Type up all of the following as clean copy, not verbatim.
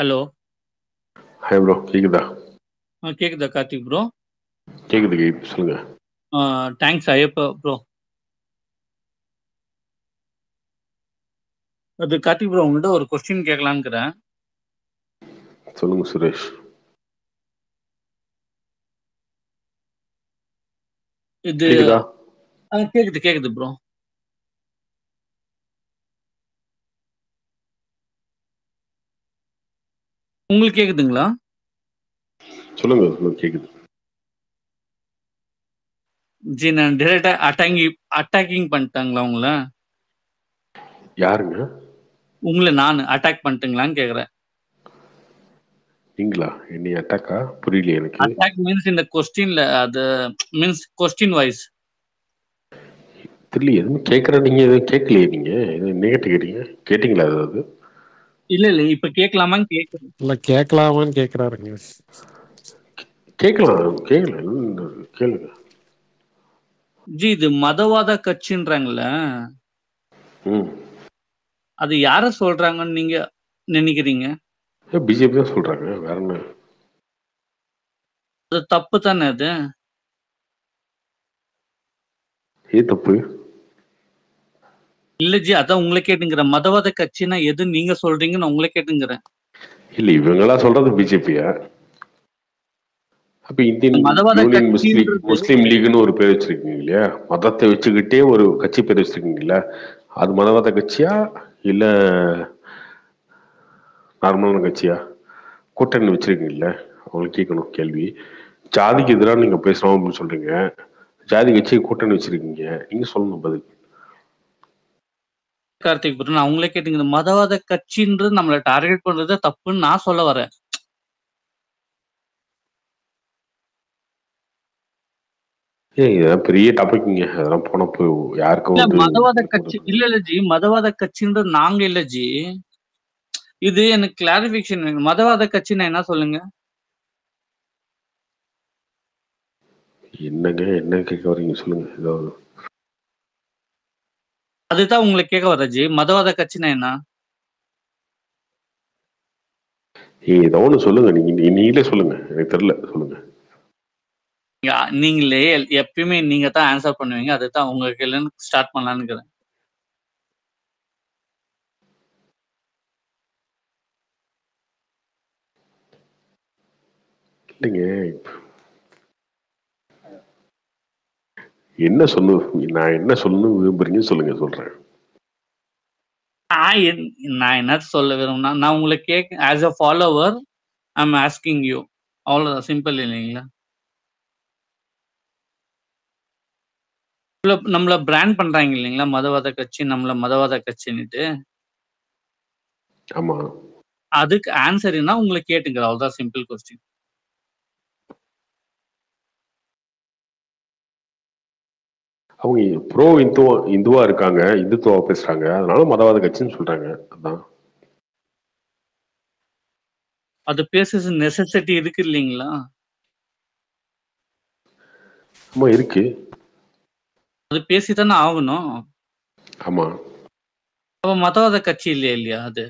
Hello. Hi bro, கேக்குதா? கேக்குதா Karthik bro? கேக்குது சொல்லுங்க. Thanks Ayyappa bro. அது கார்த்திக் ப்ரோ, உங்கள்கிட்ட ஒரு கொஸ்டின் கேட்கலான்னுக்கிறேன். சொல்லுங்க சுரேஷ். இது கேக்குதா? கேக்குது ப்ரோ. உங்களுக்கு கேக்குதுங்களா? சொல்லுங்க கேக்குது. ஜி, நான் டைரக்டா அட்டாக்கிங் பண்ணிட்டாங்களா உங்களை? யாருங்க? உங்களை நான் அட்டாக் பண்ணிட்டுங்களான்னு கேக்குறேன். நீங்களா? என்னை அட்டாக்கா? புரியல எனக்கு. அட்டாக் மீன்ஸ் இந்த கொஸ்டின்ல, அது மீன்ஸ் கொஸ்டின் வைஸ். தெரியல, எதுவும் கேட்கற நீங்க எதுவும் கேட்கலையே. நீங்க எதுவும் நேகட்டிவ் கேட்டீங்க, கேட்டீங்களா ஏதாவது? இல்ல இப்ப கேட்கலாமான்னு கேக்குறேன். இல்ல கேட்கலாமான்னு கேட்கிறாருங்க. கேட்கலாம், கேட்கல, கேளுங்க. ஜி, இது மதவாத கட்சின்றாங்கல்ல, ம். அது யார சொல்றாங்கன்னு நீங்க நினைக்கிறீங்க? பிஜேபி தான் சொல்றாங்க, வேற என்ன? அது தப்பு தானே அது? ஏ தப்பு? இல்ல ஜி, அதான் உங்களை கேட்டுங்கிறேன். மதவாத கட்சினா எது நீங்க சொல்றீங்கன்னு உங்களை கேட்டுங்கிறேன். இல்ல, இவங்களா சொல்றது பிஜேபியா? அப்ப இந்தியன் மதவாத யூனியன் கட்சின்றது முஸ்லீம் லீக்னு ஒரு பேர் வச்சிருக்கீங்க இல்லையா? மதத்தை வச்சுக்கிட்டே ஒரு கட்சி பேர் வச்சிருக்கீங்களா? அது மதவாத கட்சியா இல்ல நார்மலான கட்சியா? கூட்டணி வச்சிருக்கீங்கல்ல, அவங்களுக்கு கேட்கணும் கேள்வி. ஜாதிக்கு எதிராக நீங்க பேசணும் அப்படின்னு சொல்றீங்க, ஜாதி கட்சி கூட்டணி வச்சிருக்கீங்க, நீங்க சொல்லணும் பதில். கார்த்திக் ப்ரோ, நான் உங்களே கேட்டுங்க. மதவாத கட்சின்றது நம்மள டார்கெட் பண்றது தப்புன்னு நான் சொல்ல வரேன். இதெல்லாம் பெரிய டாபிக்ங்க, அதெல்லாம் போனப்போ யாருக்கும் இல்ல வந்து மதவாத இருக்க கட்சி மாட்டேங்குது. இல்ல ஜி, மதவாத கட்சின்றது நாங்க இல்ல ஜி. இது எனக்கு கிளாரிபிகேஷன் வேணும். மதவாத கட்சின்னா என்ன சொல்லுங்க? என்னங்க என்ன கேட்க வரீங்க சொல்லுங்க ஏதாவது. அதுதான் உங்களை கேட்க வர ஜி. மதவாத கட்சினா என்ன? ஏதோ ஒன்று சொல்லுங்க, நீங்களே சொல்லுங்க, எனக்கு தெரியல, சொல்லுங்க. நீங்களே எப்பயுமே நீங்க தான் ஆன்சர் பண்ணுவீங்க. அதுதான் உங்க கேள்வி ஸ்டார்ட் பண்ணலான்னு இருக்கிறேன். இல்லைங்க, என்ன சொல்லு, நான் என்ன சொல்லணும் விரும்புறீங்கன்னு சொல்லுங்க, சொல்றேன். நான் என்ன சொல்ல விரும்புனா, நான் உங்களை as a follower I am asking you. அவ்வளவுதான், சிம்பிள் இல்லைங்களா? நம்மள பிராண்ட் பண்றாங்க இல்லைங்களா மதவாத கட்சி, நம்மள மதவாத கட்சின்னுட்டு. ஆமா, அதுக்கு ஆன்சர் என்ன உங்களை கேட்டுங்க, அவ்வளவுதான், சிம்பிள் கொஸ்டின். அவங்க ப்ரோ இந்துவா இருக்காங்க, இந்துத்துவா பேசுறாங்க, அதனால மதவாத கட்சின்னு சொல்றாங்க. அதான். அது பேசுறது நெசசிட்டி இருக்கு இல்லைங்களா? ஆமா இருக்கு. அது பேசித்தானே ஆகணும். ஆமா. அப்ப மதவாத கட்சி இல்லையா அது?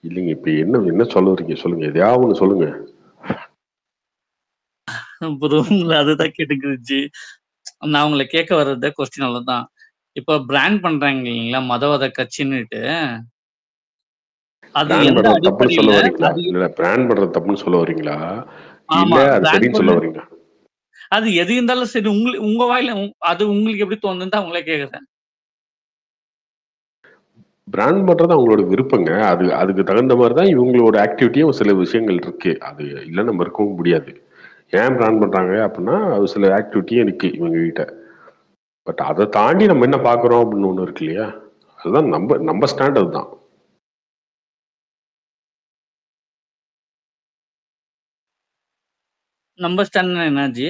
இல்லைங்க, இப்ப என்ன சொல்ல வரீங்க சொல்லுங்க, எதையாவது ஒண்ணு சொல்லுங்க. உங்களை அதுதான் கேட்டுக்கிருச்சு. நான் உங்களை கேட்க வர்றத கொஸ்டின் அவ்வளவுதான். இப்ப பிராண்ட் பண்றாங்க இல்லைங்களா மதவாத கட்சின்னுட்டு. அது பிராண்ட் எந்த பண்றது தப்புன்னு சொல்ல அடிப்படையில? வரீங்களா? அது இல்ல பிராண்ட் பண்றது தப்புன்னு சொல்ல வரீங்களா, இல்ல ஆமா, அது பிராண்ட் சரின்னு சொல்ல பண்ண வரீங்களா? அது எது இருந்தாலும் சரி. உங்க வாயில அது உங்களுக்கு எப்படி தோணுதுன்னு தான் உங்களே கேக்குறேன். பிராண்ட் பண்றது அவங்களோட விருப்பங்க. அதுக்கு தகுந்த மாதிரி தான் இவங்களோட ஆக்டிவிட்டியும் சில விஷயங்கள் இருக்கு. அது இல்லைன்னு மறுக்கவும் முடியாது. ஏன் பிராண்ட் பண்றாங்க அப்படின்னா, அது சில ஆக்டிவிட்டியும் இருக்கு இவங்க கிட்ட. பட் அதை தாண்டி நம்ம என்ன பாக்குறோம் அப்படின்னு ஒண்ணு இருக்கு இல்லையா? அதுதான் நம்ம ஸ்டாண்ட். அதுதான். நம்ம ஸ்டாண்ட் என்னாச்சு?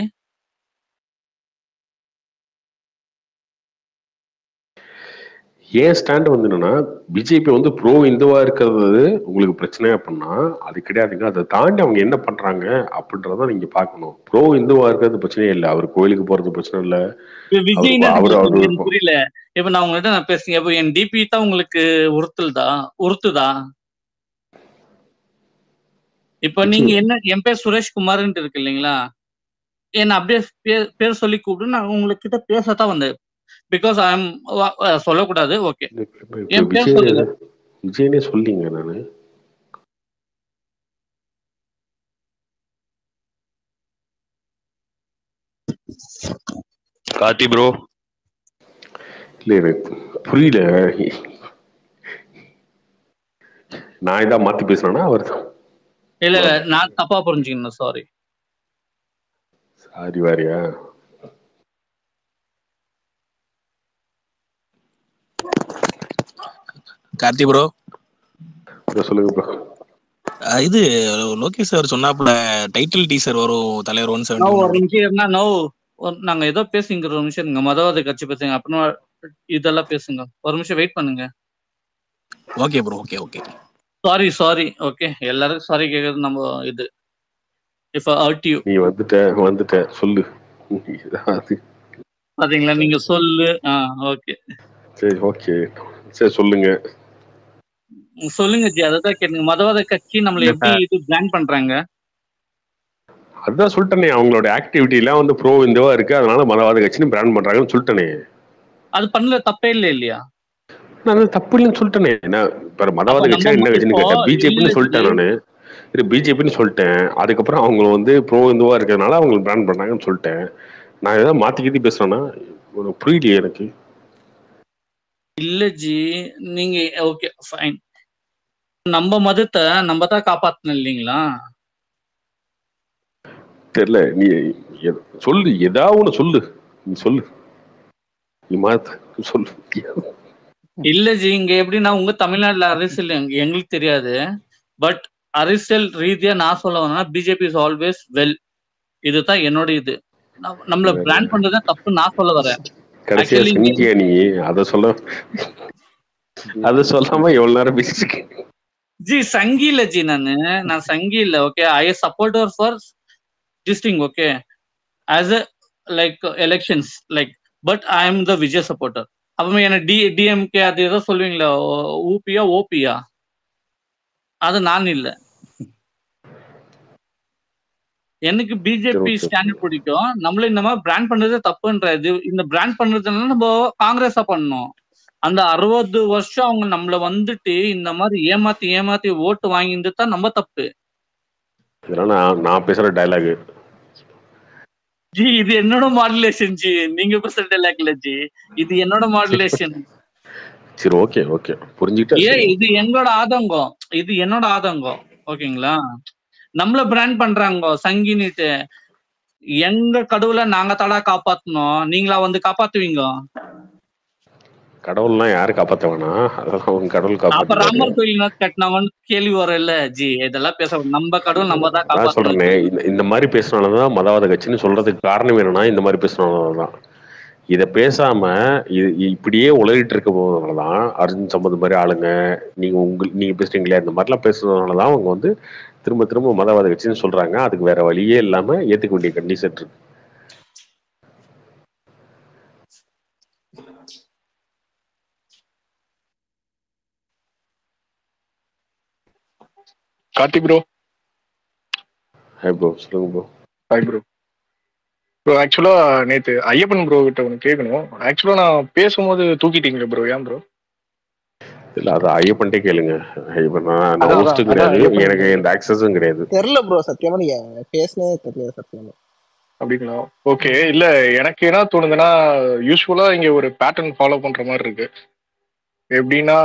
ஏன் ஸ்டாண்ட் வந்து என்னன்னா, பிஜேபி வந்து ப்ரோ இந்துவா இருக்கிறது உங்களுக்கு பிரச்சனை அப்படின்னா அது கிடையாதுங்க. அதை தாண்டி அவங்க என்ன பண்றாங்க அப்படின்றத நீங்க பார்க்கணும். ப்ரோ இந்துவா இருக்கிறது பிரச்சனையே இல்லை. அவர் கோயிலுக்கு போறது பிரச்சனை இல்லை. விஜய்னா அவர் அவர் எனக்கு புரியல. இப்ப நான் உங்கள்கிட்ட பேசுறேன். இப்ப என் டிபி தான் உங்களுக்கு உறுத்துதா? இப்ப நீங்க என்ன என் பேர் சுரேஷ்குமார்ன்ட்டு இருக்கு இல்லைங்களா? என்ன அப்படியே பேர் சொல்லி கூப்பிட்டு நான் உங்ககிட்ட பேசத்தான் வந்தேன். பிகாஸ் ஐ எம் சொல்லக்கூடாது. ஓகே, என் பேர் சொல்லுங்க. விஜயனே சொல்லிங்க நானு. கார்த்தி ப்ரோ. இல்ல எனக்கு புரியல. நான் இதான் மாத்தி பேசுறேன்னா அவர் தான். இல்ல நான் தப்பா புரிஞ்சுக்கணும். சாரி வாரியா. கார்த்தி ப்ரோ சொல்லுங்க ப்ரோ. இது லோகேஷ் சார் சொன்னாப்புல டைட்டில் டீசர் வரும் தலைவர் 170. நாங்க ஏதோ பேசுங்க ஒரு நிமிஷம். நீங்க மதவாத கட்சி பேசுங்க, அப்புறம் இதெல்லாம் பேசுங்க. ஒரு நிமிஷம் வெயிட் பண்ணுங்க. Okay bro. Okay okay sorry. Okay, எல்லாரும் சாரி கேக்குறது நம்ம இது. If I heard you. நீ வந்துட்ட சொல்லு. பாத்தீங்களா, நீங்க சொல்லு. ஓகே சரி, ஓகே சரி சொல்லுங்க ஜி. அதான் கேட்டுங்க. மதவாத கட்சி நம்மள எப்படி இது பிளான் பண்றாங்க? அதான் சொல்லிட்டேனே, அவங்களோட ஆக்டிவிட்டி எல்லாம் வந்து ப்ரோ இந்துவா இருக்கு, அதனால மதவாத கட்சின்னு பிராண்ட் பண்றாங்கன்னு சொல்லிட்டேனே. அது பண்ணல தப்பே இல்லையா? நான் தப்பு இல்லைன்னு சொல்லிட்டேனே. நான் மதவாத கட்சி என்ன கட்சின்னு கேட்டேன். பிஜேபின்னு சொல்லிட்டேன் நானு. பிஜேபின்னு சொல்லிட்டேன். அதுக்கப்புறம் அவங்க வந்து ப்ரோ இந்துவா இருக்கிறதுனால அவங்க பிராண்ட் பண்றாங்கன்னு சொல்லிட்டேன். நான் ஏதாவது மாத்தி பேசுறேன்னா புரியலையே எனக்கு. இல்ல ஜி, நீங்க ஓகே ஃபைன். நம்ம மதத்தை நம்ம தான் காப்பாத்தணும் இல்லைங்களா? தெரியல, நீ சொல்லு, ஏதாவது ஒண்ணு சொல்லு. நீ சொல்லு, நீ மதத்தை சொல்லு. இல்ல ஜி, இங்க எப்படின்னா உங்க தமிழ்நாட்டுல அரசியல் எங்களுக்கு தெரியாது. பட் அரசியல் ரீதியா நான் சொல்ல வரேன்னா பிஜேபி இஸ் ஆல்வேஸ் வெல். இதுதான் என்னோட இது. நம்மள பிராண்ட் பண்றதுதான் தப்பு நான் சொல்ல வரேன். கடைசியா செஞ்சியா நீ? அத சொல்லாம எவ்வளவு நேரம் பேசிட்டு ஜி? சங்கி இல்ல ஜி, நான் சங்கி இல்ல. Okay, I supporter for this okay as a like elections like. But I am the Vijay supporter. அப்பமே என்ன டிஎம்கே அது ஏதோ சொல்லுவீங்களா, ஊபியா ஓபியா? அது நான் இல்ல. எனக்கு பிஜேபி ஸ்டாண்ட் பிடிக்கும். நம்மள இந்த மாதிரி பிராண்ட் பண்றதே தப்புன்றது. இந்த பிராண்ட் பண்றதுனால நம்ம காங்கிரஸா பண்ணணும். அந்த 60 வருஷம் அவங்க நம்மள வந்துட்டு இந்த மாதிரி ஏமாத்தி ஓட்டு வாங்கிட்டு தான் நம்ம தப்பு. நான் பேசுற டயலாக் ஜி, இது என்னோட மாடுலேஷன் ஜி. நீங்க பேசுற டயலாக் இல்ல ஜி, இது என்னோட மாடுலேஷன். சரி, ஓகே புரிஞ்சுக்கிட்டேன். இது எங்களோட ஆதங்கம், இது என்னோட ஆதங்கம். ஓகேங்களா? நம்மள பிராண்ட் பண்றாங்க சங்கினிட்டு. எங்க கடவுளை நாங்க தடா காப்பாத்தணும், நீங்களா வந்து காப்பாத்துவீங்க? கடவுள்லாம் யாரு காப்பாத்த வேணாம், அதெல்லாம் கடவுள் காப்பாத்த. ராமர் கோயில் கட்டினவன் கேள்வி வரும் இல்ல ஜி? இதெல்லாம் பேச நம்ம கடவுள் நம்ம தான் காப்பாத்த சொல்றேன். இந்த மாதிரி பேசுறதுனாலதான் மதவாத கட்சின்னு சொல்றதுக்கு காரணம் என்னன்னா, இந்த மாதிரி பேசுறதுனாலதான். இத பேசாம இப்படியே உலகிட்டு இருக்க போதுனாலதான் அர்ஜுன் சம்பந்த மாதிரி ஆளுங்க, நீங்க பேசுறீங்களா, இந்த மாதிரிலாம் பேசுறதுனாலதான் அவங்க வந்து திரும்ப மதவாத கட்சின்னு சொல்றாங்க. அதுக்கு வேற வழியே இல்லாம ஏத்துக்க வேண்டிய கண்டிஷன் இருக்கு. கார்த்தி ப்ரோ. ஹாய் ப்ரோ, சொல்லுங்க ப்ரோ. Hi bro. ப்ரோ ஆக்சுவலா நேற்று ஐயப்பன் ப்ரோ கிட்ட ஒன்று கேட்கணும். ஆக்சுவலா நான் பேசும்போது தூக்கிட்டீங்களே ப்ரோ, ஏன் ப்ரோ? இல்ல, அது ஐயப்பன்ட்டே கேளுங்க. ஐயப்பன் நான் ஹோஸ்ட் கிடையாது, எனக்கு எந்த ஆக்சஸும் கிடையாது. தெரியல ப்ரோ, சத்தியமா நீங்க பேசுனதே தெரியல சத்தியமா. அப்படிங்களா? ஓகே. இல்ல எனக்கு என்ன தோணுதுன்னா, யூஸ்வலா இங்க ஒரு பேட்டர்ன் ஃபாலோ பண்ற மாதிரி இருக்கு. எப்படின்னா,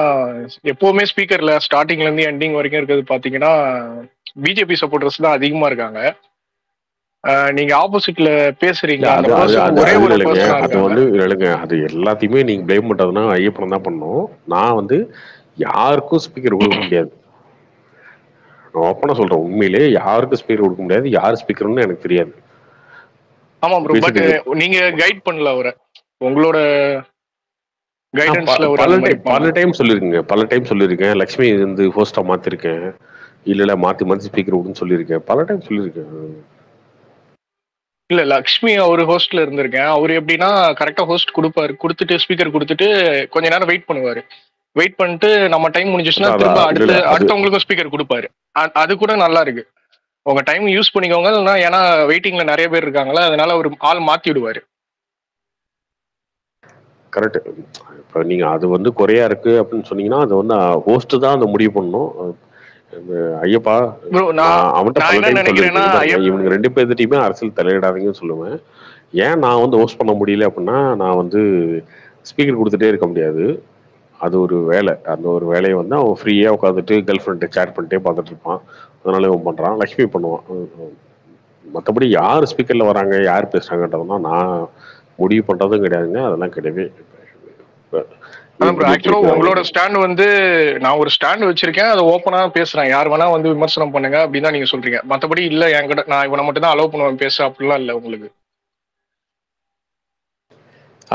எப்பவுமே ஸ்பீக்கர்ல ஸ்டார்டிங்ல இருந்து எண்டிங் வரைக்கும் இருக்கிறது பாத்தீங்கன்னா பிஜேபி சப்போர்ட்டர்ஸ் தான் அதிகமா இருக்காங்க. நீங்க ஆப்போசிட்ல பேசுறீங்க, ஒரே ஒரு பர்சனா இருக்காங்க. அது எல்லாத்தையுமே நீங்க ப்ளேம் பண்றதுன்னா ஐயப்பன் தான் பண்ணணும். நான் வந்து யாருக்கும் ஸ்பீக்கர் கொடுக்க முடியாது. நான் ஓப்பனா சொல்றேன், உண்மையிலே யாருக்கும் ஸ்பீக்கர் கொடுக்க முடியாது. யார் ஸ்பீக்கர்னு எனக்கு தெரியாது. ஆமா ப்ரோ, பட் நீங்க கைட் பண்ணல அவரை. உங்களோட கைடன்ஸ்ல ஒரு பல அந்த மாதிரி டைம் பல டைம் சொல்லியிருக்கேங்க, பல டைம் சொல்லியிருக்கேன். லக்ஷ்மி வந்து ஹோஸ்டா மாத்திருக்கேன், இல்ல மாத்தி மாத்தி ஸ்பீக்கர் விடுன்னு சொல்லியிருக்கேன், பல டைம் சொல்லியிருக்கேன். இல்ல லக்ஷ்மி அவர் ஹோஸ்ட்ல இருந்திருக்கேன். அவர் எப்படின்னா கரெக்டா ஹோஸ்ட் கொடுப்பாரு, கொடுத்துட்டு ஸ்பீக்கர் கொடுத்துட்டு கொஞ்ச நேரம் வெயிட் பண்ணுவாரு. வெயிட் பண்ணிட்டு நம்ம டைம் முடிஞ்சிச்சுன்னா திரும்ப அடுத்தவங்களுக்கும் ஸ்பீக்கர் கொடுப்பாரு. அது கூட நல்லா இருக்கு. உங்க டைம் யூஸ் பண்ணிக்கோங்க, இல்லைன்னா ஏன்னா வெயிட்டிங்ல நிறைய பேர் இருக்காங்களா, அதனால ஒரு ஆள் மாத்தி விடுவாரு. கரெக்ட். இப்போ நீங்க அது வந்து குறையா இருக்கு அப்படின்னு சொன்னீங்கன்னா அது வந்து ஹோஸ்ட் தான் அதை முடிவு பண்ணணும். ஐயப்பா, அவன்கிட்ட பல டைம் சொல்லியிருக்கேன், இவனுக்கு 2 பேர்கிட்டயுமே அரசியல் தலையிடாதீங்கன்னு சொல்லுவேன். ஏன் நான் வந்து ஹோஸ்ட் பண்ண முடியல அப்படின்னா, நான் வந்து ஸ்பீக்கர் கொடுத்துட்டே இருக்க முடியாது. அது ஒரு வேலை. அந்த ஒரு வேலையை வந்து அவன் ஃப்ரீயாக உட்காந்துட்டு கேர்ள் ஃப்ரெண்ட்டை சேட் பண்ணிட்டே பார்த்துட்டு இருப்பான். அதனால இவன் பண்ணுறான். லக்ஷ்மி பண்ணுவான். மற்றபடி யார் ஸ்பீக்கரில் வராங்க, யார் பேசுகிறாங்கன்றதுலாம் நான் முடிவு பண்ணுறதும் கிடையாதுங்க. அதெல்லாம் கிடையவே. உங்களோட ஸ்டாண்ட் வந்து நான் ஒரு ஸ்டாண்ட் வச்சிருக்கேன், அதை ஓப்பனா பேசுறேன், யார் வேணா வந்து விமர்சனம் பண்ணுங்க அப்படின்னு தான் நீங்க சொல்றீங்க. மற்றபடி இல்ல என்கிட்ட நான் இவனை மட்டும் தான் அலோவ் பண்ணுவேன் பேச அப்படிலாம் இல்லை உங்களுக்கு?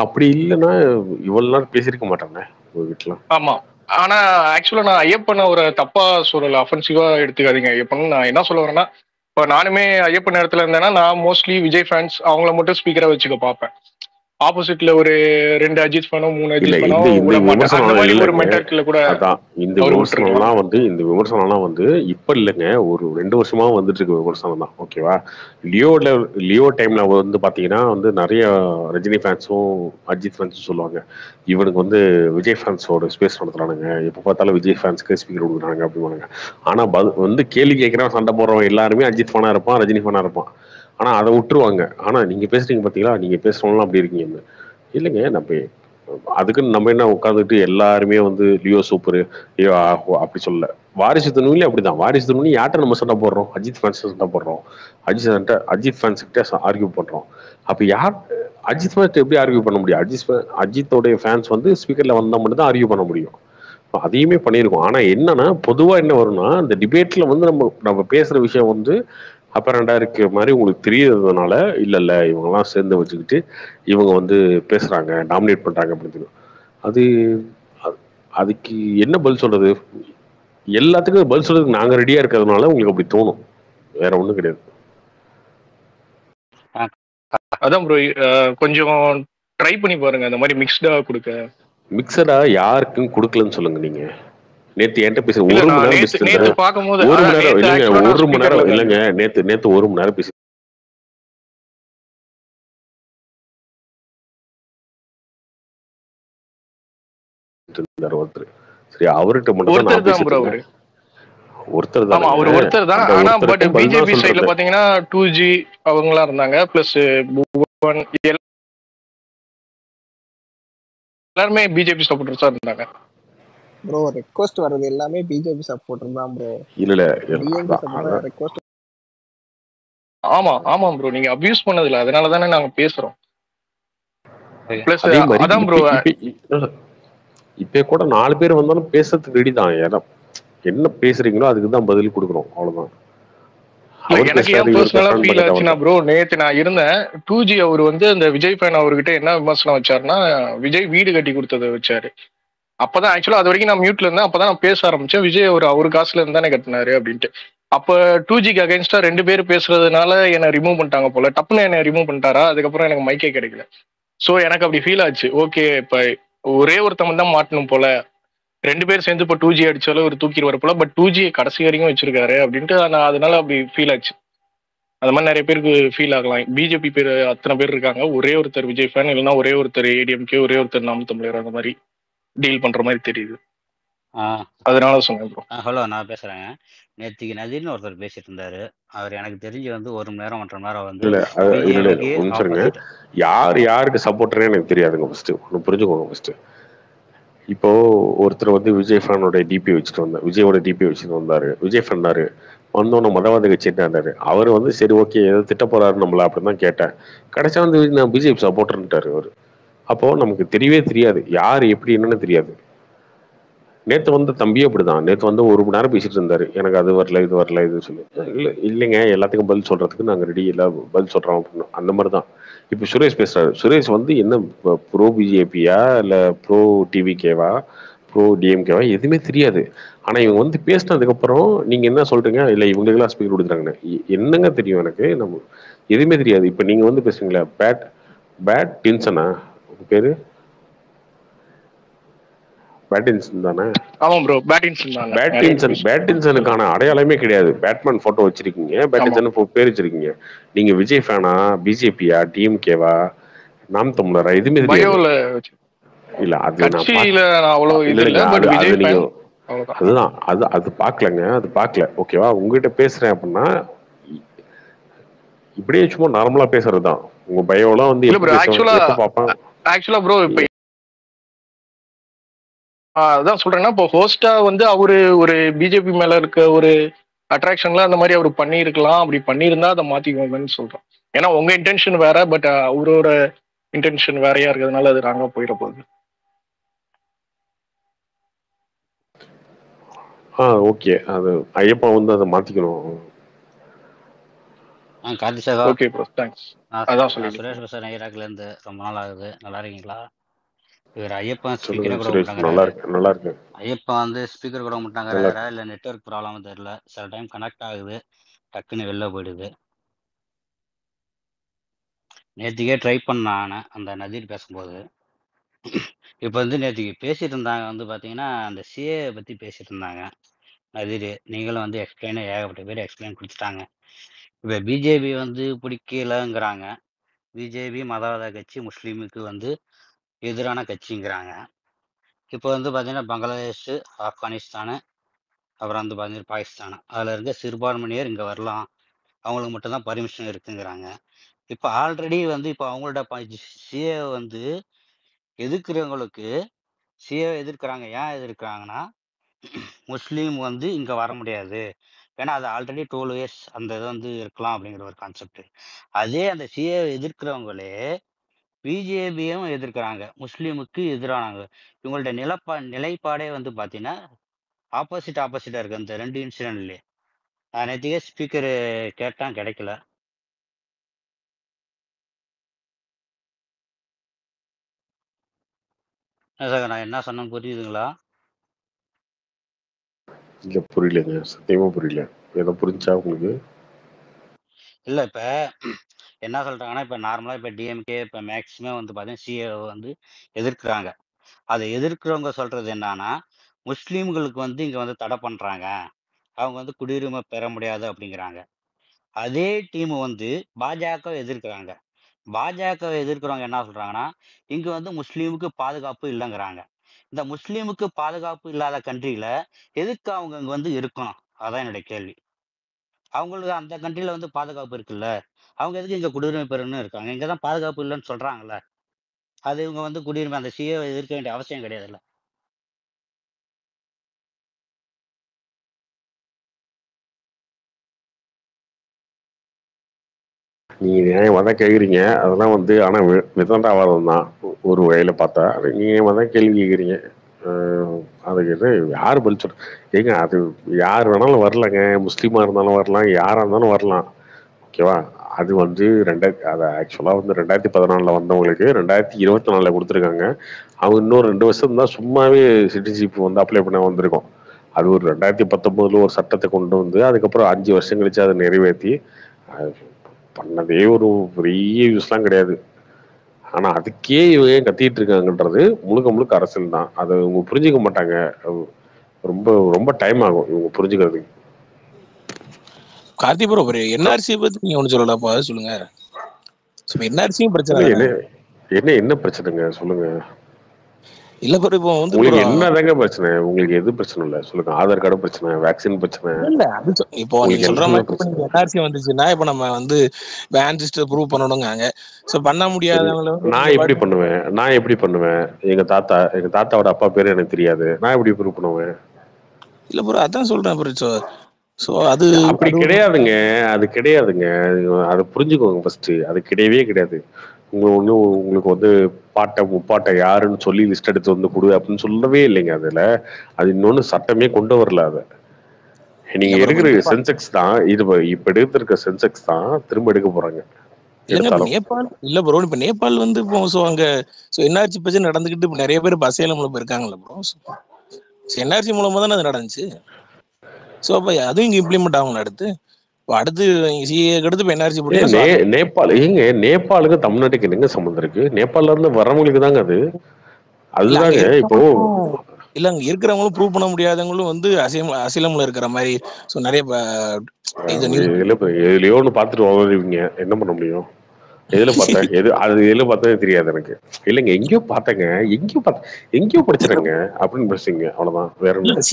அப்படி இல்லைன்னா இவ்வளவு நாள் பேசியிருக்க மாட்டாங்க உங்க வீட்டுல. ஆமா, ஆனா ஆக்சுவலா நான் ஐயப்பனை ஒரு தப்பா சொல்லல, அஃபென்சிவா எடுத்துக்காதீங்க. ஐயப்பன் நான் என்ன சொல்ல வரேன்னா, இப்போ நானுமே ஐயப்பன் நேரத்துல இருந்தேன்னா நான் மோஸ்ட்லி விஜய் ஃபேன்ஸ் அவங்கள மட்டும் ஸ்பீக்கரா வச்சுக்க பார்ப்பேன். ஆப்போசிட்ல ஒரு 2 அஜித் ஃபேனோ 3 அஜித் ஃபேனோ அந்த மாதிரி ஒரு மென்டாலிட்டில கூட. அதான் இந்த விமர்சனம்லாம் வந்து இப்ப இல்லைங்க, ஒரு 2 வருஷமா வந்துட்டு இருக்க விமர்சனம் தான். ஓகேவா? லியோ டைம்ல வந்து பாத்தீங்கன்னா வந்து நிறைய ரஜினி ஃபேன்ஸும் அஜித் ஃபேன்ஸும் சொல்லுவாங்க, இவனுக்கு வந்து விஜய் ஃபேன்ஸோட ஸ்பேஸ் நடத்துறானுங்க, எப்ப பார்த்தாலும் விஜய் ஃபேன்ஸ்க்கு ஸ்பீக்கர் கொடுக்குறாங்க அப்படிவானுங்க. ஆனா வந்து கேள்வி கேட்கிறவன் சண்டை போடுறவன் எல்லாருமே அஜித் ஃபேனா இருப்பான், ரஜினி ஃபேனா இருப்பான். ஆனா அதை விட்டுருவாங்க. ஆனா நீங்க பேசுறீங்க பாத்தீங்களா, நீங்க பேசுறவங்களாம் அப்படி இருக்கீங்க. இல்லைங்க, நம்ம அதுக்குன்னு நம்ம என்ன உட்காந்துட்டு எல்லாருமே வந்து லியோ சூப்பரு லியோ அப்படி சொல்ல. வாரிசு துணிவிலே அப்படிதான். வாரிசு துணி யார்கிட்ட நம்ம சண்டை போடுறோம்? அஜித் ஃபேன்ஸ் சண்டை போடுறோம், அஜித் ஃபேன்ஸ் கிட்ட ஆர்கியூ பண்றோம். அப்ப யார் அஜித் ஃபேன்ஸ் எப்படி ஆர்கியூ பண்ண முடியும்? அஜித்தோடைய ஃபேன்ஸ் வந்து ஸ்பீக்கர்ல வந்தா மட்டும் தான் ஆர்கியூ பண்ண முடியும். அதையுமே பண்ணியிருக்கோம். ஆனா என்னன்னா பொதுவா என்ன வரும்னா, இந்த டிபேட்ல வந்து நம்ம பேசுற விஷயம் வந்து அப்பரண்டா இருக்கிற மாதிரி உங்களுக்கு தெரியறதுனால, இல்ல இவங்கெல்லாம் சேர்ந்து வச்சுக்கிட்டு இவங்க வந்து பேசுறாங்க, டாமினேட் பண்றாங்க அப்படின்னு. அது அதுக்கு என்ன பதில் சொல்றது? எல்லாத்துக்கும் பதில் சொல்றதுக்கு நாங்க ரெடியா இருக்கிறதுனால உங்களுக்கு அப்படி தோணும், வேற ஒண்ணும் கிடையாது. அதான் ப்ரோ, கொஞ்சம் ட்ரை பண்ணி பாருங்க அந்த மாதிரி மிக்ஸ்டா கொடுக்க. மிக்சடா யாருக்கும் கொடுக்கலன்னு சொல்லுங்க. நீங்க நேத்து என்கிட்ட பேச 1 மணி நேரம் பேசிட்டு, 1 மணி நேரம் இல்லைங்க, 1 மணி நேரம் இல்லைங்க, நேத்து 1 மணி நேரம் பேசி ஒருத்தர். சரி, அவர்கிட்ட மட்டும் ஒருத்தர் தான். அவர் ஒருத்தர் தான். ஆனா பட் பிஜேபி சைடுல பாத்தீங்கன்னா 2G அவங்களா இருந்தாங்க, பிளஸ் எல்லாருமே பிஜேபி சப்போர்ட்டர்ஸா இருந்தாங்க. ப்ரோ ரெக்வெஸ்ட் வர்றது எல்லாமே பிஜேபி சப்போர்ட்டர் தான் ப்ரோ. இல்ல ரெக்வெஸ்ட். ஆமா ப்ரோ, நீங்க அபியூஸ் பண்ணதில்ல, அதனால தானே நாங்க பேசுறோம். பிளஸ் அதான் ப்ரோ, இப்ப கூட 4 பேர் வந்தாலும் பேசுறதுக்கு ரெடி தான். என்ன பேசுறீங்களோ அதுக்கு தான் பதில் கொடுக்குறோம், அவ்வளவுதான். எனக்கு ஏன் பர்சனலா ஃபீல் ஆச்சுன்னா ப்ரோ, நேத்து நான் இருந்தேன் 2G அவர் வந்து அந்த விஜய் ஃபேன் அவர்கிட்ட என்ன விமர்சனம் வச்சாருன்னா, விஜய் வீடு கட்டி கொடுத்ததை வச்சாரு. அப்பதான் ஆக்சுவலா அது வரைக்கும் நான் மியூட்ல இருந்தேன், அப்பதான் நான் பேச ஆரம்பிச்சேன், விஜய் அவரு காசுல இருந்தானே கட்டினாரு அப்படின்ட்டு. அப்ப 2Gக்கு அகைன்ஸ்டா 2 பேர் பேசுறதுனால என்ன ரிமூவ் பண்ணிட்டாங்க போல, டப்புன்னு என்ன ரிமூவ் பண்ணிட்டாரா, அதுக்கப்புறம் எனக்கு மைக்கே கிடைக்கல. சோ எனக்கு அப்படி ஃபீல் ஆச்சு, ஓகே இப்ப ஒரே ஒருத்தவங்க தான் மாட்டணும் போல, 2 பேர் சேர்ந்து இப்போ 2G அடிச்சாலும் ஒரு தூக்கிடுவார் போல, பட் 2G கடைசி வரைக்கும் வச்சிருக்காரு அப்படின்ட்டு நான் அதனால அப்படி ஃபீல் ஆச்சு. அந்த மாதிரி நிறைய பேருக்கு ஃபீல் ஆகலாம். பிஜேபி பேர் அத்தனை பேர் இருக்காங்க, ஒரே ஒருத்தர் விஜய் ஃபேன், இல்லைன்னா ஒரே ஒருத்தர் ஏடிஎம்கே, ஒரே ஒருத்தர் நாம் தமிழர், அந்த மாதிரி டீல் பண்ற மாதிரி தெரியுது. அதனால சொன்னேன் ப்ரோ. ஹலோ, நான் பேசுறேங்க. நேற்றுக்கு நதின்னு ஒருத்தர் பேசிட்டு இருந்தாரு. அவர் எனக்கு தெரிஞ்சு வந்து 1 மணி நேரம் 1.5 மணி நேரம் வந்து யாருக்கு சப்போர்ட்டரே எனக்கு தெரியாதுங்க. ஃபர்ஸ்ட் ஒன்று புரிஞ்சுக்கோங்க. ஃபர்ஸ்ட் இப்போ ஒருத்தர் வந்து விஜய் ஃபேனோட டிபி வச்சுட்டு வந்தார், விஜயோட டிபி வச்சுட்டு வந்தாரு, விஜய் ஃபேன்னாரு, வந்தோன்னு மதவாத கட்சிட்டு இருந்தாரு. அவர் வந்து சரி ஓகே ஏதோ திட்ட போறாரு நம்மள அப்படின்னு தான் கேட்டேன். கடைசியா வந்து நான் பிஜேபி சப்போர்ட்டர்ன்ட்டாரு அவரு. அப்போ நமக்கு தெரியவே தெரியாது யார் எப்படி என்னன்னு தெரியாது. நேற்று வந்து தம்பியே அப்படிதான், நேற்று வந்து 1 மணி நேரம் பேசிட்டு இருந்தாரு, எனக்கு அது வரல இது வரல இது சொல்லி. இல்லைங்க எல்லாத்துக்கும் பதில் சொல்றதுக்கு நாங்கள் ரெடி இல்லை, பதில் சொல்றோம் அப்படின்னு. அந்த மாதிரி தான் இப்போ சுரேஷ் பேசுறாரு. சுரேஷ் வந்து என்ன ப்ரோ பிஜேபியா இல்லை ப்ரோ டிவிகேவா ப்ரோ டிஎம்கேவா எதுவுமே தெரியாது. ஆனால் இவங்க வந்து பேசினதுக்கப்புறம் நீங்கள் என்ன சொல்கிறீங்க, இல்லை இவங்களுக்கெல்லாம் ஸ்பீக்கர் கொடுத்துறாங்கன்னு என்னங்க தெரியும் எனக்கு? நம்ம எதுவுமே தெரியாது. இப்போ நீங்கள் வந்து பேசுறீங்களா பேட் டின்சனா பேரு? பேட்டின்சன் தானே? ஆமா ப்ரோ, பேட்டின்சன் தான். பேட்டின்சனுக்கான அடையாளமே கிடையாது. பேட்மேன் போட்டோ வச்சிருக்கீங்க, பேட்டின்சன் பேர் வச்சிருக்கீங்க. நீங்க விஜய் ஃபேனா, பிஜேபியா, டிஎம்கேவா, நாம் தமிழரா? எதுவுமே தெரியாது. இல்ல அது அதுதான் அது பாக்கலங்க, அது பாக்கல. ஓகேவா? உங்ககிட்ட பேசுறேன் அப்படின்னா இப்படியே சும்மா நார்மலா பேசுறதுதான். உங்க பயோலாம் வந்து ஆக்சுவலா ப்ரோ இப்ப அதான் சொல்றேன்னா, இப்போ ஹோஸ்டா வந்து அவரு ஒரு பிஜேபி மேல இருக்க ஒரு அட்ராக்ஷன்ல அந்த மாதிரி அவர் பண்ணியிருக்கலாம். அப்படி பண்ணியிருந்தா அதை மாத்திக்கோங்கன்னு சொல்றோம். ஏன்னா உங்க இன்டென்ஷன் வேற, பட் அவரோட இன்டென்ஷன் வேறையா இருக்கிறதுனால அது ராங்கா போயிட போகுது. ஓகே, அது ஐயப்பா வந்து அதை மாத்திக்கணும். Karthi sir. Okay bro, thanks. அதான் சொல்லுங்க. சுரேஷ் பிரசாத் நைராக்ல இருந்து ரொம்ப நாள் ஆகுது. நல்லா இருக்கீங்களா? இவர் ஐயப்பன் சொல்லுங்க ஸ்பீக்கர் கூட சுரேஷ். நல்லா இருக்கு. ஐயப்பன் வந்து ஸ்பீக்கர் கூட மாட்டாங்கிறாரா இல்ல நெட்வொர்க் ப்ராப்ளம் தெரியல. சில டைம் கனெக்ட் ஆகுது, டக்குன்னு வெளில போயிடுது. நேற்றுக்கே ட்ரை பண்ணான் அந்த நதீர் பேசும்போது. இப்போ வந்து நேற்றுக்கு பேசிட்டு இருந்தாங்க வந்து பார்த்தீங்கன்னா, அந்த சிஏ பற்றி பேசிட்டு இருந்தாங்க நதீர். நீங்களும் வந்து ஏகப்பட்ட பேர் எக்ஸ்பிளைன் கொடுத்துட்டாங்க. இப்போ பிஜேபி வந்து பிடிக்கலங்கிறாங்க. பிஜேபி மதவாத கட்சி, முஸ்லீமுக்கு வந்து எதிரான கட்சிங்கிறாங்க. இப்போ வந்து பார்த்தீங்கன்னா பங்களாதேஷ், ஆப்கானிஸ்தானு, அப்புறம் வந்து பார்த்தீங்கன்னா பாகிஸ்தான், அதில் இருக்க சிறுபான்மையினர் இங்கே வரலாம், அவங்களுக்கு மட்டும்தான் பர்மிஷன் இருக்குங்கிறாங்க. இப்போ ஆல்ரெடி வந்து இப்போ அவங்களோட சிஏ வந்து எதிர்க்கிறவங்களுக்கு சிஏ எதிர்க்கிறாங்க. ஏன் எதிர்க்கிறாங்கன்னா, முஸ்லீம் வந்து இங்கே வர முடியாது, ஏன்னா அது ஆல்ரெடி 12 இயர்ஸ் அந்த இது வந்து இருக்கலாம் அப்படிங்கிற ஒரு கான்செப்ட். அதே அந்த சிஏ எதிர்க்கிறவங்களே பிஜேபியும் எதிர்க்கிறாங்க, முஸ்லீமுக்கு எதிரானாங்க. இவங்கள்ட்ட நிலைப்பாடே வந்து பார்த்தீங்கன்னா ஆப்போசிட்டா இருக்கு அந்த 2 இன்சிடென்ட்லேயே. நான் நேற்றுக்கே ஸ்பீக்கரு கேட்டான், கிடைக்கல. சார் நான் என்ன சொன்னேன்னு புரியுதுங்களா? இல்ல புரியலங்க, சத்தியமா புரியல. ஏதோ புரிஞ்சா உங்களுக்கு? இல்லை இப்போ என்ன சொல்கிறாங்கன்னா, இப்போ நார்மலாக இப்போ டிஎம்கே இப்போ மேக்ஸிமம் வந்து பார்த்தீங்கன்னா சிஏ வந்து எதிர்க்கிறாங்க. அதை எதிர்க்கிறவங்க சொல்கிறது என்னன்னா, முஸ்லீம்களுக்கு வந்து இங்கே வந்து தடை பண்ணுறாங்க, அவங்க வந்து குடியுரிமை பெற முடியாது அப்படிங்கிறாங்க. அதே டீம் வந்து பாஜக எதிர்க்கிறாங்க. பாஜக எதிர்க்கிறவங்க என்ன சொல்கிறாங்கன்னா, இங்கே வந்து முஸ்லீமுக்கு பாதுகாப்பு இல்லைங்கிறாங்க. இந்த முஸ்லீமுக்கு பாதுகாப்பு இல்லாத கண்ட்ரியில் எதுக்கு அவங்க இங்கே வந்து இருக்கணும்? அதான் என்னுடைய கேள்வி. அவங்களுக்கு அந்த கண்ட்ரியில் வந்து பாதுகாப்பு இருக்குல்ல, அவங்க எதுக்கு இங்கே குடியுரிமை பெறணும்னு இருக்காங்க? இங்கே தான் பாதுகாப்பு இல்லைன்னு சொல்கிறாங்கல்ல, அது இவங்க வந்து குடியுரிமை அந்த சிஏ எதிர்க்க வேண்டிய அவசியம் கிடையாதுல்ல. நீங்க நியாயமா தான் கேக்குறீங்க. அதெல்லாம் வந்து ஆனா விதண்டாவாதம் தான் ஒரு வகையில பார்த்தா. நீங்க தான் கேள்வி கேக்குறீங்க. அதுக்கு யாரு பதில் சொல்ற? ஏங்க அது யார் வேணாலும் வரலங்க, முஸ்லீமா இருந்தாலும் வரலாம், யாரா இருந்தாலும் வரலாம். ஓகேவா? அது வந்து அது ஆக்சுவலா வந்து 2014 வந்தவங்களுக்கு 2024 கொடுத்துருக்காங்க. அவங்க இன்னொரு 2 வருஷம் தான் சும்மாவே சிட்டிசன்ஷிப் வந்து அப்ளை பண்ண வந்திருக்கோம். அது ஒரு 2019 ஒரு சட்டத்தை கொண்டு வந்து அதுக்கப்புறம் 5 வருஷம் கழிச்சு அதை நிறைவேற்றி பண்ணதே ஒரு பெரிய யூஸ்லாம் கிடையாது. ஆனா அதுக்கே இவங்க கத்திட்டு இருக்காங்கன்றது முழுக்க அரசியல் தான். அதை இவங்க புரிஞ்சுக்க மாட்டாங்க. ரொம்ப ரொம்ப டைம் ஆகும் இவங்க புரிஞ்சுக்கிறதுக்கு. கார்த்தி ப்ரோ, ஒரு என்ஆர்சி பத்தி நீங்க ஒண்ணு சொல்லலாம்ப்பா, சொல்லுங்க. என்ஆர்சியும் பிரச்சனை என்ன பிரச்சனைங்க சொல்லுங்க. இல்ல ப்ரோ, இப்போ வந்து உங்களுக்கு என்னதாங்க பிரச்சனை? உங்களுக்கு எது பிரச்சனை இல்ல சொல்லுங்க. ஆதார் கார்டு பிரச்சனை, வேக்சின் பிரச்சனை இல்ல. இப்போ நீங்க சொல்ற மாதிரி என்ஆர்சி வந்துச்சுன்னா இப்ப நம்ம வந்து ஆன்சிஸ்டர் ப்ரூவ் பண்ணணும்ங்க. சோ பண்ண முடியாதவங்கள நான் எப்படி பண்ணுவேன்? எங்க தாத்தாவோட அப்பா பேரு எனக்கு தெரியாது, நான் எப்படி ப்ரூவ் பண்ணுவேன்? இல்ல ப்ரோ, அதான் சொல்றேன் ப்ரோ. சோ அது அப்படி கிடையாதுங்க. அதை புரிஞ்சுக்கோங்க ஃபர்ஸ்ட். அது கிடையவே கிடையாது. உங்களுக்கு வந்து பாட்டை முப்பாட்டை யாருன்னு சொல்லி லிஸ்ட் எடுத்து வந்து கொடு அப்படின்னு சொல்லவே இல்லைங்க. அதுல அது இன்னொன்னு சட்டமே கொண்டு வரல. அதை நீங்க எடுக்கிற சென்செக்ஸ் தான், இது இப்ப எடுத்திருக்க சென்செக்ஸ் தான் திரும்ப எடுக்க போறாங்க. இல்லங்க இப்ப எடுத்தாலும். நேபாள் இல்ல ப்ரோ, இப்ப நேபாள் வந்து இப்போ ஸோ அங்க ஸோ என்ஆர்சி பிரச்சனை நடந்துக்கிட்டு இப்போ நிறைய பேர் பசேலம்ல போயிருக்காங்கல்ல ப்ரோ. என்ஆர்சி மூலமா தானே அது நடந்துச்சு. ஸோ அப்ப அதுவும் இங்க இம்ப்ளிமெண்ட் ஆகும் அடுத்து. இப்போ அடுத்து சிஏக்கு அடுத்து இப்போ என்ஆர்சி போட்டீங்கன்னா நேபாள் நேபாளுக்கு தமிழ்நாட்டுக்கு என்னங்க சம்மந்தம் இருக்கு? நேபாள்ல இருந்து வரவங்களுக்கு தாங்க அது. இல்ல அங்க அதுதாங்க இப்போ இருக்கிறவங்களும் இல்ல அங்க இருக்கிறவங்களும் ப்ரூவ் பண்ண முடியாதவங்களும் வந்து அசிலம்ல இருக்கிற மாதிரி ஸோ நிறைய இது எதுலயோ ஒன்று பார்த்துட்டு வளருவீங்க, என்ன பண்ண முடியும்? எதுல பார்த்தேன் எதுல பார்த்தேன் தெரியாது எனக்கு. இல்லைங்க எங்கேயோ பார்த்தேங்க, எங்கேயோ படிச்சிருங்க அப்படின்னு பேசுங்க, அவ்வளவுதான். வேற என்ன?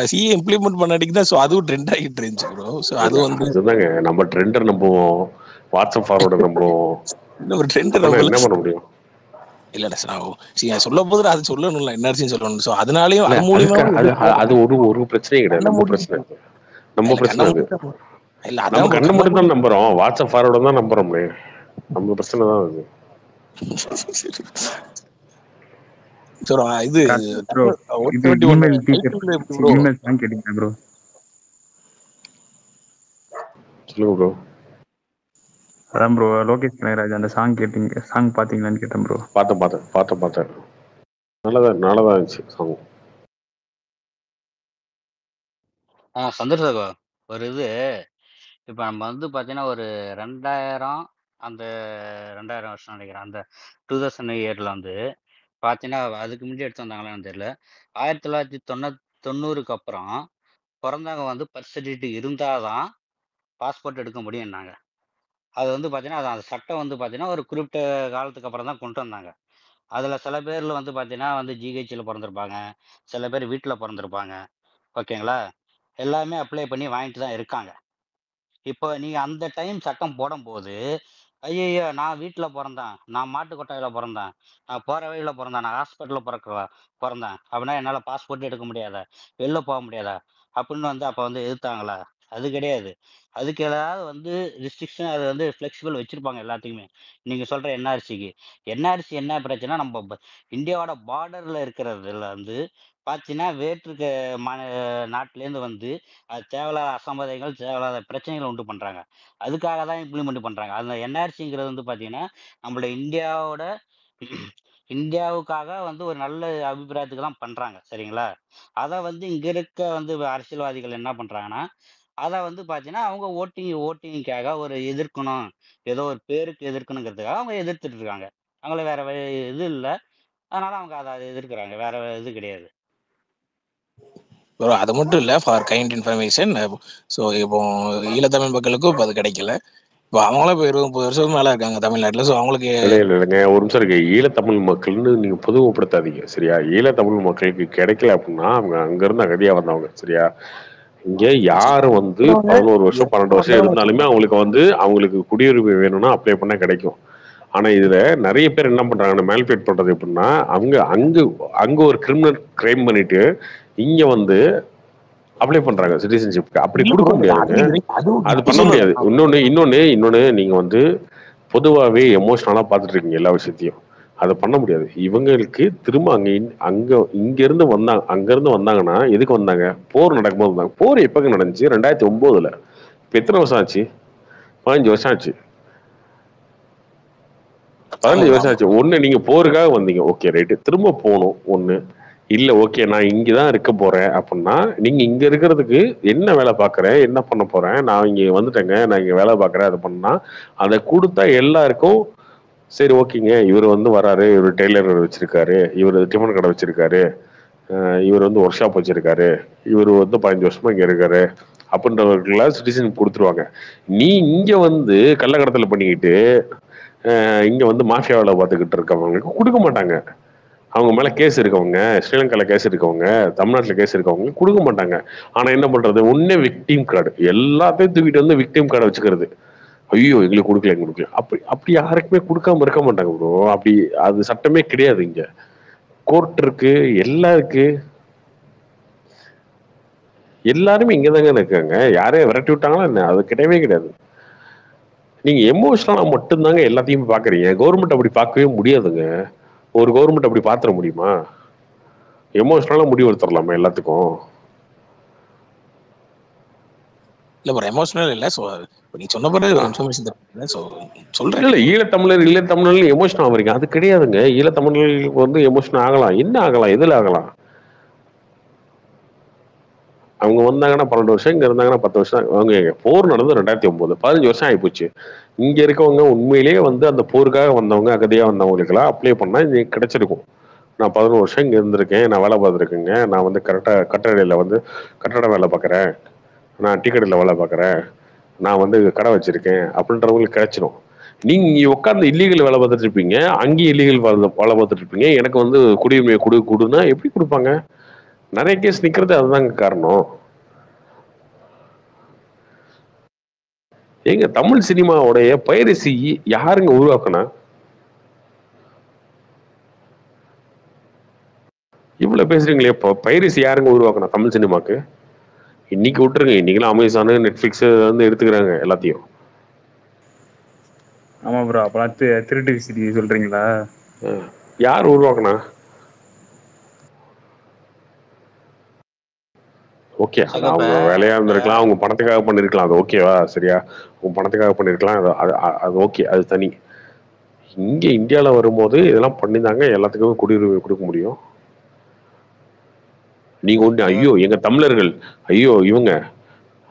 சிஏ இம்ப்ளிமெண்ட் பண்ணாடிக்கு தான் ஸோ அதுவும் ட்ரெண்ட் ஆகிட்டு இருந்துச்சு ப்ரோ. ஸோ அது வந்து அதுதாங்க நம்ம ட்ரெண்டர் நம்புவோம், வாட்ஸ்அப் ஃபார்வர்டர் நம்புவோம். ஒரு ட்ரெண்ட் என்ன பண்ண முடியும்? இல்ல சொல்ல போது அது சொல்லணும்ல, என்ஆர்சின்னு சொல்லணும். ஸோ அதனாலயும் அது மூலியமா அது ஒரு பிரச்சனையும் கிடையாது. நம்ம பிரச்சனை அது. இல்ல நம்ம அதான் கண்ணை மட்டும் தான் நம்புறோம், வாட்ஸ்அப் ஃபார்வர்டர் தான் நம்புறோம். நம்ம பிரச்சனை தான் அது. இது இமெயில் டீச்சர் இமெயில் சாங் கேட்டீங்களா ப்ரோ? சொல்லுங்க ப்ரோ. அதான் ப்ரோ லோகேஷ் கனகராஜ் அந்த சாங் கேட்டீங்க, சாங் பாத்தீங்களான்னு கேட்டேன் ப்ரோ. பார்த்தேன். நல்லதா இருந்துச்சு சாங். சந்திரசேகர் ஒரு இது இப்போ நம்ம வந்து பார்த்தீங்கன்னா ஒரு 2000 அந்த 2000 வருஷம் நினைக்கிறேன், அந்த 2000 இயரில் வந்து பார்த்தீங்கன்னா அதுக்கு முன்னாடி எடுத்து வந்தாங்களான்னு தெரியல. 1990க்கு அப்புறம் பிறந்தவங்க வந்து பர்த் சர்டிஃபிகேட் இருந்தால் தான் பாஸ்போர்ட் எடுக்க முடியும்னாங்க. அது வந்து பார்த்தீங்கன்னா அந்த சட்டம் வந்து பார்த்தீங்கன்னா ஒரு குறிப்பிட்ட காலத்துக்கு அப்புறம் தான் கொண்டு வந்தாங்க. அதில் சில பேரில் வந்து பார்த்தீங்கன்னா வந்து ஜிஹெச்சில் பிறந்திருப்பாங்க, சில பேர் வீட்டில் பிறந்திருப்பாங்க. ஓகேங்களா, எல்லாமே அப்ளை பண்ணி வாங்கிட்டு தான் இருக்காங்க. இப்போ நீங்கள் அந்த டைம் சட்டம் போடும்போது ஐயோ நான் வீட்டில் பிறந்தேன், நான் மாட்டு கொட்டாயில் பிறந்தேன், நான் போகிற வழியில் பிறந்தேன், நான் ஹாஸ்பிட்டலில் பிறந்தேன் அப்படின்னா என்னால் பாஸ்போர்ட் எடுக்க முடியாதா, வெளில போக முடியாதா அப்படின்னு வந்து அப்போ வந்து எதிர்த்தாங்களா? அது கிடையாது. அதுக்கு ஏதாவது வந்து ரிஸ்ட்ரிக்ஷன், அது வந்து ஃப்ளெக்சிபிள் வச்சுருப்பாங்க எல்லாத்துக்குமே. நீங்கள் சொல்கிற என்ஆர்சிக்கு என்ன பிரச்சனை, நம்ம இந்தியாவோட பார்டரில் இருக்கிறதுல வந்து பார்த்தீங்கன்னா வேற்று நாட்டிலேருந்து வந்து அது தேவையில்லாத அசம்பாதைகள், தேவையில்லாத பிரச்சனைகளை உண்டு பண்ணுறாங்க. அதுக்காக தான் இம்ப்ளிமெண்ட் பண்ணுறாங்க. அந்த என்ஆர்சிங்கிறது வந்து பார்த்தீங்கன்னா நம்மளோட இந்தியாவுக்காக வந்து ஒரு நல்ல அபிப்பிராயத்துக்கு தான் பண்ணுறாங்க, சரிங்களா? அதை வந்து இங்கே இருக்க வந்து அரசியல்வாதிகள் என்ன பண்ணுறாங்கன்னா, அதை வந்து பார்த்தீங்கன்னா அவங்க ஓட்டிங்காக ஒரு எதிர்க்கணும், ஏதோ ஒரு பேருக்கு எதிர்க்கணுங்கிறதுக்காக அவங்க எதிர்த்துட்டு இருக்காங்க. அவங்கள வேற இது இல்லை, அதனால அவங்க அதை எதிர்க்கிறாங்க, வேற இது கிடையாது. அது மட்டும் இல்ல, ஃபார் கைண்ட் இன்ஃபர்மேஷன், ஸோ இப்போ ஈழத்தமிழ் மக்களுக்கும் இப்போ அது கிடைக்கல. இப்போ அவங்களாம் இப்போ 20-30 வருஷம் மேல இருக்காங்க தமிழ்நாட்டில். ஸோ அவங்களுக்கு இல்லைங்க ஒரு நிமிஷம் இருக்கு. ஈழத்தமிழ் மக்கள்னு நீங்க பொதுமைப்படுத்தாதீங்க, சரியா? ஈழத்தமிழ் மக்களுக்கு கிடைக்கல அப்படின்னா அவங்க அங்கிருந்து அகதியா வந்தவங்க, சரியா? இங்க யாரு வந்து 11 வருஷம் 12 வருஷம் இருந்தாலுமே அவங்களுக்கு குடியுரிமை வேணும்னா அப்ளை பண்ணா கிடைக்கும். ஆனா இதுல நிறைய பேர் என்ன பண்றாங்கன்னா மேல்பேட் பண்றது எப்படின்னா, அங்க ஒரு கிரிமினல் கிரைம் பண்ணிட்டு இங்க வந்து அப்ளை பண்றாங்க சிட்டிசன்ஷிப்க்கு. அப்படி கொடுக்க முடியாதுங்க, அது பண்ண முடியாது. இன்னொன்னு நீங்க வந்து பொதுவாகவே எமோஷனலா பார்த்துட்டு இருக்கீங்க எல்லா விஷயத்தையும், அதை பண்ண முடியாது. இவங்களுக்கு திரும்ப இங்க இருந்து வந்தாங்கன்னா எதுக்கு வந்தாங்க? போர் நடக்கும்போது வந்தாங்க. போர் எப்பங்க நடந்துச்சு? 2009. இப்ப எத்தனை வருஷம் ஆச்சு? 15 வருஷம் ஆச்சு. 15 வருஷம் ஆச்சு. ஒண்ணு நீங்க போருக்காக வந்தீங்க, ஓகே ரைட்டு, திரும்ப போகணும். ஒண்ணு இல்ல ஓகே நான் இங்கதான் இருக்க போறேன் அப்படின்னா, நீங்க இங்க இருக்கிறதுக்கு என்ன வேலை பாக்குறேன், என்ன பண்ண போறேன், நான் இங்க வந்துட்டேங்க, நான் இங்க வேலை பாக்குறேன், அதை பண்ணா அதை கொடுத்தா எல்லாருக்கும் சரி ஓகேங்க, இவர் வந்து வராரு, இவர் டெய்லர் வச்சிருக்காரு, இவர் டிஃபன் கடை வச்சிருக்காரு, இவர் வந்து ஒர்க் ஷாப் வச்சிருக்காரு, இவர் வந்து 15 வருஷமா இங்க இருக்காரு அப்படின்றவர்களாம் சிட்டிசன் கொடுத்துருவாங்க. நீ இங்க வந்து கள்ளக்கடத்தல் பண்ணிக்கிட்டு இங்க வந்து மாஃபியா வேலை பார்த்துக்கிட்டு இருக்கவங்களுக்கு கொடுக்க மாட்டாங்க. அவங்க மேல கேஸ் இருக்கவங்க, ஸ்ரீலங்கால கேஸ் இருக்கவங்க, தமிழ்நாட்டுல கேஸ் இருக்கவங்க கொடுக்க மாட்டாங்க. ஆனா என்ன பண்றது, ஒன்னே விக்டிம் கார்டு, எல்லாத்தையும் தூக்கிட்டு வந்து விக்டிம் கார்டை வச்சுக்கிறது. ஐயோ எங்களுக்கு கொடுக்கல. அப்படி யாருக்குமே கொடுக்காம இருக்க மாட்டாங்க ப்ரோ. அப்படி அது சட்டமே கிடையாது. இங்க கோர்ட் இருக்கு, எல்லாம் இருக்கு, எல்லாருமே இங்கதாங்க இருக்காங்க. யாரையும் விரட்டி விட்டாங்களா என்ன? அது கிடையவே கிடையாது. நீங்க எமோஷனலா மட்டும்தாங்க எல்லாத்தையும் பாக்குறீங்க. கவர்மெண்ட் அப்படி பார்க்கவே முடியாதுங்க. ஒரு கவர்மெண்ட் அப்படி பாத்துற முடியுமா? எமோஷனலா முடிவு எடுத்துடலாமா எல்லாத்துக்கும்? இல்ல ப்ரோ எமோஷனல் இல்ல. ஸோ நீ சொன்ன பிறகு ஒரு இன்ஃபர்மேஷன் தரேன். ஸோ சொல்றேன். இல்ல ஈழத்தமிழர் எமோஷன் ஆகுறீங்க, அது கிடையாதுங்க. ஈழத்தமிழர்களுக்கு வந்து எமோஷன் ஆகலாம், என்ன ஆகலாம், எதுல ஆகலாம்? அவங்க வந்தாங்கன்னா 12 வருஷம், இங்க இருந்தாங்கன்னா 10 வருஷம். அவங்க போர் நடந்து 2009, 15 வருஷம் ஆயிப்போச்சு. இங்க இருக்கவங்க உண்மையிலேயே வந்து அந்த போருக்காக வந்தவங்க, அகதியா வந்தவங்களுக்கெல்லாம் அப்ளை பண்ணா இது கிடைச்சிருக்கும். நான் 11 வருஷம் இங்க இருந்திருக்கேன், நான் வேலை பார்த்துருக்கேங்க, நான் வந்து கரெக்டா கட்டடையில வந்து கட்டட வேலை பார்க்குறேன், நான் டீ கடையில் வேலை பார்க்குறேன், நான் வந்து கடை வச்சிருக்கேன் அப்படின்றவங்களுக்கு கிடைச்சிடும். நீங்க இங்க உட்காந்து இல்லீகல் வேலை பார்த்துட்டு இருப்பீங்க, அங்கேயும் இல்லீகல் வேலை பார்த்துட்டு இருப்பீங்க. எனக்கு வந்து குடியுரிமையை கொடுன்னா எப்படி கொடுப்பாங்க? நிறைய கேஸ் நிக்கிறது அதுதாங்க காரணம். எங்க தமிழ் சினிமாவுடைய பைரசி யாருங்க உருவாக்குனா? இவ்வளவு பேசுறீங்களே, இப்போ பைரசி யாருங்க உருவாக்குனா தமிழ் சினிமாக்கு? இன்னைக்கு விட்டுருங்க, இன்னைக்கெல்லாம் அமேசானு நெட்ஃபிளிக்ஸ் வந்து எடுத்துக்கிறாங்க எல்லாத்தையும். ஆமா ப்ரோ, அப்பலாம் திருட்டு விசிடி சொல்றீங்களா? யார் உருவாக்குனா? ஓகே, அது அவங்க வேலையா இருந்திருக்கலாம், அவங்க பணத்துக்காக பண்ணிருக்கலாம், அது ஓகேவா? சரியா, அவங்க பணத்துக்காக பண்ணிருக்கலாம், அது ஓகே, அது தனி. இங்க இந்தியாவில் வரும்போது இதெல்லாம் பண்ணிதாங்க எல்லாத்துக்குமே குடியுரிமை கொடுக்க முடியும். நீங்க ஒண்ணு ஐயோ எங்க தமிழர்கள், ஐயோ இவங்க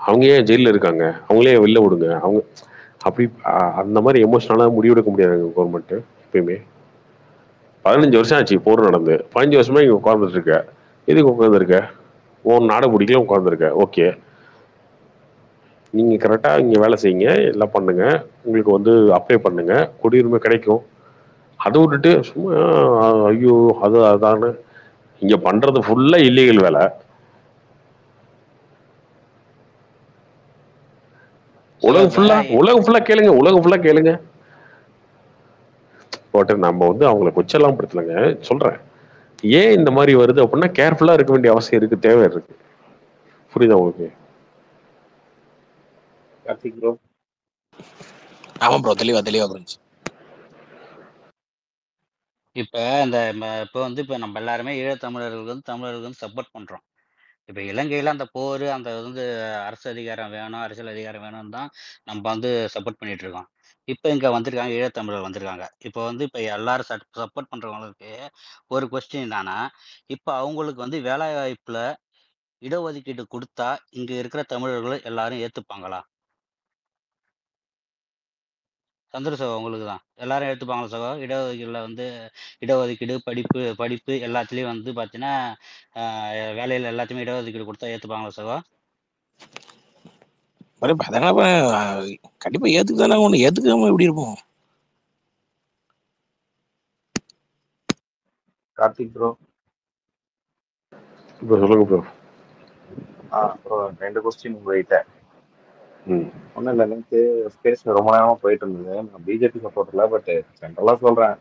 அவங்க ஏன் ஜெயில இருக்காங்க, அவங்களே வெளில விடுங்க, அவங்க அப்படி அந்த மாதிரி எமோஷனலா முடிவெடுக்க முடியாது கவர்மெண்ட் எப்பயுமே. 15 வருஷம் ஆச்சு போர் நடந்து, 15 வருஷமா இங்க உட்கார்ந்துட்டு இருக்க. எதுக்கு உட்கார்ந்துருக்க? உன் நாடு பிடிக்கல உட்கார்ந்துருக்க, ஓகே. நீங்க கரெக்டா இங்க வேலை செய்யுங்க, எல்லாம் பண்ணுங்க, உங்களுக்கு வந்து அப்ளை பண்ணுங்க, குடியுரிமை கிடைக்கும். அதை விட்டுட்டு சும்மா ஐயோ அதானு இங்க பண்றது ஃபுல்லா இல்லீகல் வேலை. உலகம் ஃபுல்லா கேளுங்க. போட்டு நம்ம வந்து அவங்களை கொச்செல்லாம் படுத்தலங்க, சொல்றேன். ஏன் இந்த மாதிரி வருது அப்படின்னா கேர்ஃபுல்லா இருக்க வேண்டிய அவசியம் இருக்கு, தேவை இருக்கு. புரியுதா உங்களுக்கு? கார்த்திக் ப்ரோ. ஆமா ப்ரோ, தெளிவா புரிஞ்சு. இப்போ வந்து இப்போ நம்ம எல்லாருமே ஈழத்தமிழர்களுக்கு வந்து தமிழர்களுக்கு வந்து சப்போர்ட் பண்றோம். இப்போ இலங்கையில அந்த போர், அந்த வந்து அரசியல் அதிகாரம் வேணும்னு தான் நம்ம வந்து சப்போர்ட் பண்ணிட்டு இருக்கோம். இப்போ இங்க வந்திருக்காங்க, ஈழத்தமிழர் வந்திருக்காங்க. இப்போ வந்து இப்போ எல்லாரும் சப்போர்ட் பண்றவங்களுக்கு ஒரு கொஸ்டின் என்னன்னா, இப்போ அவங்களுக்கு வந்து வேலை வாய்ப்புல இடஒதுக்கீடு கொடுத்தா இங்க இருக்கிற தமிழர்கள் எல்லாரும் ஏத்துப்பாங்களா? சந்திர சகோ, உங்களுக்கு தான் எல்லாரும் எடுத்துப்பாங்களா சகோ? இடஒதுக்கீடுல வந்து இடஒதுக்கீடு, படிப்பு எல்லாத்துலயும் வந்து பாத்தீங்கன்னா வேலையில எல்லாத்தையுமே இடஒதுக்கீடு கொடுத்தா ஏத்துப்பாங்களா சகோ? அதனால கண்டிப்பா ஏத்துக்குதானே ஒண்ணு, ஏத்துக்காம எப்படி இருப்போம்? கார்த்திக் ப்ரோ. இப்போ சொல்லுங்க ப்ரோ. ப்ரோ 2 கொஸ்டின் உங்ககிட்ட. ஒன்றும் இல்லை, நேற்று ஸ்பேஸ் ரொம்ப நேரமாக போயிட்டு இருந்தது. நான் பிஜேபி சப்போர்ட்ல, பட் சென்ட்ரலாக சொல்கிறேன்.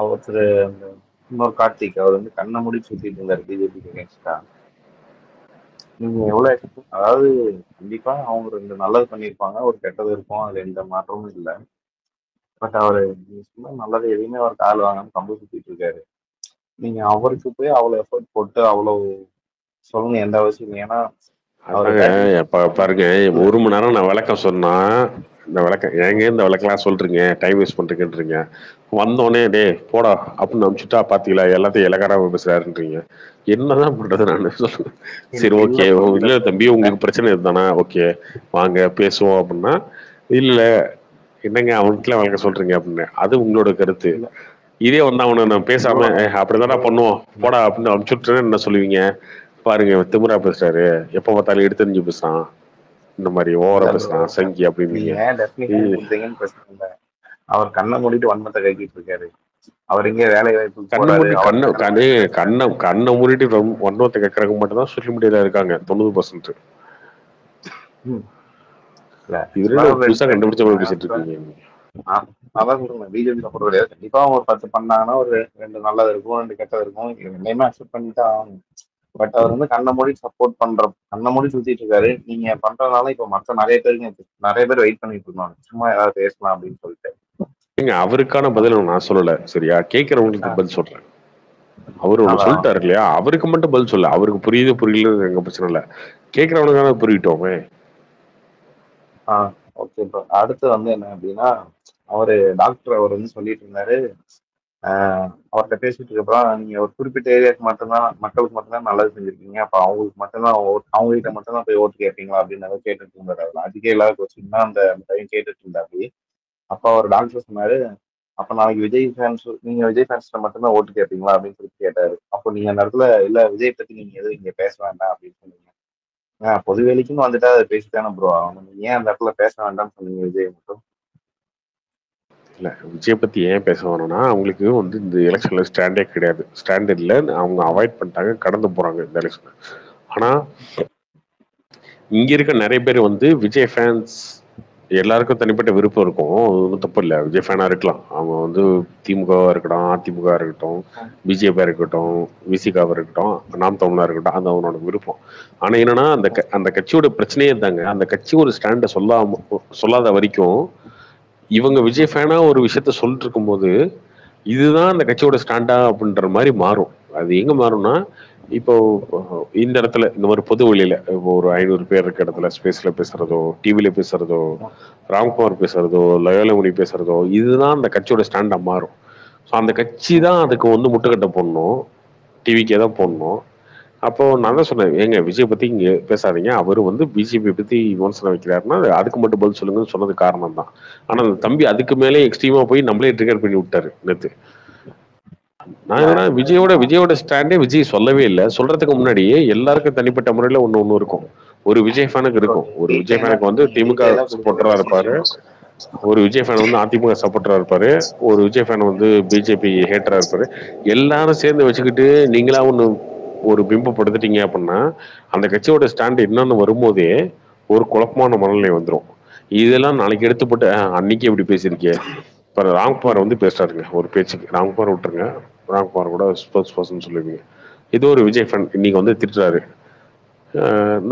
ஒருத்தர் அந்த இன்னொரு கார்த்திக், அவர் வந்து கண்ணை மூடி சுற்றிட்டு இருந்தார் பிஜேபிக்கு அகேன்ஸ்டா. நீங்கள் எவ்வளோ, அதாவது கண்டிப்பாக அவங்க 2 நல்லது பண்ணியிருப்பாங்க, ஒரு கெட்டது இருக்கும், அது எந்த மாற்றமும் இல்லை. பட் அவர் நீங்கள் சொன்ன நல்லது எதையுமே அவர் கால் வாங்காமல் கம்பு சுற்றிட்டு இருக்காரு. நீங்கள் அவருக்கு போய் அவ்வளோ எஃபர்ட் போட்டு அவ்வளோ சொல்லணும் எந்த அவசியம் இல்லை. ஏன்னா பாருங்க, 1 மணி நேரம் நான் விளக்கம் சொன்னா, இந்த விளக்கம் ஏங்க இந்த விளக்கெல்லாம் சொல்றீங்க, டைம் வேஸ்ட் பண்றீங்கன்றீங்க. வந்தோடனே டே போடா அப்படின்னு அனுப்பிச்சுட்டா பாத்தீங்களா எல்லாத்தையும் இலக்காரமா பேசுறாருன்றீங்க. என்னதான் பண்றது நான் சொல்லுவேன். சரி ஓகே, இல்ல தம்பி உங்களுக்கு பிரச்சனை இதுதானா, ஓகே வாங்க பேசுவோம் அப்படின்னா, இல்ல என்னங்க அவனுக்குலாம் விளக்க சொல்றீங்க அப்படின்னு, அது உங்களோட கருத்து. இதே வந்து அவனை நான் பேசாம அப்படிதானா பண்ணுவோம் போடா அப்படின்னு அனுப்பிச்சுட்டேன்னு என்ன சொல்லுவீங்க? பாருங்க திமிரா பேசுறாரு, எப்ப பார்த்தாலும் எடுத்தறிஞ்சு பேசுறான், இந்த மாதிரி ஓவரா பேசுறான் சங்கி அப்படின்னு. அவர் கண்ணை மூடிட்டு வன்மத்தை கைக்கிட்டு இருக்காரு. அவர் இங்க வேலை வாய்ப்பு கண்ணை மூடிட்டு வன்மத்தை கேட்கறதுக்கு மட்டும் தான் சோசியல் மீடியால இருக்காங்க 90%. புதுசா கண்டுபிடிச்ச பேசிட்டு இருக்கீங்க. அதான் சொல்றேன், பிஜேபி சப்போர்ட் கிடையாது. கண்டிப்பா அவங்க ஒரு 10 பண்ணாங்கன்னா ஒரு 2 நல்லது இருக்கும், 2 கெட்டது இருக்கும், எல்லாமே அக்செப்ட் பண்ணிட்டு ஆகணும். பட் அவர் வந்து கண்ணை மூடி சப்போர்ட் கண்ணை மூடி சுத்திட்டு இருக்காரு. நீங்க பண்றதுனால இப்ப மற்ற நிறைய பேர் வெயிட் பண்ணிட்டு இருக்காங்க, சும்மா ஏதாவது பேசலாம் அப்படின்னு சொல்லிட்டு. அவருக்கான பதில் நான் சொல்லல, சரியா? கேட்கறவங்களுக்கு பதில் சொல்றேன். அவரு ஒண்ணு சொல்லிட்டாரு இல்லையா, அவருக்கு மட்டும் பதில் சொல்ல, அவருக்கு புரியுது புரியல எங்க பிரச்சனை இல்ல, கேட்கறவனுக்கான புரியட்டோமே. Okay bro. அடுத்து வந்து என்ன அப்படின்னா, டாக்டர் அவர் வந்து சொல்லிட்டு இருந்தாரு, அவர்கிட்ட பேசிட்டு இருக்கப்பறம் நீங்க ஒரு குறிப்பிட்ட ஏரியாவுக்கு மட்டும்தான், மக்களுக்கு மட்டும்தான் நல்லது செஞ்சிருக்கீங்க, அப்ப அவங்களுக்கு மட்டும்தான் அவங்க கிட்ட மட்டும்தான் போய் ஓட்டு கேட்பீங்களா அப்படின்னு கேட்டுட்டு இருந்தாரு. அவர் அதுக்கே இல்லாத கொஸ்டின் தான் அந்த பையன் கேட்டுட்டு இருந்தாரு. அப்ப அவர் டாக்டர் சொன்னாரு, அப்ப நாளைக்கு நீங்க விஜய் ஃபேன்ஸ்ல மட்டும்தான் ஓட்டு கேட்பீங்களா அப்படின்னு சொல்லி கேட்டாரு. அப்போ நீங்க அந்த இடத்துல இல்ல விஜய் பத்தி நீங்க எதுவும் இங்க பேச வேண்டாம் அப்படின்னு சொன்னீங்க. பொது வேலைக்குன்னு வந்துட்டா அதை பேசிட்டானே ப்ரோ ஆகணும். ஏன் அந்த இடத்துல பேச வேண்டாம்னு சொன்னீங்க விஜய் மட்டும்? இல்ல விஜய் பத்தி ஏன் பேச வேணும்னா, அவங்களுக்கு வந்து இந்த எலெக்ஷன்ல ஸ்டாண்டே கிடையாது. ஸ்டாண்ட் இல்லை, அவங்க அவாய்ட் பண்ணிட்டாங்க, கடந்து போறாங்க இந்த எலெக்ஷன். ஆனா இங்க இருக்க நிறைய பேர் வந்து விஜய் ஃபேன்ஸ், எல்லாருக்கும் தனிப்பட்ட விருப்பம் இருக்கும், ஒன்றும் தப்பு இல்லை, விஜய் ஃபேனா இருக்கலாம். அவங்க வந்து திமுகவா இருக்கட்டும், அதிமுக இருக்கட்டும், பிஜேபியா இருக்கட்டும், விசிகாவா இருக்கட்டும், நாம் தமிழா இருக்கட்டும், அது அவனோட விருப்பம். ஆனா என்னன்னா அந்த கட்சியோட பிரச்சனையே தாங்க, அந்த கட்சி ஒரு ஸ்டாண்டை சொல்லாத வரைக்கும் இவங்க விஜய் ஃபேனா ஒரு விஷயத்த சொல்லிட்டு இருக்கும்போது இதுதான் அந்த கட்சியோட ஸ்டாண்டா அப்படின்ற மாதிரி மாறும். அது எங்க மாறும்னா, இப்போ இந்த இடத்துல இந்த மாதிரி பொது வழியில இப்போ ஒரு 500 பேர் இருக்க இடத்துல ஸ்பேஸ்ல பேசுறதோ, டிவில பேசுறதோ, ராம்குமார் பேசுறதோ, லயோலமணி பேசுறதோ, இதுதான் அந்த கட்சியோட ஸ்டாண்டா மாறும். ஸோ அந்த கட்சி தான் அதுக்கு வந்து முட்டுக்கட்டை போடணும், டிவிக்கே தான் போடணும். அப்போ நான் தான் சொன்னேன், ஏங்க விஜய் பத்தி இங்க பேசாதீங்க, அவர் வந்து பிஜேபி பத்தி விமர்சனம் வைக்கிறாருன்னா அதுக்கு மட்டும் பதில் சொல்லுங்கன்னு சொன்னது காரணம் தான். ஆனா அந்த தம்பி அதுக்கு மேலே எக்ஸ்ட்ரீமா போய் நம்மளே ட்ரிகர் பண்ணி விட்டாரு நேத்து. நான் என்னன்னா விஜயோட ஸ்டாண்டே விஜய் சொல்லவே இல்லை. சொல்றதுக்கு முன்னாடியே எல்லாருக்கும் தனிப்பட்ட முறையில ஒண்ணு இருக்கும். ஒரு விஜய் ஃபேனுக்கு இருக்கும், ஒரு விஜய் ஃபேனுக்கு வந்து திமுக சப்போர்ட்டரா இருப்பாரு, ஒரு விஜய் ஃபேன் வந்து அதிமுக சப்போர்ட்டரா இருப்பாரு, ஒரு விஜய் ஃபேன் வந்து பிஜேபி ஹேட்டரா இருப்பாரு. எல்லாரும் சேர்ந்து வச்சுக்கிட்டு நீங்களா ஒரு பிம்பப்படுத்திட்டீங்க அப்படின்னா அந்த கட்சியோட ஸ்டாண்ட் என்னன்னு வரும்போதே ஒரு குழப்பமான மனநிலை வந்துடும். இதெல்லாம் நாளைக்கு எடுத்து போட்டு அன்னைக்கு எப்படி பேசியிருக்கே. இப்போ ராம்குமார் வந்து பேசுறாருங்க ஒரு பேச்சுக்கு, ராம்குமார் விட்டுருங்க, ராம்குமார் கூட ஸ்போர்ட்ஸ் பர்சன் சொல்லுவீங்க, இது ஒரு விஜய் ஃபேன் இன்னைக்கு வந்து திட்டுறாரு,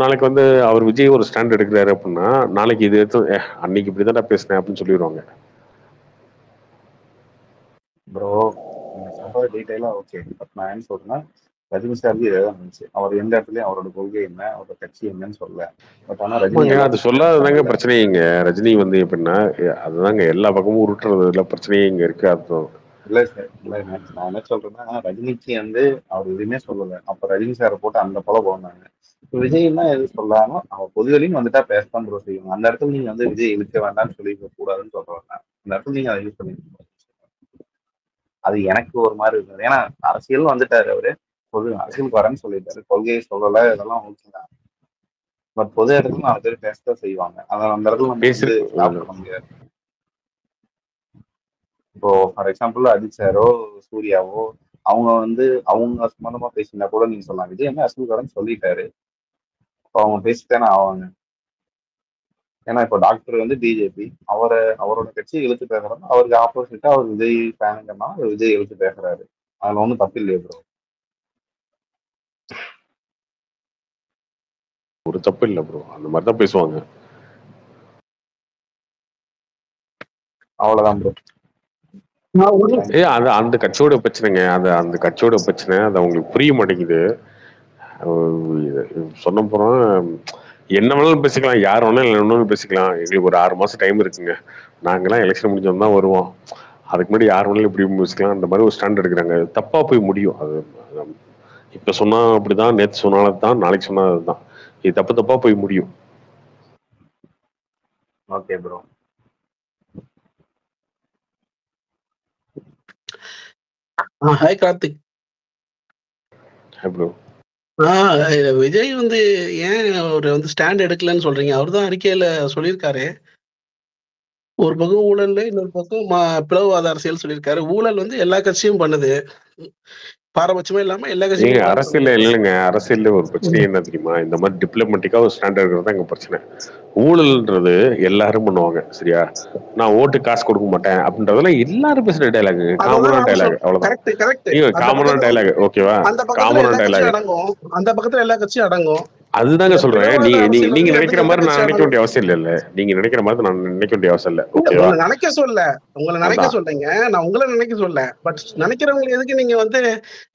நாளைக்கு வந்து அவர் விஜய் ஒரு ஸ்டாண்ட் எடுக்கிறாரு அப்படின்னா நாளைக்கு இது எடுத்து அன்னைக்கு இப்படிதான் பேசினேன் அப்படின்னு சொல்லிடுவாங்க. ப்ரோ நீங்க சொல்ற டீட்டெயிலா ஓகே, பட் நான் என்ன சொல்றேன்னா ரஜினி சார்ஜி இதேதான் இருந்துச்சு. அவர் எந்த இடத்துலயும் அவரோட கொள்கை என்ன, அவரோட கட்சி என்னன்னு சொல்லல. பட் ஆனா ரஜினி அது சொல்லாததாங்க பிரச்சனைங்க. ரஜினி வந்து எப்படின்னா அதுதாங்க எல்லா பக்கமும் உருட்டுறதுல பிரச்சனையே இங்க இருக்கு. அர்த்தம் இல்ல சார், இல்ல நான் என்ன சொல்றேன்னா ரஜினிக்கு வந்து அவர் எதுவுமே சொல்லல. அப்ப ரஜினி சாரை போட்டு அந்த போல போனாங்க. விஜய்னா எதுவும் சொல்லாம அவர் பொதுவெளியும் வந்துட்டா பேசதான் ப்ரோ செய்யும். அந்த இடத்துல நீங்க வந்து விஜய் இழுக்க வேண்டாம்னு சொல்லி கூடாதுன்னு சொல்றேன். அந்த இடத்துல நீங்க அதை யூஸ் பண்ணிருக்கீங்க. அது எனக்கு ஒரு மாதிரி இருந்தது. ஏன்னா அரசியல் வந்துட்டாரு அவரு, அரசியலுக்கு வரேன்னு சொல்லிட்டாரு, கொள்கையை சொல்லல, இதெல்லாம் ஓகேதான். பட் பொது இடத்துல 4 பேர் பேசதான் செய்வாங்க. அந்த இடத்துல நம்ம வந்து ஸ்டாப் பண்ண முடியாது. இப்போ ஃபார் எக்ஸாம்பிள் அஜித் சாரோ சூர்யாவோ அவங்க வந்து அவங்க சம்பந்தமா பேசினா கூட நீங்க சொல்லலாம், விஜய் என்ன அரசியல்காரன்னு சொல்லிட்டாரு, அவங்க பேசித்தானே ஆவாங்க. ஏன்னா இப்போ டாக்டர் வந்து பிஜேபி, அவரோட கட்சியை இழுத்து பேசுறாங்க, அவருக்கு ஆப்போசிட்டா அவர் விஜய் ஃபேனுங்கன்னா அவர் விஜய் இழுத்து பேசுறாரு, அதுல ஒன்றும் தப்பு இல்லையே ப்ரோ. ஒரு தப்பு இல்லை ப்ரோ, அந்த மாதிரி தான் பேசுவாங்க. அவ்வளவுதான் ப்ரோ. அந்த கட்சியோட பிரச்சனைங்க, அந்த கட்சியோட பிரச்சனை அது அவங்களுக்கு புரிய மாட்டேங்குது. சொன்ன போறோம், என்ன வேணாலும் பேசிக்கலாம், யார் வேணாலும் என்ன வேணாலும் பேசிக்கலாம், எங்களுக்கு ஒரு 6 மாசம் டைம் இருக்குங்க, நாங்கெல்லாம் எலெக்ஷன் முடிஞ்சோம் தான் வருவோம், அதுக்கு முன்னாடி யார் வேணாலும் இப்படி பேசிக்கலாம், அந்த மாதிரி ஒரு ஸ்டாண்ட் எடுக்கிறாங்க. தப்பா போய் முடியும். அது இப்ப சொன்னா அப்படிதான், நேற்று சொன்னால்தான், நாளைக்கு சொன்னதுதான், இது தப்பா போய் முடியும். Okay bro. Hi Karthik. Hi bro. Vijay வந்து ஏன் அவர் வந்து ஸ்டாண்ட் எடுக்கலன்னு சொல்றீங்க? அவர் தான் அறிக்கையில சொல்லியிருக்காரு, ஒரு பக்கம் ஊழல், இன்னொரு பக்கம் பிளவுவாத அரசியல் சொல்லியிருக்காரு. ஊழல் வந்து எல்லா கட்சியும் பண்ணுது, பாரபட்சமே இல்லாம எல்லா கட்சியும். அரசியல் இல்லைங்க, அரசியல்ல ஒரு பிரச்சனை என்ன தெரியுமா, இந்த மாதிரி டிப்ளமேட்டிக்கா ஒரு ஸ்டாண்ட் எடுக்கிறது எங்க பிரச்சனை. ஊழல்ன்றது எல்லாரும் பண்ணுவாங்க, சரியா, நான் ஓட்டு காசு கொடுக்க மாட்டேன் அப்படின்றதுல எல்லாரும் பேசுற டைலாக், காமனான டைலாக், அவ்வளவுதான். காமனான டைலாக், ஓகேவா, காமனான டைலாக், அந்த பக்கத்துல எல்லா கட்சியும் அடங்கும். அதுதாங்க சொல்றேன். நீங்க நினைக்கிற மாதிரி நான் நினைக்க வேண்டிய அவசியம் இல்ல. நீங்க நினைக்கிற மாதிரி நான் நினைக்க வேண்டிய அவசியம் இல்ல. ஓகேவா, நினைக்க சொல்ல, உங்களை நினைக்க சொல்றீங்க, நான் உங்களை நினைக்க சொல்ல. பட் நினைக்கிறவங்க எதுக்கு நீங்க வந்து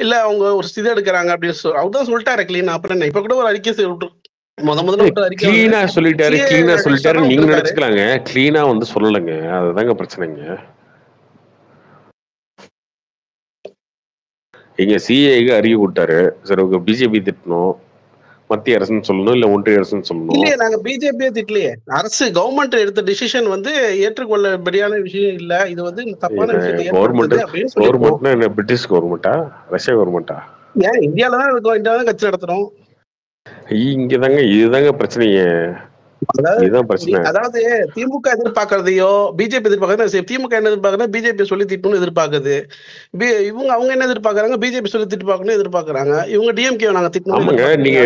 இல்ல அவங்க ஒரு இது எடுக்கிறாங்க அப்படின்னு அவர்தான் சொல்லிட்டாரு கிளீன். அப்புறம் இப்ப கூட ஒரு அறிக்கை விட்டு முதல்ல விட்ட அறிக்கை வந்து கிளீனா சொல்லிட்டாரு CA கிளீனா அகைன்ஸ்டா சொல்லிட்டாரு தான் நீங்க விட்டுருக்காரு. நினைச்சுக்கலாங்க. கிளீனா வந்து சொல்லலைங்க, அதுதாங்க பிரச்சனைங்க. எங்க சிஏக்கு அறிக்கை விட்டாரு. சரி ஓகே, பிஜேபி திட்டணும், மத்திய அரசுன்னு சொல்லணும், இல்ல ஒன்றிய அரசுன்னு சொல்லணும். இல்லையே, நாங்க பிஜேபியே திட்டலையே. அரசு கவர்மெண்ட் எடுத்த டிசிஷன் வந்து ஏற்றுக்கொள்ளபடியான விஷயம் இல்ல, இது வந்து தப்பான விஷயத்தை ஏற்படுத்துது அப்படின்னு சொல்லியிருக்கோம். கவர்மெண்ட்னா என்ன, பிரிட்டிஷ் கவர்மெண்டா, ரஷ்யா கவர்மெண்டா? ஏன் இந்தியால தான் இருக்கோம், இந்தியால தான் கட்சி நடத்துறோம். இங்கதாங்க இதுதாங்க பிரச்சனையே, இதுதான் பிரச்சனை. அதாவது திமுக எதிர்பார்க்கறதையோ பிஜேபி எதிர்பார்க்கறது, திமுக என்ன எதிர்பார்க்கறா, பிஜேபி சொல்லி திட்டணும்னு எதிர்பார்க்குது. அவங்க என்ன எதிர்பார்க்கறாங்க, பிஜேபி சொல்லி திட்டு பார்க்கணும்னு எதிர்பார்க்கறாங்க. இவங்க டிஎம்கே நாங்க திட்டணும். ஆமாங்க, நீங்க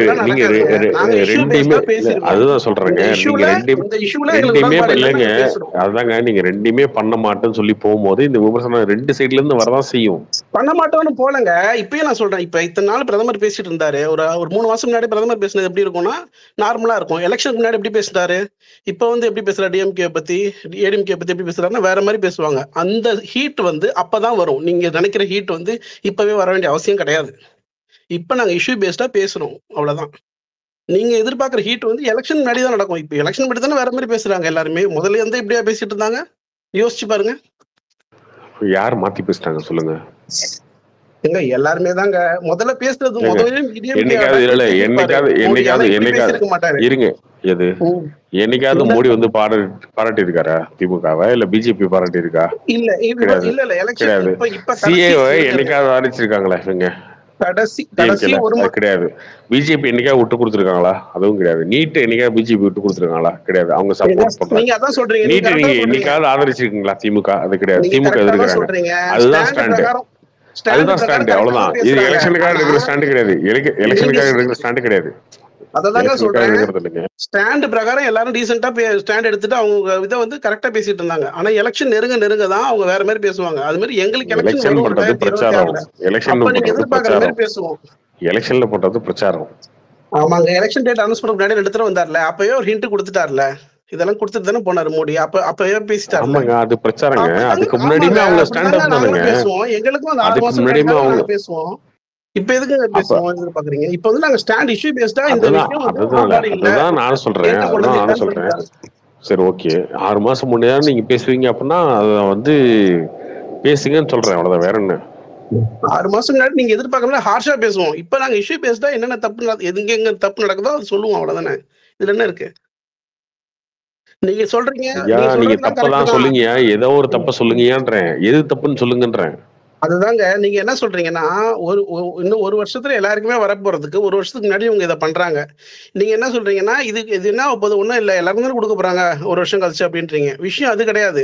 ரெண்டுமே அதுதான் சொல்றேங்க. நீங்க ரெண்டுமே இல்லைங்க, அதுதாங்க நீங்க ரெண்டுமே பண்ண மாட்டேன்னு சொல்லி போகும்போது இந்த விமர்சனம் ரெண்டு சைட்ல இருந்து வரதான் செய்யும். பண்ண மாட்டோம்னு போலங்க. இப்பயே நான் சொல்றேன், இப்ப இத்தனை நாள் பிரதமர் பேசிட்டு இருந்தாரு, ஒரு 3 மாசம் முன்னாடி பிரதமர் பேசினது எப்படி இருக்கும்னா நார்மலா இருக்கும். எலெக்ஷனுக்கு முன்னாடி எப்படி பேசுறாரு, இப்ப வந்து எப்படி பேசுறாரு, டிஎம்கே பத்தி ஏடிஎம்கே பத்தி எப்படி பேசுறாருன்னா வேற மாதிரி பேசுவாங்க. அந்த ஹீட் வந்து அப்பதான் வரும். நீங்க நினைக்கிற ஹீட் வந்து இப்பவே வர வேண்டிய அவசியம் கிடையாது. இப்ப நாங்க இஷ்யூ பேஸ்டா பேசுறோம், அவ்வளவுதான். நீங்க எதிர்பார்க்குற ஹீட் வந்து எலெக்ஷன் முன்னாடி தான் நடக்கும். இப்ப எலெக்ஷன் முன்னாடி தானே வேற மாதிரி பேசுறாங்க எல்லாருமே. முதல்ல இருந்து இப்படியா பேசிட்டு இருந்தாங்க, யோசிச்சு பாருங்க. யார் மாத்தி பேசிட்டாங்க சொல்லுங்க. எங்க எல்லாருமே தாங்க முதல்ல பேசுறது. இருங்க, எது என்னைக்காவது மோடி வந்து பாராட்டி இருக்காரா திமுகவை, இல்ல பிஜேபி பாராட்டி இருக்கா? இல்ல கிடையாது. சிஏவை என்னைக்காவது ஆதரிச்சிருக்காங்களா இவங்க? கிடையாது. பிஜேபி என்னைக்காவது விட்டு கொடுத்துருக்காங்களா? அதுவும் கிடையாது. நீட் என்னைக்காவது பிஜேபி விட்டு கொடுத்துருக்காங்களா? கிடையாது. அவங்க சப்போர்ட் பண்றாங்க. நீட் நீங்க என்னைக்காவது ஆதரிச்சிருக்கீங்களா திமுக? அது கிடையாது. திமுக எதிர்க்கிறாங்க, அதுதான் ஸ்டாண்டு, அதுதான் ஸ்டாண்டு, அவ்வளவுதான். இது எலெக்ஷனுக்காக இருக்கிற ஸ்டாண்டு கிடையாது, எலெக்ஷனுக்காக இருக்கிற ஸ்டாண்டு கிடையாது. அததாங்க சொல்றேன், ஸ்டாண்ட் பிரகாரம் எல்லாரும் டீசென்ட்டா ஸ்டாண்ட் எடுத்துட்டு அவங்க இதை வந்து கரெக்டா பேசிட்டு இருந்தாங்க. ஆனா எலெக்ஷன் நெருங்க தான் அவங்க வேற மாதிரி பேசுவாங்க. அது மாதிரி எங்களுக்கு எலெக்ஷன் பண்றது பிரச்சாரம், எலெக்ஷன் பேசுவோம், எலெக்ஷன்ல போட்டது பிரச்சாரம். ஆமாங்க, எலெக்ஷன் டேட் அனௌன்ஸ் பண்ண முன்னாடி 2 தடவை வந்தார்ல, அப்பவே ஒரு ஹிண்ட் கொடுத்துட்டார்ல, இதெல்லாம் கொடுத்துட்டு தானே போனாரு மோடி. அப்பவே பேசிட்டாரு. ஆமாங்க, அது பிரச்சாரங்க. அதுக்கு முன்னாடியுமே அவங்க ஸ்டாண்ட் அப் பண்ணாங்க. எங்களுக்கும் அந்த 6 மாசம் முன்னாடி பேசுவோம். இப்ப எதுக்கு பேசுவோம் எதிர்பார்க்கறீங்க? இப்ப வந்து நாங்க ஸ்டாண்ட் இஷ்யூ பேஸ்டா இந்த விஷயம் வந்து அதுதான் நான் சொல்றேன். சரி ஓகே, 6 மாசம் முன்னாடி நீங்க பேசுவீங்க அப்படின்னா அதை வந்து பேசுங்கன்னு சொல்றேன், அவ்வளவுதான். வேற என்ன, 6 மாசம் முன்னாடி நீங்க எதிர்பார்க்கறத ஹார்ஷா பேசுவோம். இப்ப நாங்க இஷ்யூ பேஸ்டா என்னென்ன தப்பு எங்க தப்பு நடக்குதோ அது சொல்லுவோம், அவ்வளவுதானே. இதுல என்ன இருக்கு? நீங்க சொல்றீங்க, நீங்க தப்பதான் சொல்லுங்க, ஏதோ ஒரு தப்ப சொல்லுங்கன்றேன். எது தப்புன்னு சொல்லுங்கன்றேன். அதுதாங்க நீங்க என்ன சொல்றீங்கன்னா, இன்னும் 1 வருஷத்துல எல்லாருக்குமே வரப்போறதுக்கு 1 வருஷத்துக்கு முன்னாடி இவங்க இதை பண்றாங்க. நீங்க என்ன சொல்றீங்கன்னா, இது என்ன ஒன்றும் இல்லை, எல்லாருக்கும் தானே கொடுக்க போறாங்க 1 வருஷம் கழிச்சு அப்படின்றீங்க. விஷயம் அது கிடையாது.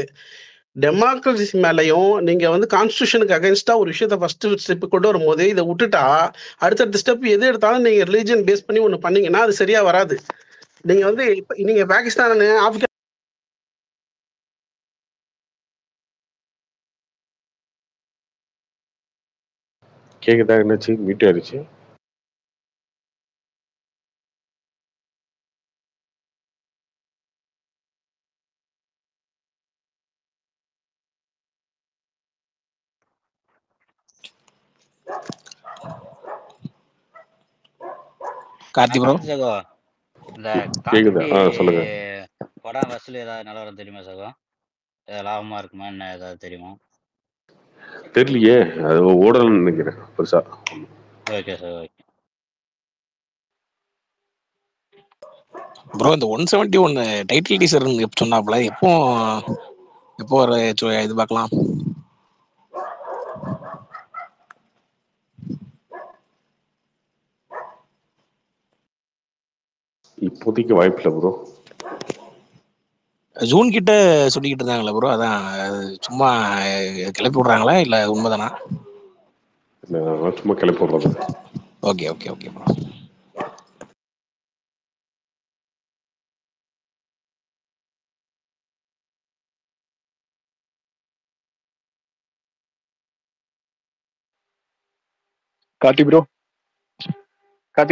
டெமோக்ரஸி மேலையும் நீங்க வந்து கான்ஸ்டியூஷனுக்கு அகைன்ஸ்டா ஒரு விஷயத்த ஃபர்ஸ்ட் ஸ்டெப் கொண்டு வரும்போது இதை விட்டுட்டா அடுத்தடுத்த ஸ்டெப் எது எடுத்தாலும் நீங்க ரிலீஜன் பேஸ் பண்ணி ஒண்ணு பண்ணீங்கன்னா அது சரியா வராது. நீங்க வந்து நீங்க பாகிஸ்தான், ஆப்கான் கேக்குதா? என்னாச்சு, மீட் ஆயிடுச்சு. கார்த்தி ப்ரோ, இந்த சொல்லுங்க. படம் வசூல் ஏதாவது நிலவரம் தெரியுமா சகோ? லாபமா இருக்குமா என்ன ஏதாவது தெரியுமா? தெரியலையே, அது ஓடலன்னு நினைக்கிறேன் பெருசா. Okay sir, okay bro. இந்த 171 டைட்டில் டீசர் சொன்னாப்ல, எப்போ ஒரு இது பார்க்கலாம்? இப்போதைக்கு வாய்ப்பில்லை ப்ரோ. ஜூன் கிட்ட சொல்லிக்கிட்டு இருந்தாங்களா ப்ரோ? அதான் சும்மா கிளப்பி விடுறாங்களா இல்ல உண்மைதானா? சும்மா கிளப்பி விடுறது. Okay okay okay bro. Karthi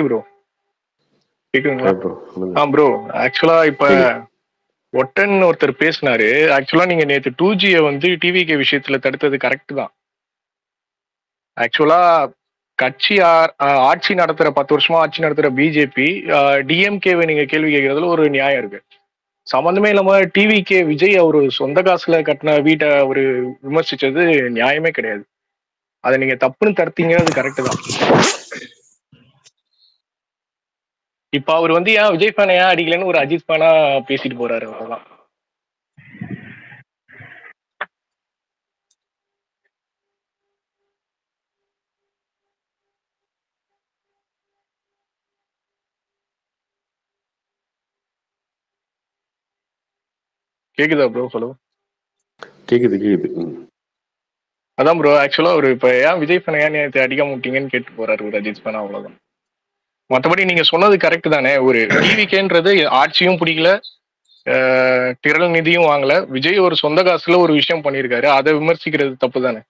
bro கேக்குதுங்களா? ப்ரோ, ஆக்சுவலா இப்ப ஒட்டன் ஒருத்தர் பேசினாரு. ஆக்சுவலா நீங்க நேத்து 2G வந்து டிவிகே விஷயத்துல தடுத்தது கரெக்ட் தான். ஆக்சுவலா கட்சி ஆட்சி நடத்துற 10 வருஷமா ஆட்சி நடத்துற பிஜேபி டிஎம்கேவை நீங்க கேள்வி கேட்கறதுல ஒரு நியாயம் இருக்கு. சம்பந்தமே இல்லாம டிவிகே விஜய் அவரு சொந்த காசுல கட்டின வீட்டை அவரு விமர்சிச்சது நியாயமே கிடையாது. அதை நீங்க தப்புன்னு தடுத்தீங்க, அது கரெக்ட் தான். இப்ப அவர் வந்து ஏன் விஜய் ஃபேனை ஏன் அடிக்கலன்னு ஒரு அஜித் ஃபேனா பேசிட்டு போறாரு, அவ்வளவுதான். கேக்குதா ப்ரோ? ஹலோ, கேக்குது. அதான் ப்ரோ, ஆக்சுவலா ஒரு இப்ப ஏன் விஜய் ஃபேனை ஏன் நேற்று அடிக்க மாட்டீங்கன்னு கேட்டு போறாரு ஒரு அஜித் ஃபேனா, அவ்வளவுதான். மற்றபடி நீங்க சொன்னது கரெக்ட் தானே. ஒரு டிவிகேன்றது ஆட்சியும் பிடிக்கல, திரள் நிதியும் வாங்கல, விஜய் ஒரு சொந்த காசுல ஒரு விஷயம் பண்ணியிருக்காரு, அதை விமர்சிக்கிறது தப்பு தானே.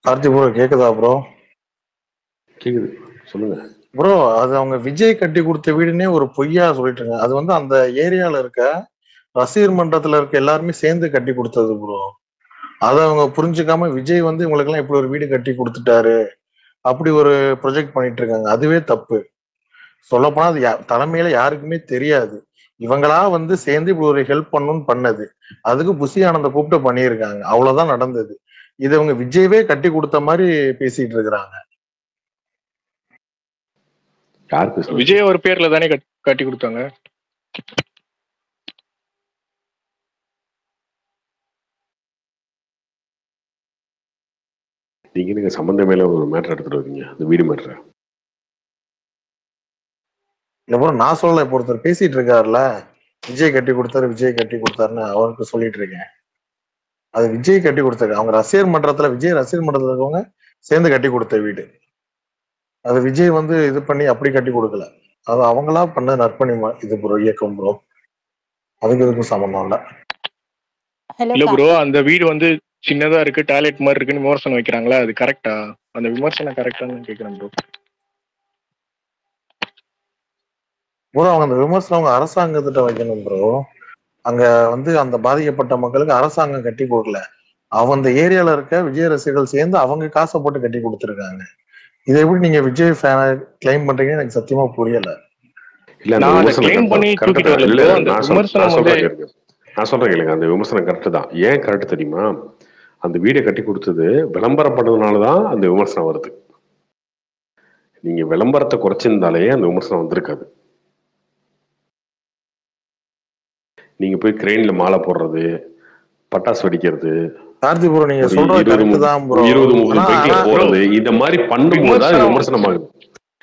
கார்த்தி ப்ரோ கேக்குதா ப்ரோ? கேக்குது, சொல்லுங்க ப்ரோ. அது அவங்க விஜய் கட்டி கொடுத்த வீடுன்னே ஒரு பொய்யா சொல்லிட்டு இருக்காங்க. அது வந்து அந்த ஏரியால இருக்க ரசிகர் மன்றத்துல இருக்க எல்லாருமே சேர்ந்து கட்டி கொடுத்தது ப்ரோ. அதை அவங்க புரிஞ்சுக்காம விஜய் வந்து இவங்களுக்கு எல்லாம் இப்படி ஒரு வீடு கட்டி கொடுத்துட்டாரு அப்படி ஒரு ப்ரொஜெக்ட் பண்ணிட்டு இருக்காங்க. அதுவே தப்பு. சொல்லப்போனா அது தலைமையில யாருக்குமே தெரியாது. இவங்களா வந்து சேர்ந்து இப்படி ஒரு ஹெல்ப் பண்ணணும்னு பண்ணது. அதுக்கு புஷி ஆனந்த கூப்பிட்டு பண்ணியிருக்காங்க, அவ்வளவுதான் நடந்தது. இது அவங்க விஜயவே கட்டி கொடுத்த மாதிரி பேசிட்டு இருக்கிறாங்க. விஜய் ஒரு பேர்ல தானே கட்டி கொடுத்தாங்க. நீங்க சம்பந்தம் மேல ஒரு மேட்டர் எடுத்துட்டு வரீங்க, அந்த வீடு மேட்டர். இல்ல நான் சொல்லல, இப்போ ஒருத்தர் பேசிட்டு இருக்காருல்ல, விஜய் கட்டி கொடுத்தாரு விஜய் கட்டி கொடுத்தாருன்னு அவருக்கு சொல்லிட்டு இருக்கேன். அது விஜய் கட்டி கொடுத்தாரு. அவங்க ரசிகர் மன்றத்துல விஜய் ரசிகர் மன்றத்துல இருக்கவங்க சேர்ந்து கட்டி கொடுத்த வீடு. அது விஜய் வந்து இது பண்ணி அப்படி கட்டி கொடுக்கல, அது அவங்களா பண்ண நற்பணி இது ப்ரோ, இயக்கம் ப்ரோ. அதுக்கு இதுக்கும் சம்பந்தம் இல்ல. இல்ல ப்ரோ, அந்த வீடு வந்து சின்னதா இருக்கு, டாய்லெட் மாதிரி இருக்குன்னு விமர்சனம் வைக்கிறாங்களா, அது கரெக்டா? அந்த விமர்சனம் கரெக்டான்னு கேட்கிறேன் ப்ரோ. ப்ரோ அவங்க அந்த விமர்சனம் அவங்க அரசாங்கத்திட்ட வைக்கணும் ப்ரோ. அங்க வந்து அந்த பாதிக்கப்பட்ட மக்களுக்கு அரசாங்கம் கட்டி கொடுக்கல, அவங்க அந்த ஏரியால இருக்க விஜய் ரசிகர்கள் சேர்ந்து அவங்க காசை போட்டு கட்டி கொடுத்துருக்காங்க. இதை எப்படி நீங்க விஜய் ஃபேனை கிளைம் பண்றீங்கன்னு எனக்கு சத்தியமா புரியல. நான் சொல்றேன் இல்லைங்க, அந்த விமர்சனம் கரெக்ட் தான். ஏன் கரெக்ட் தெரியுமா? அந்த வீடை கட்டி கொடுத்தது விளம்பரம் பண்ணதுனாலதான் அந்த விமர்சனம் வருது. நீங்க விளம்பரத்தை குறைச்சிருந்தாலே அந்த விமர்சனம் வந்திருக்காது. நீங்க போய் கிரெயின்ல மாலை போடுறது, பட்டாசு வெடிக்கிறது, கார்த்தி ப்ரோ நீங்க சொல்றது கரெக்ட் தான் ப்ரோ. 20-30 பைக்ல போறது, இந்த மாதிரி பண்ணும்போது அது விமர்சனம் ஆகுது.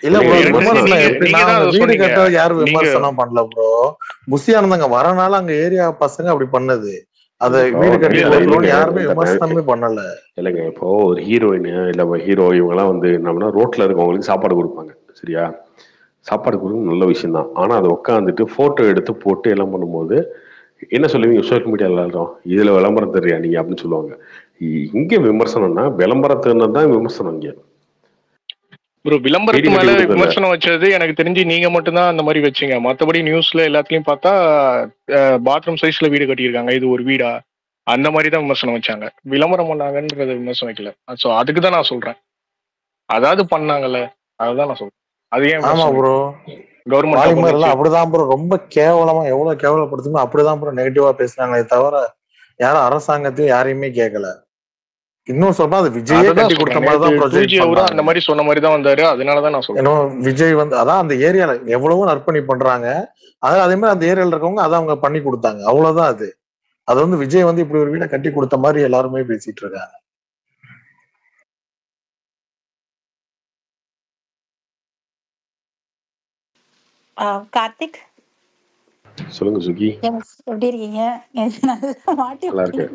இல்ல ப்ரோ, விமர்சனம் எப்படின்னா வீடு கட்ட யாரும் விமர்சனம் பண்ணல ப்ரோ. புஷி ஆனந்தங்க வரனால அங்க ஏரியா பசங்க அப்படி பண்ணது. அத வீடு கட்டி யாருமே விமர்சனமே பண்ணல. இல்லைங்க, இப்போ ஒரு ஹீரோயின் இல்ல ஹீரோ இவங்க எல்லாம் வந்து என்னன்னா ரோட்ல இருக்கவங்களுக்கு சாப்பாடு கொடுப்பாங்க, சரியா? சாப்பாடு கொடுக்க நல்ல விஷயம் தான். ஆனா அதை உட்காந்துட்டு போட்டோ எடுத்து போட்டு எல்லாம் பண்ணும்போது என்ன சொல்லுவீங்க? சோசியல் மீடியால எல்லாரும் இதுல விளம்பரம் தெரியா நீங்க அப்படின்னு சொல்லுவாங்க. இங்க விமர்சனம்னா விளம்பரத்துன்னு தான் விமர்சனம். இங்க ப்ரோ விளம்பரத்து மேல விமர்சனம் வச்சது எனக்கு தெரிஞ்சு நீங்க மட்டும்தான் அந்த மாதிரி வச்சீங்க. மற்றபடி நியூஸ்ல எல்லாத்துலயும் பார்த்தா பாத்ரூம் சைஸ்ல வீடு கட்டியிருக்காங்க, இது ஒரு வீடா, அந்த மாதிரி தான் விமர்சனம் வச்சாங்க. விளம்பரம் பண்ணாங்கன்றத விமர்சனம் வைக்கல. ஸோ அதுக்கு தான் நான் சொல்றேன், அதாவது பண்ணாங்கல்ல, அதுதான் நான் சொல்றேன். அது ஏன்? ஆமா ப்ரோ, கவர்மெண்ட் அப்படிதான் ப்ரோ, ரொம்ப கேவலமா எவ்வளவு கேவலப்படுத்துமோ அப்படிதான் ப்ரோ நெகட்டிவா பேசுறாங்களே தவிர யாரும் அரசாங்கத்தையும் யாரையுமே கேட்கல. இன்னும் சொல்றா அது விஜய் கட்டி கொடுத்த மாதிரி தான் ப்ரொஜெக்ட் பண்ணாங்க. அந்த மாதிரி சொன்ன மாதிரி தான் வந்தாரு. அதனாலதான் நான் சொல்றேன், விஜய் வந்து அதான் அந்த ஏரியால எவ்வளவோ நற்பணி பண்றாங்க, அதாவது அதே மாதிரி அந்த ஏரியால இருக்கவங்க அதை அவங்க பண்ணி கொடுத்தாங்க, அவ்வளவுதான். அது வந்து விஜய் வந்து இப்படி ஒரு வீடை கட்டி கொடுத்த மாதிரி எல்லாருமே பேசிட்டு இருக்காங்க. கார்த்திக் சொல்லுங்க சுகி, எப்படி இருக்கீங்க? நல்லா இருக்கேன்.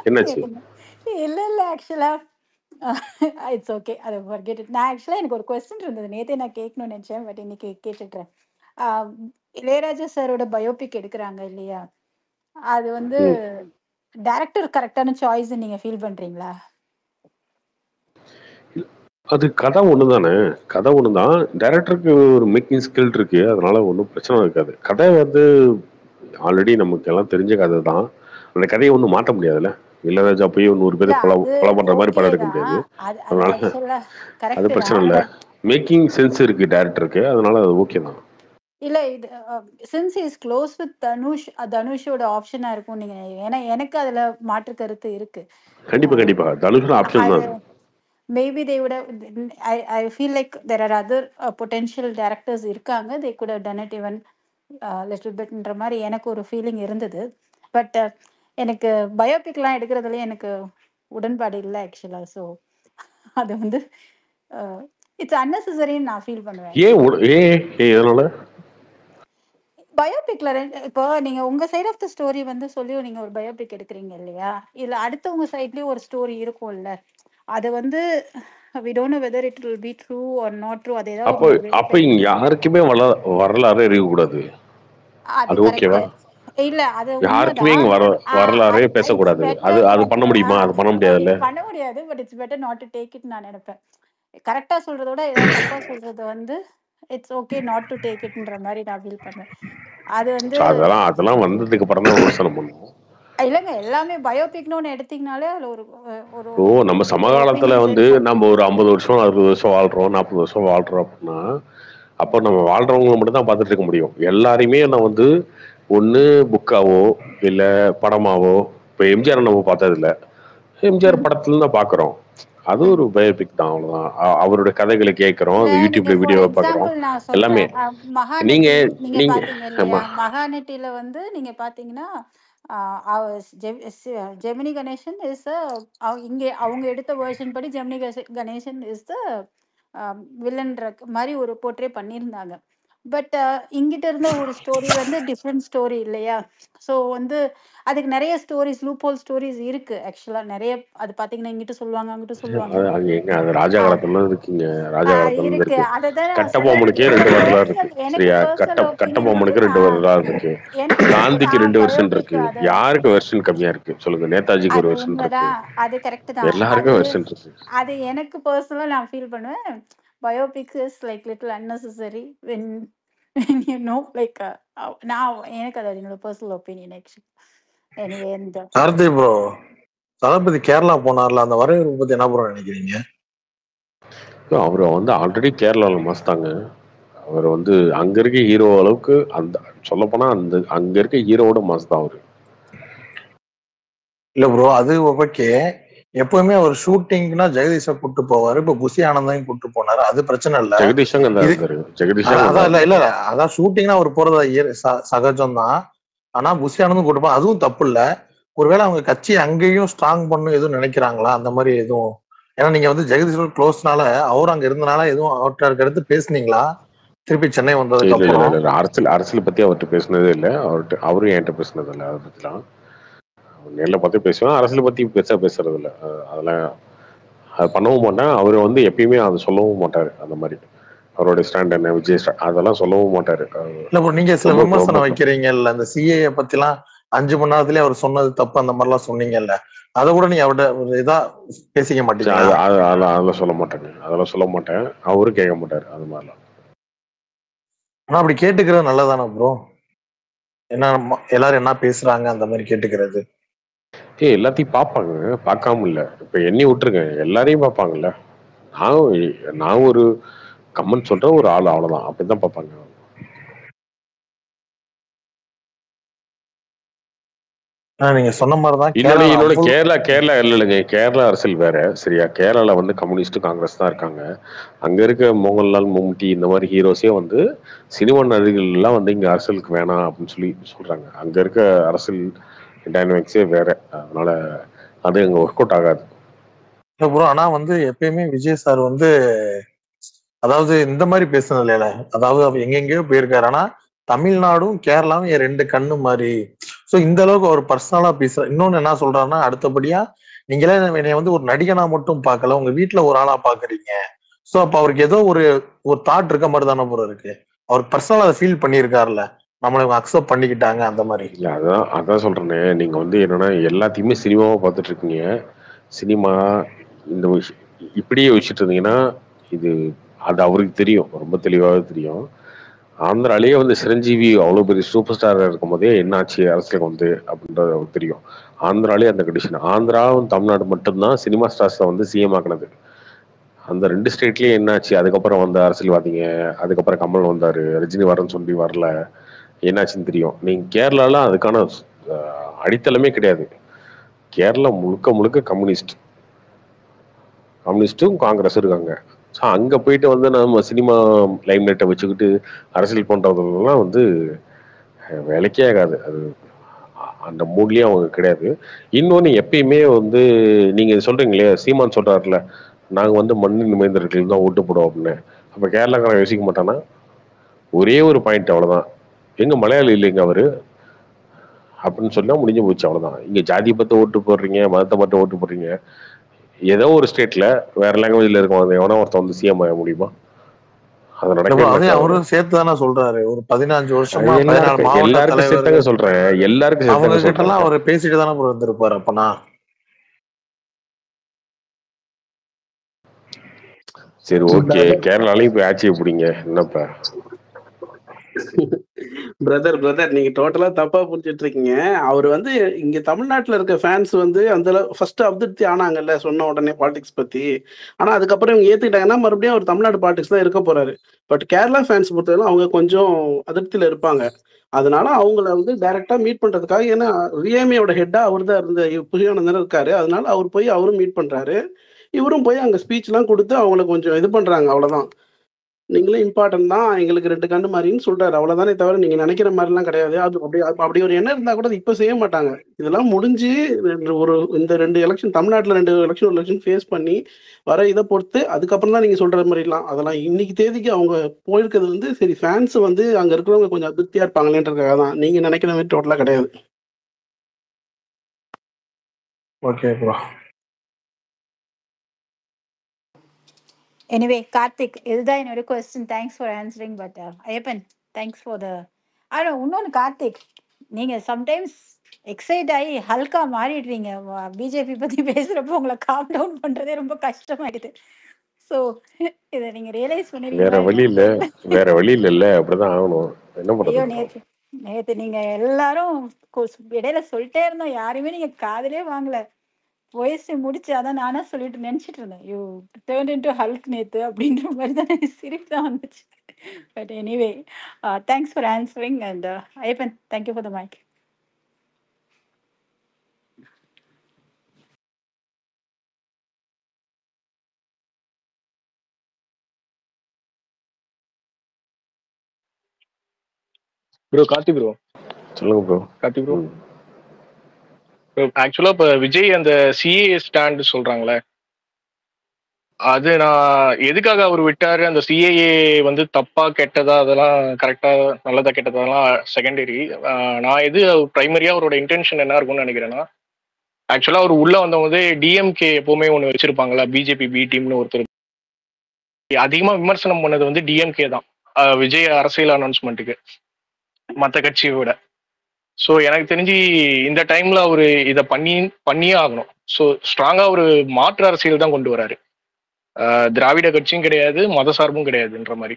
என்னாச்சு? இல்ல ஆக்சுவலா இட்ஸ் ஓகே, அது ஃபர்கெட் இட். நான் ஆக்சுவலா எனக்கு ஒரு கொஸ்டின் இருந்தது, நேத்தே நான் கேட்கணும்னு நினைச்சேன், பட் இன்னைக்கு கேட்டுட்டேன். இளையராஜா சாரோட பயோபிக் எடுக்கிறாங்க இல்லையா, அது வந்து டைரக்டர் கரெக்டான சாய்ஸ் நீங்க ஃபீல் பண்றீங்களா? அது கதை ஒண்ணுதானே, கதை ஒண்ணுதான். டைரக்டருக்கு ஒரு மேக்கிங் ஸ்கில் இருக்கு, அதனால ஒன்றும் பிரச்சனை இருக்காது. கதை வந்து ஆல்ரெடி நமக்கு எல்லாம் தெரிஞ்ச கதை தான், அந்த கதையை ஒன்றும் மாற்ற முடியாதுல்ல. இளையராஜா போய் 100 பேர் இல்ல கொலை அது கொலை பண்ற மாதிரி ஓகே படம் எடுக்க தான். முடியாது. அது அது அதனால ஆக்சுவலா அது கரெக்ட் பிரச்சனை தான். இல்லை. பட் மேக்கிங் சென்ஸ் இருக்கு டேரக்டருக்கு, அதனால அது ஓகே தான். இல்ல இது சின்ஸ் இஸ் க்ளோஸ் வித் தனுஷோட ஆப்ஷனா இருக்கும் நீங்க. ஏன்னா எனக்கு அதுல மாற்று கருத்து இருக்கு. கண்டிப்பா கண்டிப்பா தனுஷோட ஆப்ஷன் அது தான். maybe they would have. I feel like there are other potential directors இருக்காங்க, they could have done it even little bitன்ற மாதிரி எனக்கு ஒரு ஃபீலிங் இருந்தது. பட் எனக்கு பயோபிக்லாம் எடுக்கிறதுல எனக்கு உடன்பாடு இல்லை ஆக்சுவலா. ஸோ அது வந்து இட்ஸ் அன்னெசரின்னு நான் ஃபீல் பண்ணுவேன். எதனால பயோபிக்ல இப்போ நீங்க உங்க சைட் ஆஃப் த ஸ்டோரி வந்து சொல்லி நீங்க ஒரு பயோபிக் எடுக்கிறீங்க இல்லையா, இல்ல அடுத்தவங்க சைட்லயும் ஒரு ஸ்டோரி இருக்கும்ல, அது வந்து we don't know whether it will be true or not true. அது ஏதாவது அப்போ ஒரு அப்ப இங்க யாருக்குமே வரலாறு இருக்கக்கூடாது, அது அது ஓகேவா? கரெக்ட். இல்ல அது யாருக்குமே உண்மைதான். இங்க வரலாறே இட்ஸ் பேசக்கூடாது. அது பெட்டர் அது நாட் பண்ண முடியுமா? அது பண்ண முடியாதுல்ல. பண்ண முடியாது. But it's better not to take it நான் நினைப்பேன். கரெக்டா சொல்றத விட ஏதாவது தப்பா சொல்றது வந்து it's okay not to take இட்ன்ற மாதிரி நான் ஃபீல் பண்ணுவேன். அது வந்து அதெல்லாம் வந்ததுக்கு அப்புறம் தான் விமர்சனம் பண்ணுவோம். இல்லைங்க, எல்லாமே பயோபிக்னு ஒன்று எடுத்தீங்கனாலே அதுல ஒரு ஒரு ஓ நம்ம சமகாலத்துல ஒப்பீனியன்ஸ் வந்து இருக்கும். நம்ம ஒரு 50 வருஷம் 60 வருஷம் வாழ்றோம், 40 வருஷம் வாழ்றோம் அப்படின்னா, அப்போ நம்ம வாழ்றவங்களை மட்டும் தான் பார்த்துட்டு இருக்க முடியும். எல்லாரையுமே நான் வந்து ஒண்ணு புக்காவோ இல்ல படமாவோ, இப்போ எம்ஜிஆர் நம்ம பார்த்தது இல்ல, எம்ஜிஆர் படத்துல தான் பாக்குறோம், அது ஒரு பயோபிக் தான், அவ்வளவுதான். அவருடைய கதைகளை கேட்கிறோம், இல்ல நீங்க யூடியூப்ல ஃபார் வீடியோவை பாக்குறோம், எக்ஸாம்பிள் நான் எல்லாமே. சொல்றேன். நீங்க மகாநட்டி நீங்க நீங்க பாத்தீங்க இல்லையா, ஆமா மகாநட்டியில வந்து நீங்க பாத்தீங்கன்னா ஜெமினி கணேசன் இஸ் இங்க அவங்க எடுத்த வேர்ஷன் படி ஜெமினி கணேசன் இஸ் த வில்லன்ற மாதிரி ஒரு போர்ட்ரே பண்ணியிருந்தாங்க. பட் இங்கிட்ட இருந்த ஒரு ஸ்டோரி வந்து டிஃப்ரெண்ட் ஸ்டோரி இல்லையா. ஸோ வந்து அதுக்கு நிறைய ஸ்டோரிஸ் லூப் ஸ்டோரிஸ் இருக்கு ஆக்சுவலா நிறைய. அது பாத்தீங்கன்னா இங்கிட்ட சொல்லுவாங்க அங்கிட்ட சொல்லுவாங்க. அங்க எங்க அது ராஜா காலத்துல இருக்குங்க, ராஜா காலத்துல இருக்கு. இருக்கு. அததான் நான் கட்டபொம்மனுக்கே சொல்றேன். 2 வரலாறு இருக்கு, எனக்கு சரியா? பர்சனல் ஒப்பீனியன் வந்து கட்டபொம்மனுக்கு 2 வரலாறு இருக்கு, எனக்கு காந்திக்கு 2 வெர்ஷன் பயோபிக் இருக்கு. அது யாருக்கு வெர்ஷன் கம்மியா இருக்கு சொல்லுங்க? நேதாஜிக்கு அது ஒரு வெர்ஷன் இருக்கு, உண்மைதான். அது கரெக்ட் தான். எல்லாருக்கும் வெர்ஷன் இருக்கு. அது எனக்கு பர்சனலா நான் ஃபீல் பண்ணுவேன். Biopic is like little unnecessary when you know like நான் எனக்கு அது என்னோட பர்சனல் ஒப்பீனியன் ஆக்சுவலி. எனிவே இந்த கார்த்தி ப்ரோ, தளபதி கேரளா போனார்ல, அந்த வரவேற்பு பத்தி என்ன ப்ரோ நினைக்கிறீங்க? அவரை வந்து ஆல்ரெடி கேரளால மாஸ்தாங்க. அவர் வந்து அங்க இருக்க ஹீரோ அளவுக்கு, அந்த சொல்ல போனா அந்த அங்க இருக்க ஹீரோவோட மாஸ் தான் அவரு. இல்ல ப்ரோ, அது ஓகே. எப்பவுமே அவர் ஷூட்டிங்னா ஜெகதீஷை கூட்டு போவாரு. இப்ப புசி ஆனந்தையும் கூட்டு போனாரு, அது பிரச்சனை இல்ல. ஜெகதீஷ் அங்க இருந்தாரு. அதான் இல்ல அதான் ஷூட்டிங்னா அவர் போறது சகஜம் தான். ஆனா புசி ஆனந்தும் கூட்டு போனா அதுவும் தப்பு இல்ல. ஒருவேளை அவங்க கட்சி அங்கேயும் ஸ்ட்ராங் பண்ணும் எதுவும் நினைக்கிறாங்களா அந்த மாதிரி எதுவும்? ஏன்னா நீங்க வந்து ஜெகதீஷோட க்ளோஸ்னால அவர் அங்க இருந்தனால எதுவும் அவர்கிட்ட எடுத்து பேசுனீங்களா திருப்பி சென்னை வந்ததுக்கு அப்புறம்? அரசியல் பத்தி அவர்கிட்ட பேசினதே இல்லை. அவரும் என்கிட்ட பேசினது இல்லை. அதை பத்திலாம் நேரில் பார்த்து பேசுவேன், அரசியல் பத்தி பெருசா பேசுறது இல்லை. அதெல்லாம் அது பண்ணவும் மாட்டேன். அவர் வந்து எப்பயுமே அதை சொல்லவும் மாட்டாரு. அந்த மாதிரி அவருடைய ஸ்டாண்ட் என்ன, விஜய் ஸ்டாண்ட், அதெல்லாம் சொல்லவும் மாட்டாரு. இல்ல ப்ரோ, நீங்க சில விமர்சனம் வைக்கிறீங்கல்ல, அந்த சிஏஏ பத்திலாம் 5 மணி நேரத்திலேயே அவர் சொன்னது தப்பு அந்த மாதிரிலாம் சொன்னீங்கல்ல, அதை கூட நீங்க அவர்கிட்ட இதா பேசிக்க மாட்டீங்க? அதெல்லாம் சொல்ல மாட்டேங்க, அதெல்லாம் சொல்ல மாட்டேன். அவரும் கேட்க மாட்டாரு அது மாதிரிலாம். ஆனா அப்படி கேட்டுக்கிறது நல்லதானே ப்ரோ? என்ன எல்லாரும் என்ன பேசுறாங்க அந்த மாதிரி கேட்டுக்கிறது. எல்லாத்தையும் பார்ப்பாங்க, பார்க்காம இல்லை. இப்ப எண்ணி விட்டுருங்க, எல்லாரையும் பார்ப்பாங்கல்ல. நான் ஒரு கமெண்ட் சொல்ற ஒரு ஆள், அவ்வளவுதான். அப்படிதான் பார்ப்பாங்க. நீங்க சொன்ன மாதிரிதான் இன்னொன்னு கேரளா இல்லைங்க, கேரளா அரசியல் வேற, சரியா? கேரளால வந்து கம்யூனிஸ்ட் காங்கிரஸ் தான் இருக்காங்க. அங்க இருக்க மோகன்லால், மம்முட்டி இந்த மாதிரி ஹீரோஸே வந்து சினிமா நடிகர்கள் எல்லாம் வந்து இங்க அரசியலுக்கு வேணாம் அப்படின்னு சொல்றாங்க. அங்க இருக்க அரசியல் டைனமிக்ஸே வேற, அதனால அது அங்க ஒர்க் அவுட் ஆகாது. ப்ரோ ஆனா வந்து எப்பயுமே விஜய் சார் வந்து அதாவது இந்த மாதிரி பேசுனது இல்லையில, அதாவது அவர் எங்கெங்கயோ போயிருக்காரு, ஆனா தமிழ்நாடும் கேரளாவும் என் 2 கண்ணு மாதிரி. ஸோ இந்த அளவுக்கு அவர் பர்சனலா பேசுற. இன்னொன்னு என்ன சொல்றாருன்னா, அடுத்தபடியா நீங்களே என்னை வந்து ஒரு நடிகனா மட்டும் பார்க்கல, உங்க வீட்டுல ஒரு ஆளா பாக்குறீங்க. ஸோ அப்ப அவருக்கு ஏதோ ஒரு தாட் இருக்க மாதிரி தானே ப்ரோ இருக்கு. அவர் பர்சனலா அதை ஃபீல் பண்ணியிருக்காருல்ல, நம்மளை அக்செப்ட் பண்ணிக்கிட்டாங்க அந்த மாதிரி. இல்ல அதான் சொல்றேனே, நீங்க வந்து என்னன்னா எல்லாத்தையுமே சினிமாவா பார்த்துட்டு இருக்கீங்க. சினிமா இந்த இப்படியே வச்சுட்டு இருந்தீங்கன்னா அது அவருக்கு தெரியும், ரொம்ப தெளிவாகவே தெரியும். ஆந்திராலேயே வந்து சிரஞ்சீவி அவ்வளோ பெரிய சூப்பர் ஸ்டாராக இருக்கும் போதே என்னாச்சு அரசியலுக்கு வந்து அப்படின்றது அவருக்கு தெரியும். ஆந்திராலே அந்த கண்டிஷன். ஆந்திராவும் தமிழ்நாடு மட்டும்தான் சினிமா ஸ்டார்ஸை வந்து சிஎம் ஆக்குனது. அந்த 2 ஸ்டேட்லயே என்னாச்சு? அதுக்கப்புறம் வந்த அரசியல்வாதிங்க, அதுக்கப்புறம் கமல் வந்தாரு, ரஜினி வரேன்னு சொல்லி வரல, என்னாச்சுன்னு தெரியும். நீங்க கேரளால அதுக்கான அடித்தளமே கிடையாது. கேரளா முழுக்க முழுக்க கம்யூனிஸ்டும் காங்கிரஸ் இருக்காங்க. ஸோ அங்க போயிட்டு வந்து நம்ம சினிமா லைம் லைட்டை வச்சுக்கிட்டு அரசியல் பண்றதுலாம் வந்து வேலைக்கே ஆகாது. அது அந்த மூட்லயும் அவங்க கிடையாது. இன்னொன்னு எப்பயுமே வந்து நீங்க சொல்றீங்களே, சீமான் சொல்றாருல, நாங்க வந்து மண்ணின் மைந்தர்கள் தான் ஓட்டு போடுவோம் அப்படின்னு. அப்ப கேரளாக்காரன் யோசிக்க மாட்டானா? ஒரே ஒரு பாயிண்ட், அவ்வளவுதான். எங்க மலையாளி இல்லைங்க அவரு அப்படின்னு சொன்னா முடிஞ்சு போச்சு, அவ்வளவுதான். இங்க ஜாதி பத்தி ஓட்டு போடுறீங்க, மதத்தை மட்டும் ஓட்டு போடுறீங்க. ஏதோ ஒரு ஸ்டேட்ல வேற லாங்குவேஜ்ல இருக்கவங்க எவனோ ஒருத்தன் வந்து சிஎம் ஆக முடியுமா? அது நடக்கவே அதே மாட்டாங்க. அவரும் சேர்த்து தானே சொல்றாரு. ஒரு 15 வருஷமா 14 எல்லாருக்கும் மாவட்ட எல்லாருக்கும் சேர்த்தாங்க தலைவர்கள் சொல்றேன். எல்லாருக்கும் அவங்க சேர்த்தாங்க கிட்ட எல்லாம் சொல்றேன். அவர் பேசிட்டு தானே ப்ரோ இருந்திருப்பாரு. அப்பனா சரி, ஓகே. கேரளாலையும் போய் ஆட்சியை பிடிங்க, என்னப்பா? பிரதர் நீங்க டோட்டலா தப்பா புரிஞ்சிட்டு இருக்கீங்க. அவர் வந்து இங்க தமிழ்நாட்டுல இருக்க ஃபேன்ஸ் வந்து அந்த ஃபர்ஸ்ட் அதிருப்தி ஆனாங்கல்ல சொன்ன உடனே பாலிடிக்ஸ் பத்தி. ஆனா அதுக்கப்புறம் இவங்க ஏத்துக்கிட்டாங்கன்னா மறுபடியும் அவர் தமிழ்நாடு பாலிடிக்ஸ் தான் இருக்க போறாரு. பட் கேரளா ஃபேன்ஸ் பொறுத்தவரை அவங்க கொஞ்சம் அதிருப்தியில இருப்பாங்க. அதனால அவங்கள வந்து டைரக்டா மீட் பண்றதுக்காக, ஏன்னா ரியாமியோட ஹெட்டா அவர் தான் இருந்த புரியானந்தர் இருக்காரு. அதனால அவர் போய் அவரும் மீட் பண்றாரு. இவரும் போய் அங்க ஸ்பீச் எல்லாம் கொடுத்து அவங்களை கொஞ்சம் இது பண்றாங்க, அவ்வளவுதான். நீங்களும் இம்பார்ட்டன்ட் தான், எங்களுக்கு 2 கண்ணு மாதிரின்னு சொல்றாரு, அவ்வளவுதானே தவிர நீங்க நினைக்கிற மாதிரிலாம் கிடையாது. அது அப்படி ஒரு எண்ணம் இருந்தா கூட இப்ப செய்ய மாட்டாங்க. இதெல்லாம் முடிஞ்சு இந்த 2 எலெக்ஷன், தமிழ்நாட்டுல 2 எலெக்ஷன் ஃபேஸ் பண்ணி வர இதை பொறுத்து அதுக்கப்புறம் தான் நீங்க சொல்ற மாதிரிலாம். அதெல்லாம் இன்னைக்கு தேதிக்கு அவங்க போயிருக்கிறது வந்து சரி, ஃபேன்ஸ் வந்து அங்க இருக்கிறவங்க கொஞ்சம் அதிருப்தியா இருப்பாங்களேன்றதுக்காக தான். நீங்க நினைக்கிற மாதிரி டோட்டலா கிடையாது. Okay bro. எனிவே கார்த்திக், இதுதான் என்னோட question. Thanks for answering. But Ayyappan, thanks for the இன்னொன்று கார்த்திக், நீங்கள் சம்டைம்ஸ் எக்ஸைட் ஆகி ஹல்கா மாறிடுறீங்க. பிஜேபி பற்றி பேசுகிறப்போ உங்களை காம் டவுன் பண்ணுறதே ரொம்ப கஷ்டமாயிடுது. ஸோ இதை நீங்கள் ரியலைஸ் வேற பண்ணிருக்கீங்களா வழி இல்ல, என்னன்னு தெரியல. வேற வழி இல்லைல்ல, அப்படிதான் ஆகணும். என்ன ஐயோ, பண்றது? நேத்து நீங்க எல்லாரும் இடையில சொல்லிட்டே இருந்தோம், யாருமே நீங்க காதலே வாங்கல. வயசு முடிச்சு அதான் நானா சொல்லிட்டு நினைச்சிட்டு இருந்தேன், யூ டேர்ன் இன்டு ஹல்க் நேத்து அப்படின்ற மாதிரி தான் எனக்கு சிரிப்பு தான் வந்துச்சு. But anyway, thanks for answering. And Ayyappan, thank you for the mic. Bro Karthi bro, சொல்லுங்க ப்ரோ. கார்த்தி ப்ரோ, ஆக்சுவலா இப்ப விஜய் அந்த சிஏ ஸ்டாண்ட் சொல்றாங்களே, அது நான் எதுக்காக அவர் விட்டாரு, அந்த சிஏஏ வந்து தப்பா கெட்டதா அதெல்லாம் கரெக்டா நல்லதா கெட்டதெல்லாம் செகண்டரி. நான் எது பிரைமரியா அவரோட இன்டென்ஷன் என்ன இருக்கும்னு நினைக்கிறேன்னா, ஆக்சுவலா அவர் உள்ள வந்தவங்க டிஎம்கே எப்பவுமே ஒன்று வச்சிருப்பாங்களா, பிஜேபி பி டீம்னு ஒருத்தர். அதிகமா விமர்சனம் பண்ணது வந்து டிஎம்கே தான் விஜய் அரசியல் அனௌன்ஸ்மெண்ட்டுக்கு, மற்ற கட்சியை விட. ஸோ எனக்கு தெரிஞ்சு இந்த டைம்ல அவரு இதை பண்ணியே ஆகணும். ஸோ ஸ்ட்ராங்கா ஒரு மாற்று அரசியல் தான் கொண்டு வராரு. திராவிட கட்சியும் கிடையாது, மத சார்பும் கிடையாதுன்ற மாதிரி.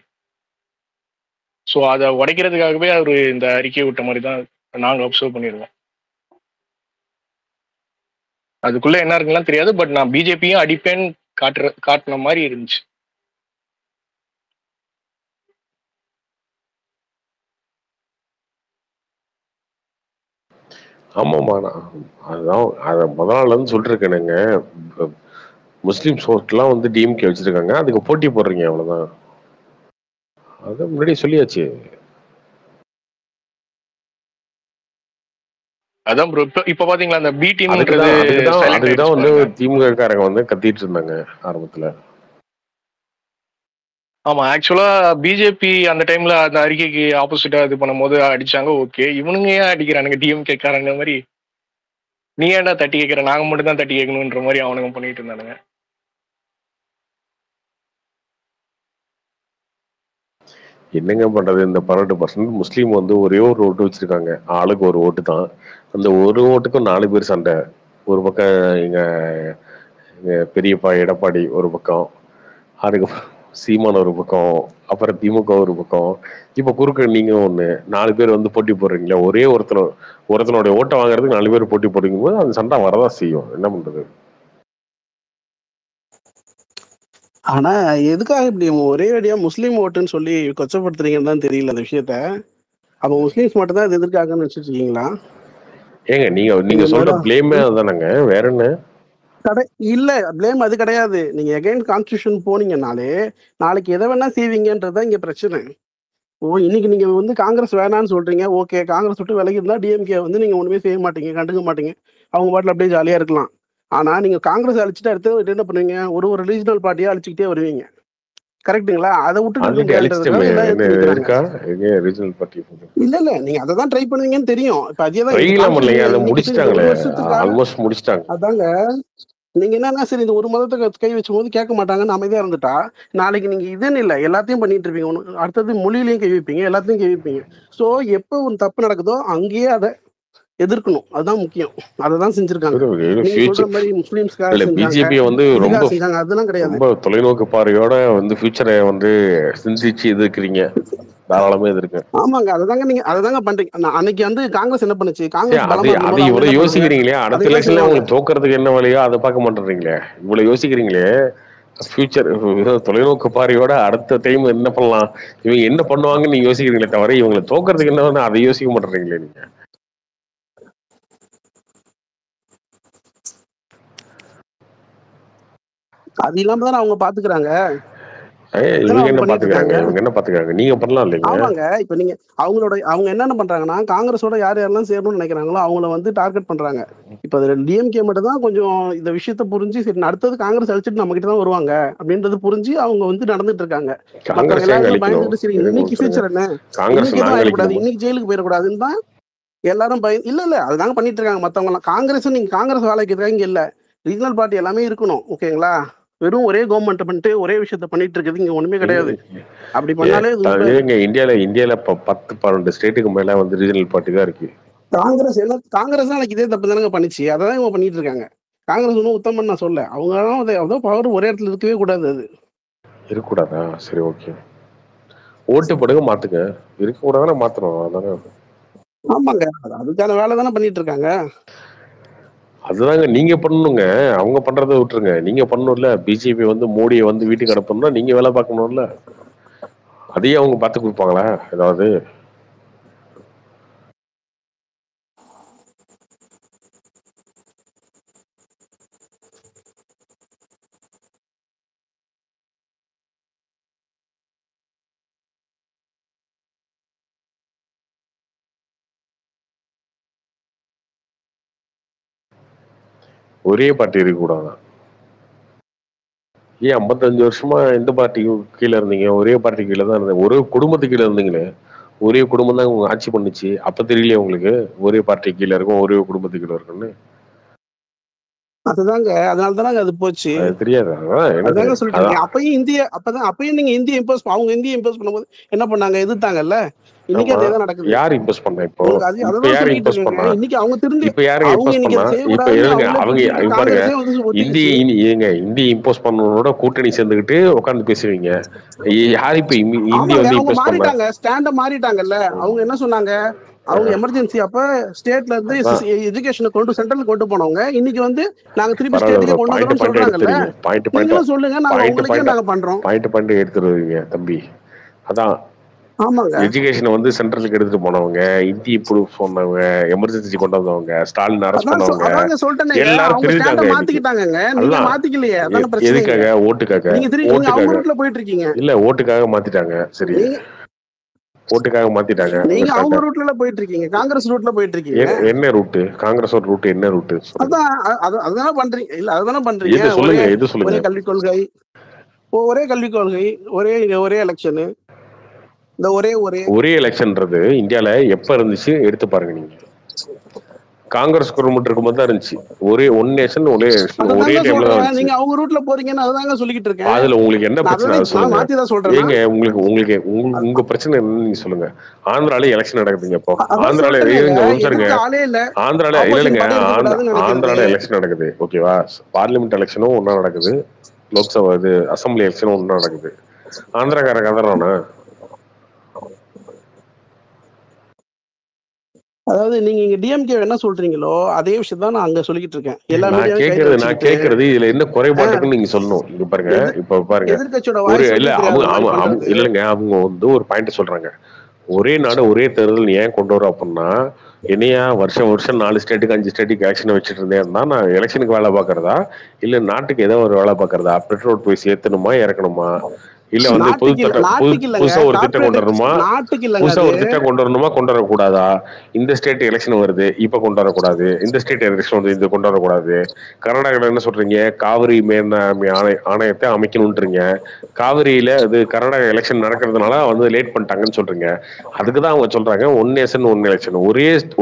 ஸோ அதை உடைக்கிறதுக்காகவே அவரு இந்த அறிக்கையை விட்ட மாதிரி தான் நாங்கள் அப்சர்வ் பண்ணிடுவோம். அதுக்குள்ள என்ன இருக்குலாம் தெரியாது, பட் நான் பிஜேபியும் அடிப்பேன்னு காட்டின மாதிரி இருந்துச்சு. ஆமாம்மா, அதுதான் அதை முதல் நாள்ல இருந்து சொல்லிட்டு இருக்கேனுங்க. முஸ்லீம் ஓட்டுலாம் வந்து டிஎம்கே வச்சிருக்காங்க, அதுக்கு போட்டி போடுறீங்க, அவ்வளவுதான். அது முன்னாடி சொல்லியாச்சு. அதான் ப்ரோ, இப்ப பாத்தீங்களா அந்த பி டீம் அதுக்குதான் வந்து திமுக காரங்க வந்து கத்திட்டு இருந்தாங்க ஆரம்பத்துல. ஆமா, ஆக்சுவலா பிஜேபி அந்த டைம்ல அந்த அறிக்கைக்கு ஆப்போசிட்டா இது பண்ணும் போது அடிச்சாங்க. ஓகே, இவனுங்க ஏன் அடிக்கிறானுங்க டிஎம்கே காரங்க மாதிரி, நீ ஏன்டா தட்டி கேட்கிற, நாங்க மட்டும் தான் தட்டி கேட்கணுன்ற மாதிரி அவனுங்க பண்ணிட்டு இருந்தானுங்க. என்னங்க பண்றது, இந்த 18% முஸ்லீம் வந்து ஒரே ஒரு ஓட்டு வச்சிருக்காங்க, ஆளுக்கு ஒரு ஓட்டு தான். அந்த ஒரு ஓட்டுக்கும் 4 பேர் சண்டை. ஒரு பக்கம் எங்க பெரியப்பா எடப்பாடி ஒரு பக்கம், அதுக்கு சீமான் ஒரு பக்கம், அப்புறம் திமுக ஒரு பக்கம், இப்ப குறுக்க நீங்க ஒண்ணு, 4 பேர் வந்து போட்டி போடுறீங்களா, ஒரே ஒருத்தனுடைய ஓட்டை வாங்குறதுக்கு 4 பேர் போட்டி போடுங்கும் போது அந்த சண்டை வரதான் செய்யும். என்ன பண்றது? ஆனா எதுக்காக இப்படி ஒரே அடியா முஸ்லீம் ஓட்டுன்னு சொல்லி கொச்சப்படுத்துறீங்கன்னு தான் தெரியல அந்த விஷயத்த. அப்ப முஸ்லீம்ஸ் மட்டும் தான் இது எதிர்க்காகன்னு வச்சுட்டு இருக்கீங்களா? ஏங்க நீங்க சொல்ற பிளேமே அதுதானங்க, வேற என்ன? இல்ல பிளேம் அது கிடையாது. நீங்க அகைன்ஸ்ட் கான்ஸ்டிடியூஷன் போனீங்கன்னாலே நாளைக்கு எதை வேணா செய்வீங்கன்றதுதான் இங்க பிரச்சனை. இன்னைக்கு நீங்க வந்து காங்கிரஸ் வேணான்னு சொல்றீங்க, ஓகே. காங்கிரஸ் விட்டு விலகி இருந்தா டிஎம்கே வந்து நீங்க ஒண்ணுமே செய்ய மாட்டீங்க, கண்டுக்க மாட்டீங்க, அவங்க பாட்டில் அப்படியே ஜாலியா இருக்கலாம். ஆனா நீங்க காங்கிரஸ் அழிச்சுட்டு அடுத்து என்ன பண்ணுவீங்க, ஒரு ரீஜனல் பார்ட்டியா அழிச்சுக்கிட்டே வருவீங்க. கரெக்டுங்களா? அதை விட்டுட்டு இல்ல நீங்க அதான் ட்ரை பண்ணுவீங்கன்னு தெரியும். இப்ப அதாங்க நீங்க என்னன்னா சரி இந்த ஒரு மதத்தை கை வச்சும் போது கேட்க மாட்டாங்கன்னு அமைதியா இருந்துட்டா, நாளைக்கு நீங்க இதுன்னு இல்லை எல்லாத்தையும் பண்ணிட்டு இருப்பீங்க. அடுத்தது மொழியிலையும் கை வைப்பீங்க, எல்லாத்தையும் கை வைப்பீங்க. சோ எப்ப ஒரு தப்பு நடக்குதோ அங்கேயே அதை எதிர்க்கணும். அதுதான் முக்கியம். அததான் செஞ்சிருக்காங்க. நீங்க சொல்ற மாதிரி முஸ்லிம்ஸ்காக பிஜேபி வந்து ரொம்ப செஞ்சாங்க, அதெல்லாம் கிடையாது. ரொம்ப தொலைநோக்கு பார்வையோட வந்து ஃபியூச்சரை வந்து சிந்திச்சு எதிர்க்கிறீங்க, தாராளமா எதிர்க்க. ஆமாங்க, அததாங்க பண்றீங்க. அன்னைக்கு வந்து காங்கிரஸ் என்ன பண்ணுச்சு, காங்கிரஸ் அதை இவ்வளவு யோசிக்கிறீங்களே, அடுத்த எலெக்ஷன்ல உங்களுக்கு தோக்கறதுக்கு என்ன வழியோ அதை பார்க்க மாட்டேறீங்களே, இவ்வளவு யோசிக்கிறீங்களே ஃபியூச்சர் தொலைநோக்கு பார்வையோட அடுத்த டைம் என்ன பண்ணலாம், இவங்க என்ன பண்ணுவாங்கன்னு நீங்க யோசிக்கிறீங்களே தவிர இவங்களை தோக்கறதுக்கு என்ன அதை யோசிக்க மாட்டேறீங்களே நீங்க. அது இல்லாம தானே அவங்க பாத்துக்கிறாங்க. இவங்க என்ன பாத்துக்கிறாங்க, நீங்க பண்ணலாம் இல்லைங்க. ஆமாங்க, இப்ப நீங்க அவங்க என்னென்ன பண்றாங்கன்னா, காங்கிரஸோட யாரெல்லாம் சேரணும்னு நினைக்கிறாங்களோ அவங்கள வந்து டார்கெட் பண்றாங்க. இப்ப டிஎம்கே மட்டும் தான் கொஞ்சம் இந்த விஷயத்த புரிஞ்சு சரி அடுத்தது காங்கிரஸ் அழிச்சிட்டு நம்ம கிட்ட தான் வருவாங்க அப்படின்றது புரிஞ்சு அவங்க வந்து நடந்துட்டு இருக்காங்க. எல்லாரும் பயந்துட்டு சரி இன்னைக்கு ஃபியூச்சர் என்ன, இன்னைக்கு எதுவும் ஆயிடக்கூடாது, இன்னைக்கு ஜெயிலுக்கு போயிடக்கூடாதுன்னு தான் எல்லாரும் இல்ல அதுதாங்க பண்ணிட்டு இருக்காங்க மத்தவங்க எல்லாம். காங்கிரஸ் நீங்க காங்கிரஸ் வேலைக்கு இருக்காங்க இல்ல, ரீஜனல் பார்ட்டி எல்லாமே இருக்கணும், ஓகேங்களா? வெறும் ஒரே கவர்மெண்ட் பண்ணிட்டு ஒரே விஷயத்த பண்ணிட்டு இருக்குது இங்க ஒண்ணுமே கிடையாது. அப்படி பண்ணாலே இந்தியால 10-12 ஸ்டேட்டுக்கு மேல வந்து ரீஜனல் பார்ட்டி தான் இருக்கு. காங்கிரஸ் தான் எனக்கு இதே தப்பு தானங்க பண்ணிச்சு, அதான் இவங்க பண்ணிட்டு இருக்காங்க. காங்கிரஸ் ஒன்றும் உத்தமன் நான் சொல்ல, அவங்க பவர் ஒரே இடத்துல இருக்கவே கூடாது, அது இருக்கக்கூடாதா? சரி ஓகே, ஓட்டு போடுங்க மாத்துங்க, இருக்க கூடாதானே மாத்தணும், அதானே. ஆமாங்க, அதுக்கான வேலை தானே பண்ணிட்டு இருக்காங்க. அதுதாங்க நீங்க பண்ணணுங்க, அவங்க பண்றதை விட்டுருங்க, நீங்க பண்ணணும்ல. பிஜேபி வந்து மோடியை வந்து வீட்டுக்கு அனுப்பணும்னா நீங்க வேலை பார்க்கணும்ல, அதையே அவங்க பார்த்து கொடுப்பாங்களா ஏதாவது? ஒரே பார்ட்டி இருக்கக்கூடாதான். ஏன் 55 வருஷமா எந்த பார்ட்டிக்கு கீழே இருந்தீங்க? ஒரே பார்ட்டி கீழே தான் இருந்தீங்க, ஒரே குடும்பத்துக்கு கீழே இருந்தீங்களே. ஒரே குடும்பம் தான் உங்க ஆட்சி பண்ணுச்சு, அப்ப தெரியலையே உங்களுக்கு ஒரே பார்ட்டி கீழே இருக்கும் ஒரே குடும்பத்துக்கு கீழே இருக்குன்னு? அதுதாங்க, அதனாலதானங்க அது போச்சு. தெரியாது, அதாங்க சொல்லிட்டு அப்பயும் நீங்க இந்திய இம்போஸ் அவங்க இந்திய இம்போஸ் பண்ணும்போது என்ன பண்ணாங்க, எதிர்த்தாங்கல்ல. இன்னைக்கு அதே தான் நடக்குது. யார் இம்போஸ் பண்ணா? இப்போ யார் இம்போஸ் பண்ணா? இன்னைக்கு அவங்க திரும்பி இப்ப யாரு இம்போஸ் பண்ணா? இப்ப அவங்க பாருங்க, இந்திய இம்போஸ் பண்ணனோட கூட்டணி சேர்ந்துகிட்டு உட்கார்ந்து பேசுவீங்க. யார் இப்ப இந்திய வந்து இம்போஸ் பண்ணாங்க? ஸ்டாண்ட மாறிட்டாங்கல்ல. அவங்க என்ன சொன்னாங்க, அவங்க எமர்ஜென்சி அப்ப ஸ்டேட்ல இருந்து எஜுகேஷனை சென்ட்ரல் கொண்டு போனவங்க இன்னைக்கு வந்து நாங்க திருப்பி ஸ்டேட்டுக்கு கொண்டு வரோம்னு சொல்றாங்கல்ல. நீங்களும் சொல்லுங்க, நாங்க உங்களுக்கே நாங்க பண்றோம். பாயிண்ட் எடுத்துருவீங்க தம்பி. அதான் ஆமாங்க, எஜுகேஷன் வந்து சென்ட்ரலுக்கு எடுத்துட்டு போனவங்க, இந்தி இம்ப்ரூவ் பண்ணவங்க, எமர்ஜென்சி கொண்டு வந்தவங்க, ஸ்டாலின் அரெஸ்ட் பண்ணவங்க, எல்லாரும் எதுக்காக? ஓட்டுக்காக. இல்ல ஓட்டுக்காக மாத்திட்டாங்க. சரி, ஓட்டுக்காக மாத்திட்டாங்க. நீங்க அவங்க ரூட்ல போயிட்டு இருக்கீங்க, காங்கிரஸ் ரூட்ல போயிட்டு இருக்கீங்க. என்ன ரூட்? காங்கிரஸ் ரூட் என்ன ரூட்? அதான் பண்றீங்க. இல்ல அதுதானே பண்றீங்க. சொல்லுங்க, எது சொல்லுங்க. ஒரே கல்விக் கொள்கை, ஒரே எலெக்ஷன். இந்த ஒரே எலெக்ஷன்ன்றது இந்தியால எப்ப இருந்துச்சு எடுத்து பாருங்க. நீங்க காங்கிரஸ் கவர்மெண்ட் இருக்கும்போது தான் இருந்துச்சு. ஒன் நேஷன் ஒரே டைம்ல தான். நீங்க அவங்க ரூட்ல போறீங்கன்னு அதுதாங்க சொல்லிட்டு இருக்கேன். அதுல உங்களுக்கு என்ன பிரச்சனை சொல்லுங்க. ஏங்க உங்களுக்கு உங்க பிரச்சனை என்னன்னு நீங்க சொல்லுங்க. ஆந்திரால எலெக்ஷன் நடக்குதுங்க. இப்போ ஆந்திரால ஆந்திரால எலெக்ஷன் நடக்குது, ஓகேவா? பார்லிமெண்ட் எலெக்ஷனும் ஒன்னா நடக்குது, லோக்சபா அசம்பிளி எலெக்ஷனும் ஒன்னா நடக்குது. ஆந்திராக்கார கதறானா? அதாவது நீங்க இங்க டிஎம்கே என்ன சொல்றீங்களோ அதே விஷயம் தான் நான் அங்க சொல்லிக்கிட்டு இருக்கேன். எல்லா நான் மீடியாவையும் கையில கேக்குறது வச்சுக்கிட்டு இதுல என்ன குறைபாடு இருக்குன்னு நீங்க சொல்லணும். இங்க பாருங்க, இப்ப பாருங்க, எதிர்கட்சியோட ஒரு வாய்ஸ் இல்ல வந்து இப்படி அந்த மாதிரி அவங்க பண்றது. இல்லைங்க, அவங்க வந்து ஒரு பாயிண்ட் சொல்றாங்க. ஒரே நாடு ஒரே தேர்தல் ஏன் கொண்டு வரோம் அப்படின்னா, என்னையா வருஷம் 4 ஸ்டேட்டுக்கு 5 ஸ்டேட்டுக்கு எலெக்ஷன் வச்சுட்டு இருந்தேன் தான் நான் எலெக்ஷனுக்கு வேலை பார்க்கறதா, இல்ல நாட்டுக்கு ஏதோ ஒரு வேலை பார்க்கறதா? பெட்ரோல் போய் சேர்த்தணுமா இறக்கணுமா, இல்ல வந்து நாட்டுக்கு இல்லங்க, புதுசா ஒரு திட்டம் கொண்டு வரணுமா, நாட்டுக்கு இல்லங்க, புதுசா ஒரு திட்டம் கொண்டு வரணுமா, கொண்டு வரக்கூடாதா? இந்த ஸ்டேட் எலெக்ஷன் வருது இப்ப கொண்டு வரக்கூடாது, இந்த ஸ்டேட் எலெக்ஷன் வந்து இது கொண்டு வரக்கூடாது. கர்நாடகாவில் என்ன சொல்றீங்க, காவிரி மேலாண்மை ஆணையத்தை அமைக்கணும்ன்றீங்க. காவிரியில அது கர்நாடகா எலெக்ஷன் நடக்கிறதுனால வந்து லேட் பண்ணிட்டாங்கன்னு சொல்றீங்க. அதுக்குதான் அவங்க சொல்றாங்க ஒன் நேஷன் ஒன் எலெக்ஷன்,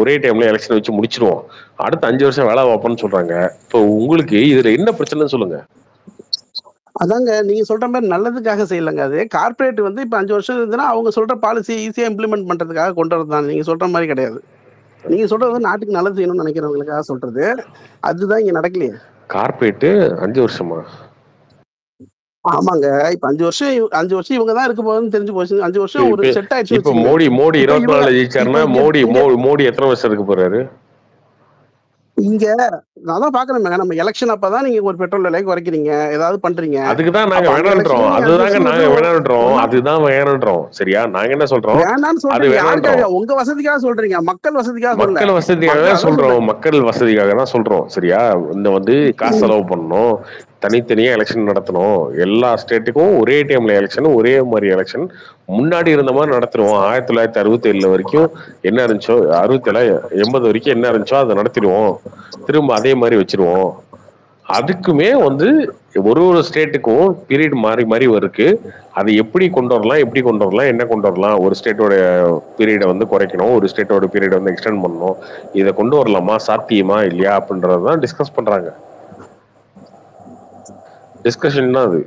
ஒரே டைம்ல எலெக்ஷன் வச்சு முடிச்சிருவோம், அடுத்த 5 வருஷம் வேலை வைப்போம்னு சொல்றாங்க. இப்போ உங்களுக்கு இதுல என்ன பிரச்சனைன்னு சொல்லுங்க. அதாங்க நீங்க சொல்ற மாதிரி நல்லதுக்காக செய்யலங்க. அது கார்பரேட் வந்து இப்ப 5 வருஷம் இருந்துன்னா அவங்க சொல்ற பாலிசி ஈஸியா இம்ப்ளிமெண்ட் பண்றதுக்காக கொண்டு வரதான். நீங்க சொல்ற மாதிரி கிடையாது. நீங்க சொல்றது வந்து நாட்டுக்கு நல்லது செய்யணும்னு நினைக்கிறவங்களுக்காக சொல்றது. அதுதான் இங்க நடக்கலையே. கார்பரேட் 5 வருஷமா? ஆமாங்க. இப்ப 5 வருஷம் இவங்க தான் இருக்க போகுதுன்னு தெரிஞ்சு போச்சு. 5 வருஷம் ஒரு செட் ஆயிடுச்சு. இப்ப மோடி 24 ஜெயிச்சாருன்னா மோடி எத்தனை வருஷம் இருக்க போறாரு இங்க? நான் தான் பாக்குறேன், நம்ம எலெக்ஷன் அப்பதான் நீங்க ஒரு பெட்ரோல் விலை குறைக்கிறீங்க, ஏதாவது பண்றீங்க. அதுக்குதான் நாங்க வேணான்றோம். அதுதான் வேணான்றோம். சரியா? நாங்க என்ன சொல்றோம், வேணான்னு சொல்றீங்க. யாருக்காக? உங்க வசதிக்காக சொல்றீங்க, மக்கள் வசதிக்காக சொல்ல. மக்கள் வசதிக்காக சொல்றோம். மக்கள் வசதிக்காக தான் சொல்றோம். சரியா? இந்த வந்து காசு செலவு பண்ணணும், தனித்தனியா எலெக்ஷன் நடத்தணும், எல்லா ஸ்டேட்டுக்கும் ஒரே டைம்ல எலெக்ஷன், ஒரே மாதிரி எலெக்ஷன் முன்னாடி இருந்த மாதிரி நடத்திடுவோம். 1967 வரைக்கும் என்ன இருந்துச்சோ, 80 வரைக்கும் என்ன இருந்துச்சோ அதை நடத்திடுவோம், திரும்ப அதே மாதிரி வச்சிருவோம். அதுக்குமே வந்து ஒரு ஸ்டேட்டுக்கும் பீரியட் மாறி மாறி இருக்கு. அதை எப்படி கொண்டு வரலாம், என்ன கொண்டு வரலாம், ஒரு ஸ்டேட்டோட பீரியடை வந்து குறைக்கணும், ஒரு ஸ்டேட்டோட பீரியடை வந்து எக்ஸ்டெண்ட் பண்ணணும், இதை கொண்டு வரலாமா, சாத்தியமா இல்லையா அப்படின்றதான் டிஸ்கஸ் பண்றாங்க. டிஸ்கஷன் தான் அது.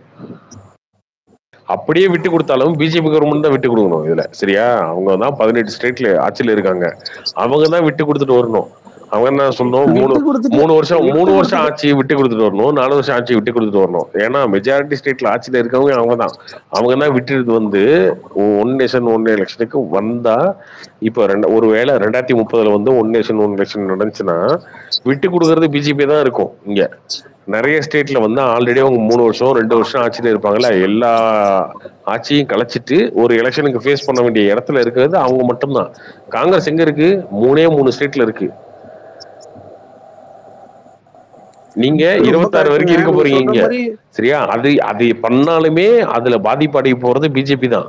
அப்படியே விட்டு கொடுத்தாலும் பிஜேபி கவர்மெண்ட் தான் விட்டு கொடுக்கணும் இதுல. சரியா? அவங்க தான் 18 ஸ்டேட்ல ஆட்சியில் இருக்காங்க, அவங்க தான் விட்டு கொடுத்துட்டு வரணும். அவங்க என்ன சொல்லணும், 3 வருஷம் ஆட்சி விட்டு கொடுத்துட்டு வரணும், 4 வருஷம் ஆட்சி விட்டு கொடுத்துட்டு வரணும். ஏன்னா மெஜாரிட்டி ஸ்டேட்ல ஆட்சியில இருக்கவங்க அவங்க தான் விட்டுட்டு வந்து ஒன் நேஷன் ஒன் எலெக்ஷனுக்கு வந்தா, இப்ப ஒருவேளை 2030 வந்து ஒன் நேஷன் ஒன் எலெக்ஷன் நடந்துச்சுன்னா விட்டு கொடுக்கறது பிஜேபி தான் இருக்கும். இங்க நிறைய ஸ்டேட்ல வந்து ஆல்ரெடி அவங்க 3 வருஷம் 2 வருஷம் ஆட்சியில இருப்பாங்கல்ல, எல்லா ஆட்சியும் கலைச்சிட்டு ஒரு எலெக்ஷனுக்கு ஃபேஸ் பண்ண வேண்டிய இடத்துல இருக்கிறது அவங்க மட்டும்தான். காங்கிரஸ் எங்க இருக்கு? 3 ஸ்டேட்ல இருக்கு. நீங்க 26 வரைக்கும் இருக்க போறீங்க இங்க. சரியா? அது பண்ணாலுமே அதுல பாதிப்படைய போறது பிஜேபி தான்.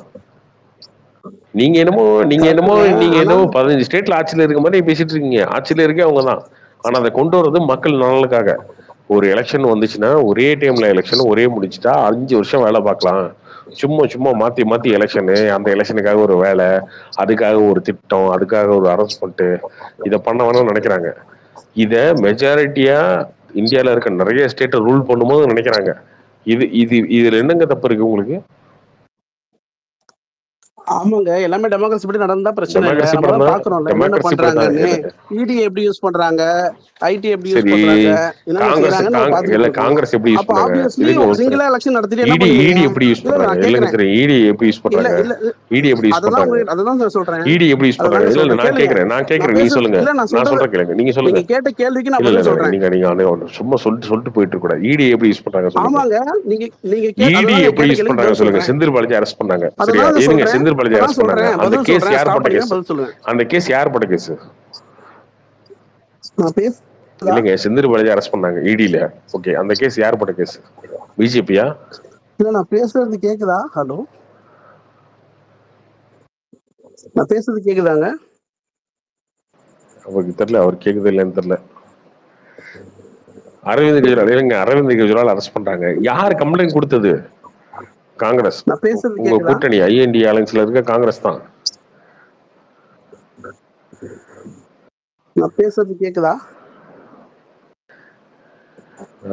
நீங்க என்னமோ 15 ஸ்டேட்ல ஆட்சியில இருக்க மாதிரி பேசிட்டு இருக்கீங்க. ஆட்சியில இருக்கே அவங்க தான், ஆனா அதை கொண்டு வர்றது மக்கள் நலனுக்காக. ஒரு எலெக்ஷன் வந்துச்சுன்னா ஒரே டைம்ல எலெக்ஷன் ஒரே முடிச்சுட்டா 5 வருஷம் வேலை பார்க்கலாம். சும்மா மாத்தி எலெக்ஷனு, அந்த எலெக்ஷனுக்காக ஒரு வேலை, அதுக்காக ஒரு திட்டம், அதுக்காக ஒரு அரேஞ்ச்மெண்ட், இதை பண்ண வேணும்னு நினைக்கிறாங்க. இத மெஜாரிட்டியா இந்தியால இருக்க நிறைய ஸ்டேட் ரூல் பண்ணும்போது நினைக்கிறாங்க. இதுல என்னங்க தப்பு இருக்கு உங்களுக்கு? ஆமாங்க, எல்லாமே டெமோக்ரஸி படி நடந்தா பிரச்சனை இல்ல. நம்ம பாக்குறோம்ல என்ன பண்றாங்கன்னு. இடி எப்படி யூஸ் பண்றாங்க, ஐடி எப்படி யூஸ் பண்றாங்க, என்ன செய்றாங்கன்னு பாத்துட்டு காங்கிரஸ் எப்படி யூஸ் அப்ப ஆப்வியஸ்லி ஒரு சிங்கிள் எலெக்ஷன் நடத்திட்டு என்ன பண்ணுவீங்க? இடி எப்படி யூஸ் பண்றாங்க? இல்லங்க சார், இடி எப்படி யூஸ் பண்றாங்க? இடி எப்படி யூஸ் பண்றாங்க? அதுதான் சார் சொல்றேன். இடி எப்படி யூஸ் பண்றாங்க? இல்ல நான் கேக்குறேன், நீங்க சொல்லுங்க. நான் சொல்றேன் கேளுங்க, நீங்க சொல்லுங்க. நீங்க கேட்ட கேள்விக்கு நான் பதில் சொல்றேன். நீங்க சும்மா சொல்லிட்டு போயிட்டு இருக்க கூடாது. இடி எப்படி யூஸ் பண்றாங்க சொல்லுங்க. ஆமாங்க, நீங்க இடி எப்படி யூஸ் பண்றாங்க சொல்லுங்க. செந்தில் பாலாஜி அரெஸ்ட் பண்ணாங்க. சரியா? இருங்க, செந்தில் பாலாஜி அரெஸ்ட் பண்ணாங்க. அந்த கேஸ் யார் போட்ட கேஸ்? அந்த கேஸ் யார் போட்ட கேஸ்? இல்லங்க, செந்தில் பாலாஜி அரெஸ்ட் பண்ணாங்க இடில. ஓகே, அந்த கேஸ் யார் போட்ட கேஸ்? பிஜேபியா? இல்ல நான் பேசுறது கேக்குதா? ஹலோ, நான் பேசுறது கேக்குதாங்க? அவருக்கு தெரியல, அவர் கேக்குது இல்லன்னு தெரியல. அரவிந்த் கெஜ்ரிவால் அரெஸ்ட் பண்றாங்க. யார் கம்ப்ளைண்ட் கொடுத்தது? காங்கிரஸ். உங்க கூட்டணி ஐஎன்டி அலைன்ஸ்ல இருக்க காங்கிரஸ் தான். நான் பேசுறது கேக்குதா?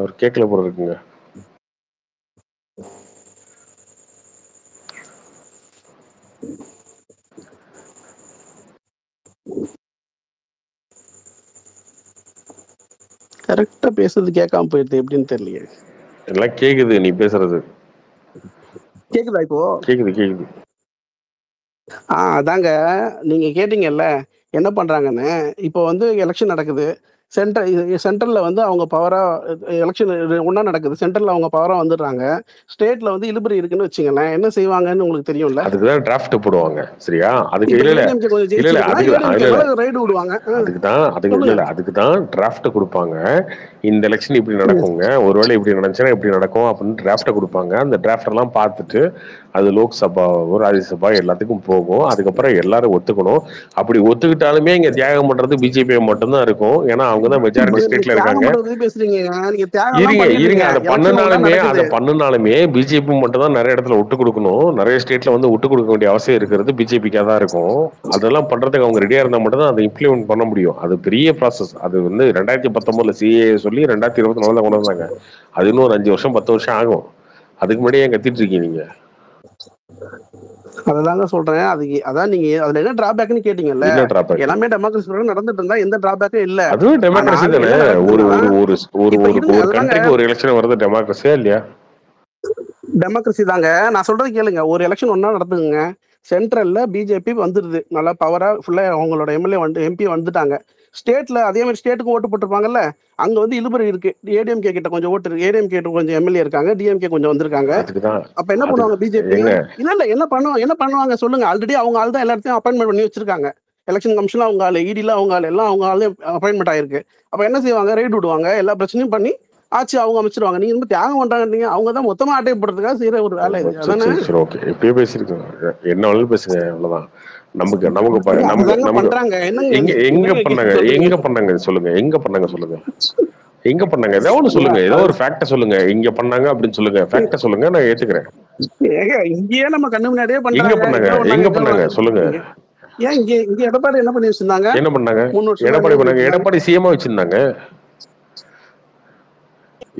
அவர் கேட்கல போல இருக்குங்க. கரெக்டா பேசுறது கேட்காம போயிடுது, எப்படின்னு தெரியலையே. எல்லாம் கேக்குது நீ பேசுறது. கேக்குதா இப்போ? கேக்குது. அதாங்க நீங்க கேட்டீங்கல்ல என்ன பண்றாங்கன்னு. இப்போ வந்து எலெக்ஷன் நடக்குது. சென்ட்ரல்ல வந்து அவங்க பவரா எலெக்ஷன் ஒன்னா நடக்குது. சென்ட்ரல்ல அவங்க பவரா வந்துடுறாங்க. ஸ்டேட்ல வந்து இழுபறி இருக்குன்னு வச்சுங்களேன், என்ன செய்வாங்கன்னு உங்களுக்கு தெரியும்ல. அதுக்குதான் டிராஃப்ட் போடுவாங்க. சரியா? அதுக்கு இப்ப இல்ல ஏடிஎம்கே கொஞ்சம் இல்ல இல்ல ஜெயிச்சிருக்குன்னா அதுக்கு ஏடிஎம்கே இல்ல மேல ரைடு விடுவாங்க. அதுக்குதான் டிராஃப்ட் கொடுப்பாங்க. இந்த எலெக்ஷன் இப்படி நடக்குங்க, ஒருவேளை இப்படி நடந்துச்சுன்னா இப்படி நடக்கும் அப்படின்னு டிராஃப்ட கொடுப்பாங்க. அந்த டிராஃப்ட் எல்லாம் பார்த்துட்டு அது லோக்சபாவோ ராஜ்யசபா எல்லாத்துக்கும் போகும். அதுக்கப்புறம் எல்லாரும் ஒத்துக்கணும். அப்படி ஒத்துக்கிட்டாலுமே இங்க தியாகம் பண்றது பிஜேபி மட்டும்தான் இருக்கும். ஏன்னா அவங்கதான் மெஜாரிட்டி ஸ்டேட்ல இருக்காங்க. பேசுறீங்க நீங்க தியாகம் இருங்க அதை பண்ணுனாலுமே பிஜேபி மட்டும் தான் நிறைய இடத்துல விட்டு கொடுக்கணும். நிறைய ஸ்டேட்ல வந்து விட்டு கொடுக்க வேண்டிய அவசியம் இருக்கிறது பிஜேபிக்காக தான் இருக்கும். அதெல்லாம் பண்றதுக்கு அவங்க ரெடியா இருந்தா மட்டும் தான் அதை இம்ப்ளிமெண்ட் பண்ண முடியும். அது பெரிய ப்ராசஸ். அது வந்து 2019 சிஏ சொல்லி 2024 தான் கொண்டு வந்தாங்க. அது இன்னும் ஒரு 5 வருஷம் 10 வருஷம் ஆகும். அதுக்கு முன்னாடியே கத்திட்டு இருக்கீங்க நீங்க. அததாங்க சொல்றேன். அதான் நீங்க அதுல என்ன டிராபேக்னு கேட்டீங்கல்ல. எல்லாமே டெமோக்ரஸி நடந்துட்டு இருந்தா எந்த டிராபேக்கும் இல்ல. அதுவும் டெமோக்ரஸி தானே. ஒரு கண்ட்ரிக்கு ஒரு எலெக்ஷன் வருது டெமோக்ரஸியா இல்லையா? டெமோக்ரஸி தாங்க. நான் சொல்றது கேளுங்க. ஒரு எலெக்ஷன் ஒன்னா நடத்துங்க. சென்ட்ரல்ல பிஜேபி வந்துருது, நல்லா பவரா ஃபுல்லா அவங்களோட எம்எல்ஏ எம்பி வந்துட்டாங்க. ஸ்டேட்ல அதே மாதிரி ஸ்டேட்டுக்கு ஓட்டு போட்டிருப்பாங்கல்ல, அங்க வந்து இழுபறி இருக்கு. ஏடிஎம்கே கிட்ட கொஞ்சம் ஓட்டு இருக்கு, ஏடிஎம்கே கிட்ட கொஞ்சம் எம்எல்ஏ இருக்காங்க, டிஎம்கே கொஞ்சம் வந்திருக்காங்க. அப்ப என்ன பண்ணுவாங்க பிஜேபி? இல்ல என்ன பண்ணுவாங்க சொல்லுங்க. ஆல்ரெடி அவங்க ஆள் தான் எல்லாத்தையும் அப்பாயின்மெண்ட் பண்ணி வச்சிருக்காங்க. எலெக்ஷன் கமிஷன்ல அவங்க ஆளு, இடில அவங்க ஆளு, எல்லாம் அவங்க ஆளு அப்பாயின்மெண்ட் ஆயிருக்கு. அப்ப என்ன செய்வாங்க? ரைடு விடுவாங்க, எல்லா பிரச்சனையும் பண்ணி ஆட்சி அவங்க அமைச்சிருவாங்க. நீங்க வந்து தியாகம் பண்றாங்க, அவங்க தான் மொத்தமா ஆட்டை போடுறதுக்காக செய்யற ஒரு வேலை இது. அதானே? ஓகே, இப்பயே பேசிருக்கோம். என்ன வேணாலும் பேசுங்க, அவ்வளவுதான். நமக்கு எங்க பண்ணாங்க சொல்லுங்க. ஏதோ ஒண்ணு சொல்லுங்க. ஏதோ ஒரு ஃபேக்ட சொல்லுங்க. இங்க பண்ணாங்க அப்படின்னு சொல்லுங்க. ஃபேக்ட சொல்லுங்க, நான் ஏத்துக்கிறேன். இங்கேயே நம்ம கண்ணு முன்னாடியே எங்க பண்ணாங்க சொல்லுங்க. ஏன் இங்க எடப்பாடி என்ன பண்ணி வச்சிருந்தாங்க? என்ன பண்ணாங்க? எடப்பாடி சிஎம் வச்சிருந்தாங்க.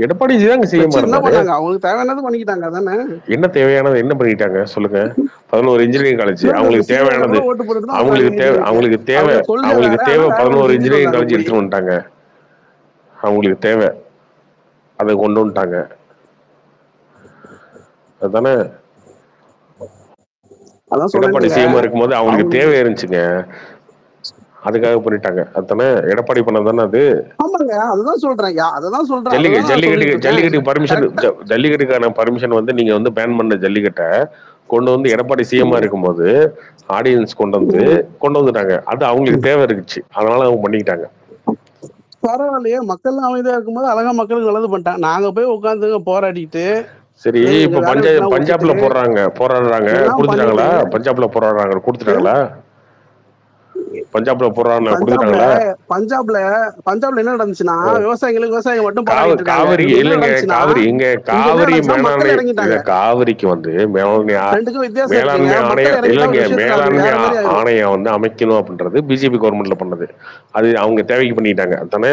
எடப்பாடி தாங்க சிஎம் இருந்தாரு. அவங்களுக்கு தேவையானது பண்ணிக்கிட்டாங்க. அதானே? என்ன தேவையானது என்ன பண்ணிட்டாங்க சொல்லுங்க. 11 இன்ஜினியரிங் காலேஜ் அவங்களுக்கு தேவையானது. அவங்களுக்கு தேவை 11 இன்ஜினியரிங் காலேஜ் எடுத்துட்டு வந்துட்டாங்க. அவங்களுக்கு தேவை, அதை கொண்டு வந்துட்டாங்க. அதுதானே எடப்பாடி சிஎம் இருக்கும்போது அவங்களுக்கு தேவை இருந்துச்சுங்க, அதுக்காக பண்ணிட்டாங்க. அதுதானே எடப்பாடி பண்ணதானே அது. ஜல்லிக்கட்டுக்கான பர்மிஷன் வந்து நீங்க வந்து பேன் பண்ண ஜல்லிக்கட்டை கொண்டு வந்து எடப்பாடி சிஎம் இருக்கும்போது ஆடியன்ஸ் கொண்டு வந்துட்டாங்க. அது அவங்களுக்கு தேவை இருந்துச்சு, அதனால அவங்க பண்ணிக்கிட்டாங்க. பரவாயில்லையே, மக்கள் அமைதியா இருக்கும்போது அழகா மக்களுக்கு நல்லது பண்ணிட்டாங்க. நாங்க போய் உட்காந்து போராடிட்டு. சரி, இப்ப பஞ்சாப்ல போராடுறாங்க, கொடுத்துட்டாங்களா? பஞ்சாப்ல போராடுறாங்க, கொடுத்துட்டாங்களா? பஞ்சாப்ல போறாங்க, கொடுத்துட்டாங்களா? பஞ்சாப்ல என்ன நடந்துச்சுன்னா, விவசாயிகளுக்கு விவசாயம் மட்டும் காவிரி இல்லங்க, காவிரிக்கு வந்து மேலாண்மை ஆணையம் வந்து அமைக்கணும் அப்படின்றது பிஜேபி கவர்மெண்ட்ல பண்ணது. அது அவங்க தேவைக்கு பண்ணிட்டாங்க. தானே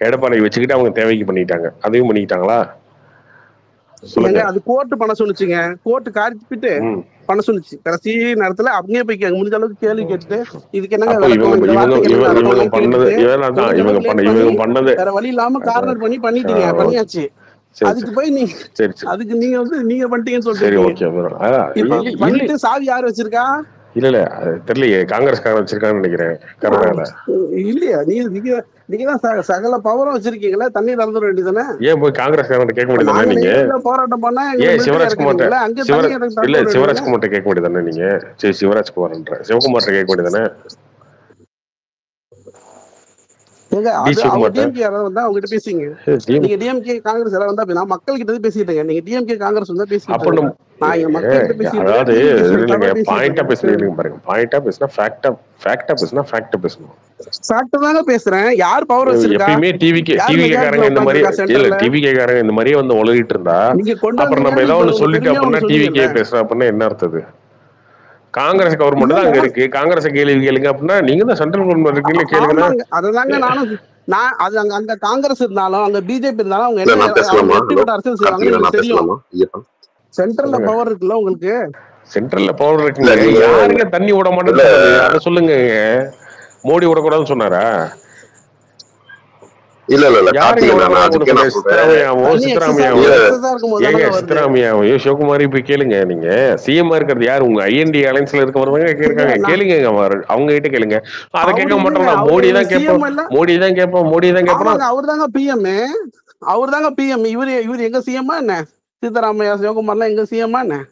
எடப்பாடி வச்சுக்கிட்டு அவங்க தேவைக்கு பண்ணிட்டாங்க. அதையும் பண்ணிக்கிட்டாங்களா சொல்லுங்க. அது கோர்ட் பண்ண சொன்னுச்சுங்க. கோர்ட் காரிப்பிட்டு பண்ண சொன்னுச்சு. கடைசி நேரத்துல அப்படியே போய் முடிஞ்ச அளவுக்கு கேள்வி கேட்டுட்டு இதுக்கு என்னங்க வேற வழி இல்லாம கார்னர் பண்ணியாச்சு. அதுக்கு போய் அதுக்கு நீங்க வந்து நீங்க பண்ணிட்டீங்கன்னு சொல்லிட்டு பண்ணிட்டு சாவி யாரு வச்சிருக்கா? இல்ல தெரியலையே, காங்கிரஸ்காரன் வச்சிருக்கான்னு நினைக்கிறேன். இல்லையா? நீங்கதான் சகல பவரும் வச்சிருக்கீங்களா, தண்ணி திறந்துட வேண்டியதானே? ஏன் போய் காங்கிரஸ்காரன் கேட்க முடியாதானே நீங்க? போராட்டம் பண்ணா சிவராஜ்குமார்ட்ட கேட்க முடியாதானே நீங்க? சரி, சிவராஜ்குமார்ன்ற சிவகுமார்ட்ட கேட்க முடியாதானே? அவங்ககிட்ட பேசிங்க. நீங்க டிஎம்கே காங்கிரஸ் எல்லாம் வந்தா மக்கள் கிட்ட பேசிட்டீங்க. நீங்க டிஎம்கே காங்கிரஸ் வந்தா பேசிட்டு பேசுறேன். யார் பவர் வச்சிருக்கா? இந்த மாதிரி வந்து உலகிட்டு இருந்தா அப்புறம் நம்ம ஏதாவது சொல்லிட்டு அப்படின்னா டிவிக்கே பேசுறோம் அப்படின்னா என்ன அர்த்தது? காங்கிரஸ் கவர்மெண்ட் தான் அங்க இருக்கு, காங்கிரஸ் கேள்வி கேளுங்க அப்படின்னா நீங்க தான் சென்ட்ரல் கவர்மெண்ட் இருக்கீங்க, கேளுங்க. அதுதாங்க நான் அது அங்க காங்கிரஸ் இருந்தாலும் அங்க பிஜேபி இருந்தாலும் அவங்க என்ன அரசியல் செய்வாங்க தெரியும். சென்ட்ரல்ல பவர் இருக்குல்ல உங்களுக்கு. சென்ட்ரல்ல பவர் இருக்குங்க. யாருங்க தண்ணி விட மாட்டேன்னு அதை சொல்லுங்க. மோடி விடக்கூடாதுன்னு சொன்னாரா? இல்ல இல்ல இல்ல யாருங்க கார்த்திகேயன், நான் வேணாம் ஒண்ணு அதுக்கே சொல்ல நான் சொல்றேன். சித்தராமையாவும் தண்ணி எக்ஸஸா இருக்கும்போது ஏங்க தானங்க வருது. சித்தராமையாவையும் சிவகுமாரையும் போய் கேளுங்க. நீங்க சிஎம் இருக்கிறது யாரு? உங்க ஐஎன்டி அலைன்ஸ்ல இருக்கவங்க இருக்காங்க, கேளுங்க. அவங்க கிட்ட கேளுங்க. அதை கேட்க மாட்டோம். நான் மோடி தான் கேட்போம், மோடி தான் கேட்போம், மோடி தான் கேட்போம். அவர் தாங்க பிஎம், அவர் தாங்க பிஎம். இவரு எங்க சிஎம்மா என்ன? சித்தராமையா சிவகுமார்லாம் எங்க சிஎம்மா என்ன?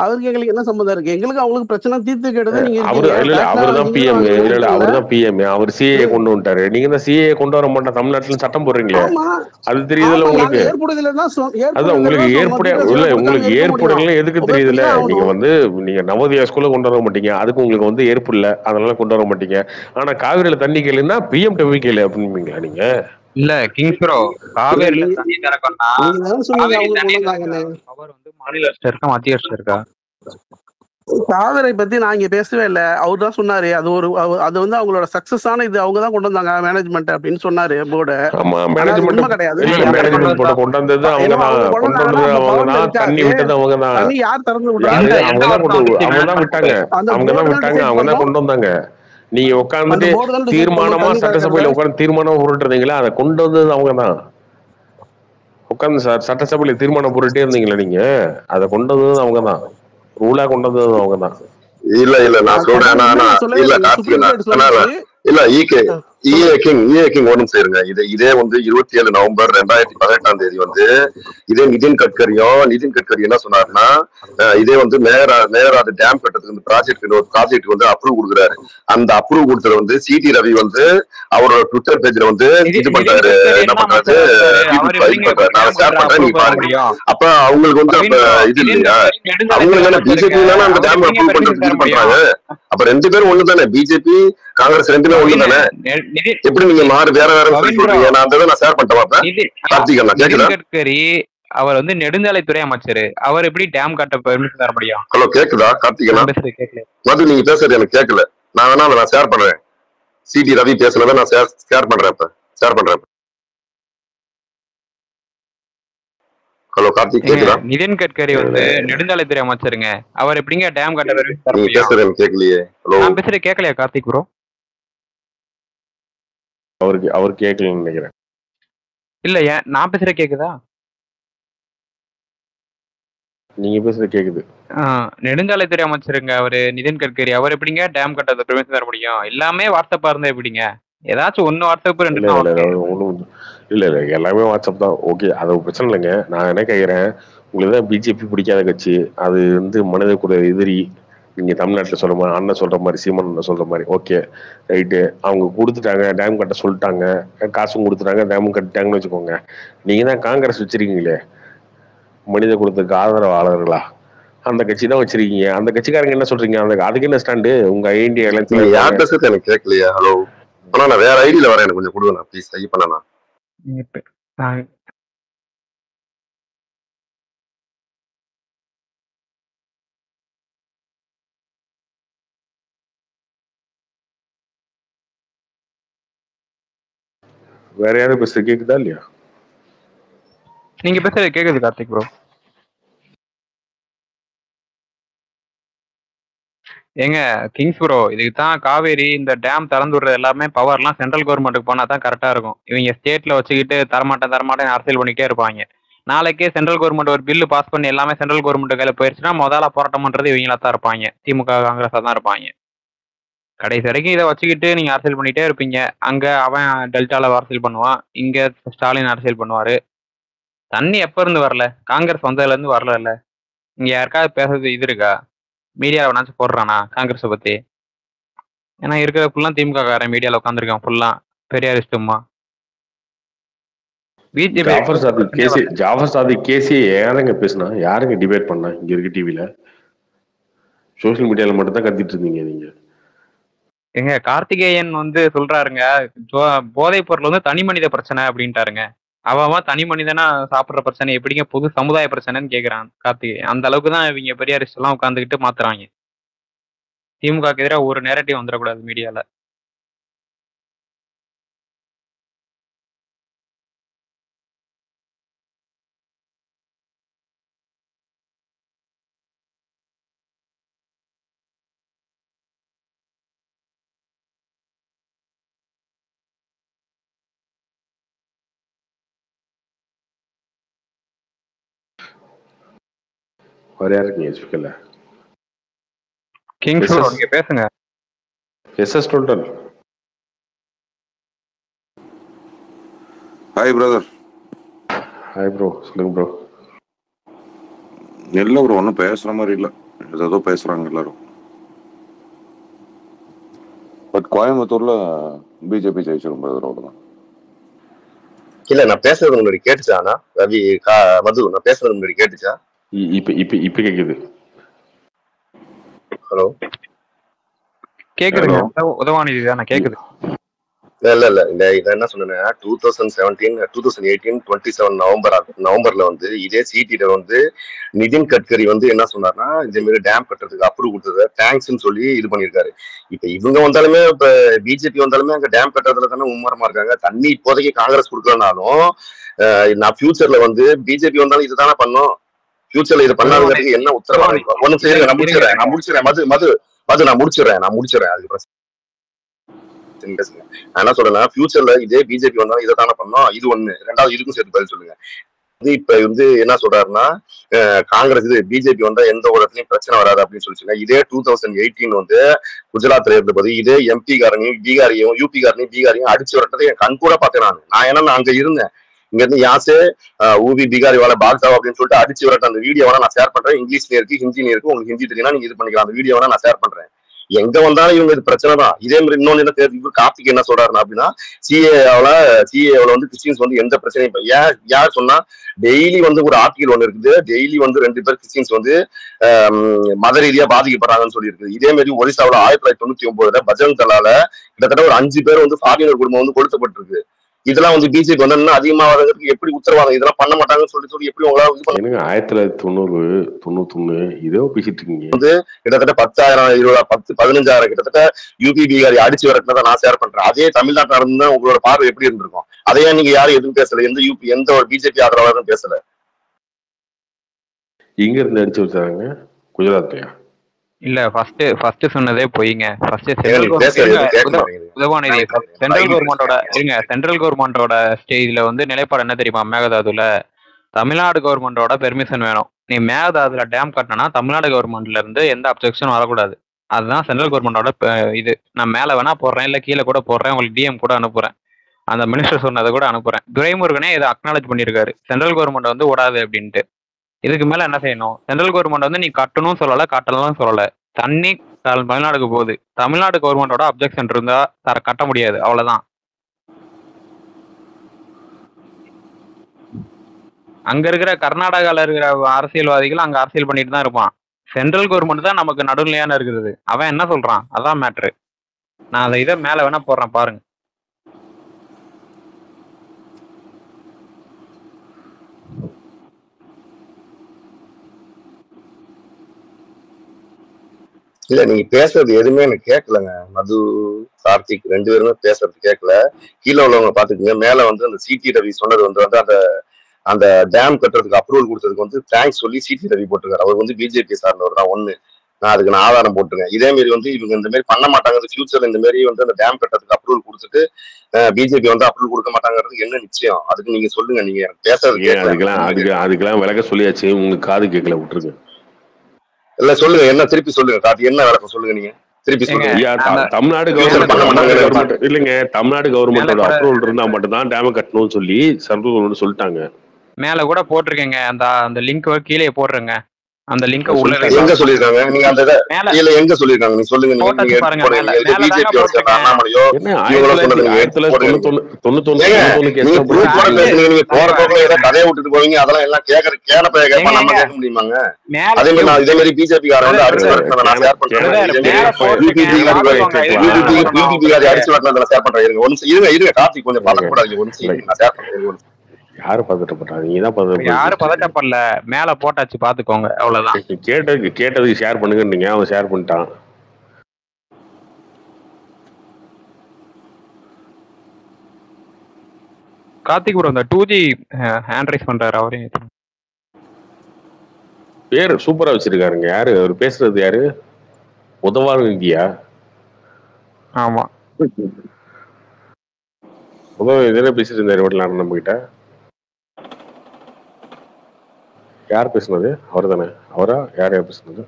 அவருக்கு எங்களுக்கு என்ன சம்மந்தம் இருக்கு? எங்களுக்கு அவங்களுக்கு பிரச்சனை தீர்த்து கேட்டது நீங்க அவரு இருக்கீங்க. இல்ல அவர் தான் பிஎம். இல்ல அவர் தான் பிஎம். அவர் சிஏ கொண்டு வந்துட்டாரு. நீங்க தான் சிஏ கொண்டு வர மாட்டா தமிழ்நாட்டுல சட்டம் போடுறீங்களே, அது தெரியுதுல்ல உங்களுக்கு. அதுதான் உங்களுக்கு உங்களுக்கு ஏற்புடையில எதுக்கு தெரியுதுல்ல. நீங்க நவோதயா ஸ்கூல்ல கொண்டு வர மாட்டீங்க, அதுக்கு உங்களுக்கு ஏற்பு இல்ல, அதனால கொண்டு வர மாட்டீங்க. ஆனா காவிரியில தண்ணி கேளுன்னா பிஎம் டெவி கேளு அப்படின்பீங்களா நீங்க? இல்ல கிங்ஸ் ப்ரோ, காவேரியில தண்ணி திறக்கணும்னா காவேரி தண்ணி அவர் மாநில அரசு இருக்கா மத்திய அரசு இருக்கா? காவிரி பத்தி நான் இங்க பேசவே இல்லை. அவர் தான் சொன்னாரு அது அது அவங்களோட சக்சஸான இது, அவங்க தான் கொண்டு வந்தாங்க மேனேஜ்மெண்ட் அப்படின்னு சொன்னாரு போர்டு. ஆமா, மேனேஜ்மெண்ட் கிடையாது. மேனேஜ்மெண்ட் போர்டு கொண்டு வந்தது அவங்க தான், தண்ணி விட்டது அவங்க தான். தண்ணி யார் திறந்து அவங்க தான் விட்டாங்க, அவங்க தான் கொண்டு வந்தாங்க. நீங்க உட்கார்ந்துட்டு தீர்மானமா சட்டசபையில உட்கார்ந்து தீர்மானம் போட்டுருந்தீங்களா, அதை கொண்டு வந்தது அவங்க தான். உட்கார்ந்து சட்டசபையில தீர்மானம் போட்டுட்டே இருந்தீங்களா நீங்க, அதை கொண்டு வந்தது அவங்க தான். ரூலா கொண்டு வந்தது அவங்க தான். இல்ல இல்ல நான் சொல்றேன். இல்ல கார்த்திகேயன் இல்ல இஏ கிங் ஒன்றும் செய்யுங்க. இதே 27 நவம்பர் 2018 இதே நிதின் கட்கரி என்ன சொன்னாருன்னா, இதே மேகராஜ் டேம் கட்டத்துக்கு ப்ராஜெக்ட் அப்ரூவ் கொடுக்குறாரு. அந்த அப்ரூவ் கொடுத்தது சிடி ரவி அவரோட ட்விட்டர் பேஜ்ல இது பண்றாரு. என்ன பண்றாரு, நான் ஷேர் பண்றேன், நீங்க பாருங்க. அப்ப அவங்களுக்கு அப்ப இது இல்லையா, அவங்களுக்கு பிஜேபி அந்த டேம் அப்ரூவ் பண்றதுக்கு இது பண்றாங்க. அப்ப ரெண்டு பேரும் ஒண்ணு தானே, பிஜேபி காங்கிரஸ் ரெண்டுமே ஒண்ணு தானே. எப்படி நீங்க வேற சொல்றீங்க? நான் ஷேர் பண்ணிட்டேன். கார்த்திகேயன் கேக்குதா? கட்கரி அவர் நெடுஞ்சாலைத்துறை அமைச்சர், அவர் எப்படி டேம் கட்ட பெர்மிஷன் தர முடியும்? ஹலோ கேக்குதா கார்த்திகேயன்? மது நீங்க பேசுறது எனக்கு கேட்கல. நான் வேணா நான் ஷேர் பண்றேன். சிடி ரவி பேசுனதை நான் ஷேர் பண்றேன். ஹலோ கார்த்திக் கேக்குதா? நிதின் கட்கரி நெடுஞ்சாலைத்துறை அமைச்சருங்க, அவர் எப்படிங்க டேம் கட்ட பெர்மிஷன் தர முடியும்? பேசுறது எனக்கு கேட்கலையே. ஹலோ நான் பேசுறது கேட்கலையா கார்த்திக் ப்ரோ? அவர் கேட்கலன்னு நினைக்கிறேன். இல்ல நான் பேசுறது கேக்குதா? நீங்க பேசுறது கேக்குது. நெடுஞ்சாலைத்துறை அமைச்சருங்க அவரு நிதின் கட்கரி, அவர் எப்படிங்க டேம் கட்ட பெர்மிஷன் தர முடியும்? எல்லாமே வாட்ஸ்அப்பா இருந்தா எப்படிங்க? ஏதாச்சும் ஒன்னு வாட்ஸ்அப் இல்ல எல்லாமே வாட்ஸ்அப் தான். ஓகே, அது பிரச்சனை இல்லைங்க. நான் என்ன கேட்கிறேன், உங்களுக்கு தான் பிஜேபி பிடிக்காத கட்சி, அது மனித கூட எதிரி. நீங்க தமிழ்நாட்டில் சொல்ற மாதிரி, அண்ணன் சொல்ற மாதிரி, சீமான் சொல்ற மாதிரி, ஓகே ரைட்டு. அவங்க கொடுத்துட்டாங்க, டேம் கட்ட சொல்லிட்டாங்க, காசும் கொடுத்துட்டாங்க, டேமும் கட்டிட்டாங்கன்னு வச்சுக்கோங்க. நீங்க தான் காங்கிரஸ் வச்சிருக்கீங்களே மனித குலத்துக்கு ஆதரவாளர்களா, அந்த கட்சி தான் வச்சிருக்கீங்க. அந்த கட்சிக்காரங்க என்ன சொல்றீங்க? அதுக்கு என்ன ஸ்டாண்டு? உங்க ஐஎன்டி அலைன்ஸ்ல யார் பேசுறது எனக்கு கேட்கலையா? ஹலோ, ஆனா நான் வேற ஐடியில வரேன், எனக்கு கொஞ்சம் கொடுங்க ப்ளீஸ். ட்ரை பண்ணலாம். வேற யாரும் பேசுறது கேக்குதா இல்லையா? நீங்க பேசுறது கேக்குது கார்த்திக் ப்ரோ. ஏங்க கிங்ஸ் ப்ரோ, இதுக்கு தான் காவேரி இந்த டேம் திறந்து விடுறது எல்லாமே பவர்லாம் சென்ட்ரல் கவர்மெண்ட்டுக்கு போனா தான் கரெக்டா இருக்கும். இவங்க ஸ்டேட்ல வச்சுக்கிட்டு தரமாட்டேன் அரசியல் பண்ணிக்கிட்டே இருப்பாங்க. நாளைக்கே சென்ட்ரல் கவர்மெண்ட் ஒரு பில்லு பாஸ் பண்ணி எல்லாமே சென்ட்ரல் கவர்மெண்ட் கையில போயிருச்சுன்னா முதல்ல போராட்டம் பண்றது இவங்களா தான் இருப்பாங்க, திமுக காங்கிரஸா தான் இருப்பாங்க. கடைசி வரைக்கும் இதை வச்சுக்கிட்டு நீங்க அரசியல் பண்ணிட்டே இருப்பீங்க. அங்க அவன் டெல்டால அரசியல் பண்ணுவான், இங்க ஸ்டாலின் அரசியல் பண்ணுவாரு. தண்ணி எப்ப இருந்து வரல? காங்கிரஸ் வந்ததுல இருந்து வரல இல்ல. இங்க யாருக்காவது பேசுறது இது இருக்கா? மீடியாவை வேணாச்சும் போடுறானா காங்கிரஸை பத்தி? ஏன்னா இருக்கிற ஃபுல்லா திமுக காரன் மீடியால உட்காந்துருக்கான், ஃபுல்லா பெரியாரிஸ்டுமா. ஜாஃபர் சாதிக் கேசி யாருங்க பேசுனா, யாருங்க டிபேட் பண்ணா? இங்க இருக்கு டிவில, சோசியல் மீடியால மட்டும் தான் கத்திட்டு இருந்தீங்க நீங்க. எங்க கார்த்திகேயன் சொல்றாருங்க, போதைப் பொருள் தனி மனித பிரச்சனை அப்படின்ட்டாருங்க. அவன் தனி மனிதனா சாப்பிடுற பிரச்சனை எப்படிங்க பொது சமுதாய பிரச்சனைன்னு கேக்குறான் கார்த்திகேயன். அந்த அளவுக்கு தான் இவங்க பெரியாரிஸ்ட் எல்லாம் உட்காந்துக்கிட்டு மாத்துறாங்க. திமுகக்கு எதிராக ஒரு நேரட்டிவ் வந்துடக்கூடாது மீடியால. வேற யாரு இருக்கீங்க ஸ்பீக்கர்ல? கிங்ஸ் ப்ரோ நீங்க பேசுங்க. எஸ்எஸ் டோல்டன். Hi brother. ஹாய் ப்ரோ, சொல்லுங்க ப்ரோ. இல்லை ப்ரோ, ஒன்றும் பேசுகிற மாதிரி இல்லை, ஏதோ பேசுகிறாங்க எல்லாரும். பட் கோயம்புத்தூர்ல பிஜேபி ஜெயிச்சிடும் பிரதர், அவ்வளோதான். இல்ல நான் பேசுறது முன்னாடி கேட்டுச்சா? ரவி மது, நான் பேசுறது முன்னாடி கேட்டுச்சா? இப்ப கேக்குது. ஹலோ கேக்குதுங்க. உதவாநிதி தானே கேக்குது. இல்ல இதை என்ன சொன்னேன்னா 2017 2018 27 நவம்பர்ல வந்து இதே சிடில வந்து நிதின் கட்கரி வந்து என்ன சொன்னார்னா, இதே மாதிரி டேம் கட்டுறதுக்கு அப்ரூவ் கொடுத்தது தேங்க்ஸ்ன்னு சொல்லி இது பண்ணியிருக்காரு. இப்ப இவங்க வந்தாலுமே, இப்ப பிஜேபி வந்தாலுமே அங்க டேம் கட்டுறதுல தானே மும்மரமா இருக்காங்க. தண்ணி இப்போதைக்கு காங்கிரஸ் கொடுக்கலனாலும் நான் ஃபியூச்சர்ல வந்து பிஜேபி வந்தாலும் இதுதானே பண்ணும். ஃபியூச்சர்ல இது பண்ணாதுங்கிறதுக்கு என்ன உத்தரவாதம்? ஒன்னும் செய்யுங்க, நான் முடிச்சிடறேன். மது நான் முடிச்சிடறேன். அதுக்கு பிரச்சனை நான் என்ன சொல்றேன்னா, ஃபியூச்சர்ல இதே பிஜேபி வந்தாலும் இதை தானே பண்ணோம். இது ஒண்ணு. ரெண்டாவது இதுக்கும் சேர்த்து பதில் சொல்லுங்க. இப்ப வந்து என்ன சொல்றாருன்னா, காங்கிரஸ் இது பிஜேபி வந்தா எந்த ஒரு இடத்துலயும் பிரச்சனை வராது அப்படின்னு சொல்லிச்சுங்க. இதே 2018 வந்து குஜராத்ல இருந்தபோது இதே எம்பி காரனையும் பீகாரையும் யூபி காரனையும் பீகாரையும் அடிச்சு வரட்டதை என் கண் கூட பார்த்தேன். நான் ஏன்னா நான் அங்க இருந்தேன். இங்க இருந்து யாசே ஊபி பீகாரி வாழ பாக்ஸா அப்படின்னு சொல்லிட்டு அடிச்சு வரட்ட அந்த வீடியோவை நான் ஷேர் பண்றேன். இங்கிலீஷ்லயும் இருக்கு, ஹிந்தியும் இருக்கு. உங்களுக்கு ஹிந்தி தெரியும்னா நீங்க இது பண்ணிக்கலாம். அந்த வீடியோவை நான் ஷேர் பண்றேன். எங்க வந்தாலும் இவங்க இது பிரச்சனை தான். இதே மாதிரி இன்னொன்னு என்ன கார்த்திக் என்ன சொல்றாருன்னா அப்படின்னா, சிஏல வந்து கிறிஸ்டின்ஸ் வந்து எந்த பிரச்சனையும் யார் சொன்னா, டெய்லி வந்து ஒரு ஆர்டிகல் ஒண்ணு இருக்குது. டெய்லி வந்து 2 பேர் கிறிஸ்டின்ஸ் வந்து மத ரீதியா பாதிக்கப்படுறாங்கன்னு சொல்லி இருக்குது. இதே மாதிரி ஒரிசாவில் 1999 பஜரங் தளால கிட்டத்தட்ட ஒரு 5 பேர் வந்து ஃபாரினர் குடும்பம் வந்து கொளுத்தப்பட்டிருக்கு. இதெல்லாம் வந்து பிஜேபி வந்து இன்னும் அதிகமாகிறதுக்கு எப்படி உத்தரவாதம்? இதெல்லாம் பண்ண மாட்டாங்கன்னு சொல்லி எப்படி உங்களால 1990 91 இதோ பேசிட்டு இருக்கீங்க. வந்து கிட்டத்தட்ட 10,000 20 15,000 கிட்டத்தட்ட யூபி பீகாரி அடிச்சு வரட்டுனதை நான் ஷேர் பண்றேன். அதே தமிழ்நாட்டில் இருந்தா உங்களோட பார்வை எப்படி இருந்திருக்கும்? அதையே நீங்க யாரும் எதுவும் பேசல. எந்த ஒரு பிஜேபி ஆதரவாளரும் பேசல. இங்க இருந்து அடிச்சு வச்சாங்க குஜராத்லயா? இல்ல ஃபர்ஸ்ட் சொன்னதே போயிங்க. உதவாநிதி சென்ட்ரல் கவர்மெண்டோட ஸ்டேஜ்ல வந்து நிலைப்பாடு என்ன தெரியுமா? மேகதாதுல தமிழ்நாடு கவர்மெண்டோட பெர்மிஷன் வேணும். நீ மேகதாதுல டேம் கட்டினா தமிழ்நாடு கவர்மெண்ட்ல இருந்து எந்த அப்ஜெக்ஷனும் வரக்கூடாது. அதுதான் சென்ட்ரல் கவர்மெண்டோட இது. நான் மேல வேணா போடுறேன், இல்ல கீழே கூட போடுறேன், உங்களுக்கு டிஎம் கூட அனுப்புறேன், அந்த மினிஸ்டர் சொன்னதை கூட அனுப்புறேன். துரைமுருகனே இதை அக்னாலேஜ் பண்ணியிருக்காரு, சென்ட்ரல் கவர்மெண்ட் வந்து விடாது அப்படின்ட்டு. இதுக்கு மேல என்ன செய்யணும்? சென்ட்ரல் கவர்மெண்ட் வந்து நீ கட்டணும் சொல்லல, கட்டலாம் சொல்லல. தண்ணி தமிழ்நாடுக்கு போகுது. தமிழ்நாடு கவர்மெண்டோட அப்ஜெக்ஷன் இருந்தா கட்ட முடியாது, அவ்வளவுதான். அங்க இருக்கிற கர்நாடகால இருக்கிற அரசியல்வாதிகள் அங்க அரசியல் பண்ணிட்டு தான் இருப்பான். சென்ட்ரல் கவர்மெண்ட் தான் நமக்கு நடுநிலையான இருக்குது. அவன் என்ன சொல்றான் அதான் மேட்ரு. நான் அதை இதை மேல வேணா போடுறேன் பாருங்க. இல்ல நீங்க பேசுறது எதுவுமே எனக்கு கேட்கலங்க. மது கார்த்திக் 2 பேருமே பேசுறது கேட்கல. கீழே உள்ளவங்க பாத்துக்கோங்க. மேல வந்து அந்த சிடி ரவி சொன்னது வந்து அந்த டேம் கட்டுறதுக்கு அப்ரூவல் கொடுத்ததுக்கு வந்து தேங்க்ஸ் சொல்லி சிடி ரவி போட்டிருக்காரு. அவர் வந்து பிஜேபி சார்ந்தவர் தான். ஒண்ணு நான் அதுக்கு நான் ஆதாரம் போட்டுருக்கேன். இதே மாதிரி வந்து இவங்க இந்த மாதிரி பண்ண மாட்டாங்க. ஃபியூச்சர்ல இந்த மாதிரி வந்து அந்த டேம் கட்டுறதுக்கு அப்ரூவல் கொடுத்துட்டு பிஜேபி வந்து அப்ரூவல் கொடுக்க மாட்டாங்கிறதுக்கு என்ன நிச்சயம்? அதுக்கு நீங்க சொல்லுங்க. நீங்க பேசுறது அதுக்கெல்லாம் விளக்க சொல்லியாச்சு, உங்களுக்கு காது கேட்கல, விட்டுருங்க. இல்ல சொல்லுங்க, என்ன திருப்பி சொல்லுங்க. கார்த்தி என்ன விளக்கம் சொல்லுங்க. நீங்க திருப்பி சொல்லுங்க. தமிழ்நாடு கவர்மெண்ட் இல்லைங்க, தமிழ்நாடு கவர்மெண்டோட அப்ரூவல் இருந்தா மட்டும்தான் டேம் கட்டணும்னு சொல்லி சென்ட்ரல் கவர்மெண்ட் சொல்லிட்டாங்க. மேல கூட போட்டிருக்கேங்க, அந்த லிங்க் கீழே போடுறேங்க. அந்த லிங்க் உள்ள எங்க சொல்லிருக்காங்க? நீங்க அந்த இல்ல எங்க சொல்லிருக்காங்க? நீங்க சொல்லுங்க. நீங்க பிஜேபி அண்ணாமலையோ இவங்களோ சொன்னது நீங்க போற போக்குல ஏதோ கதையை விட்டுட்டு போவீங்க. அதெல்லாம் எல்லாம் கேட்கற நம்ம கேட்க முடியுமாங்க? அதே மாதிரி நான் இதே மாதிரி பிஜேபி காரன் வந்து அடிச்சு வரட்டுனதை நான் ஷேர் பண்றேன். யூபி பீகாரி அடிச்சு வரட்டுனதை ஷேர் பண்றேன். இருங்க கார்த்திக் கொஞ்சம் பழக்கப்படாது. நான் ஷேர் பண்றேன். யாரு பதட்டப்பட்டா? நீங்க தான் யாரு பதட்டப்படல, மேல போட்டாச்சு பாத்துக்கோங்க, அவ்வளவுதான். கேட்டதுக்கு ஷேர் பண்ணுங்க. நீங்க அவன் ஷேர் பண்ணிட்டான். கார்த்திக் ப்ரோ இந்த 2G ஹேண்ட் ரைஸ் பண்றாரு, அவரே பேரு சூப்பரா வச்சிருக்காருங்க. யாரு அவர் பேசுறது? யாரு? உதவாநிதியா? ஆமா, உதவாநிதி பேசிட்டு இருந்தாரு வீட்டுல நம்ம கிட்ட. யார் பேசுனது? அவர் தானே? அவரா? யார் யார் பேசுனது?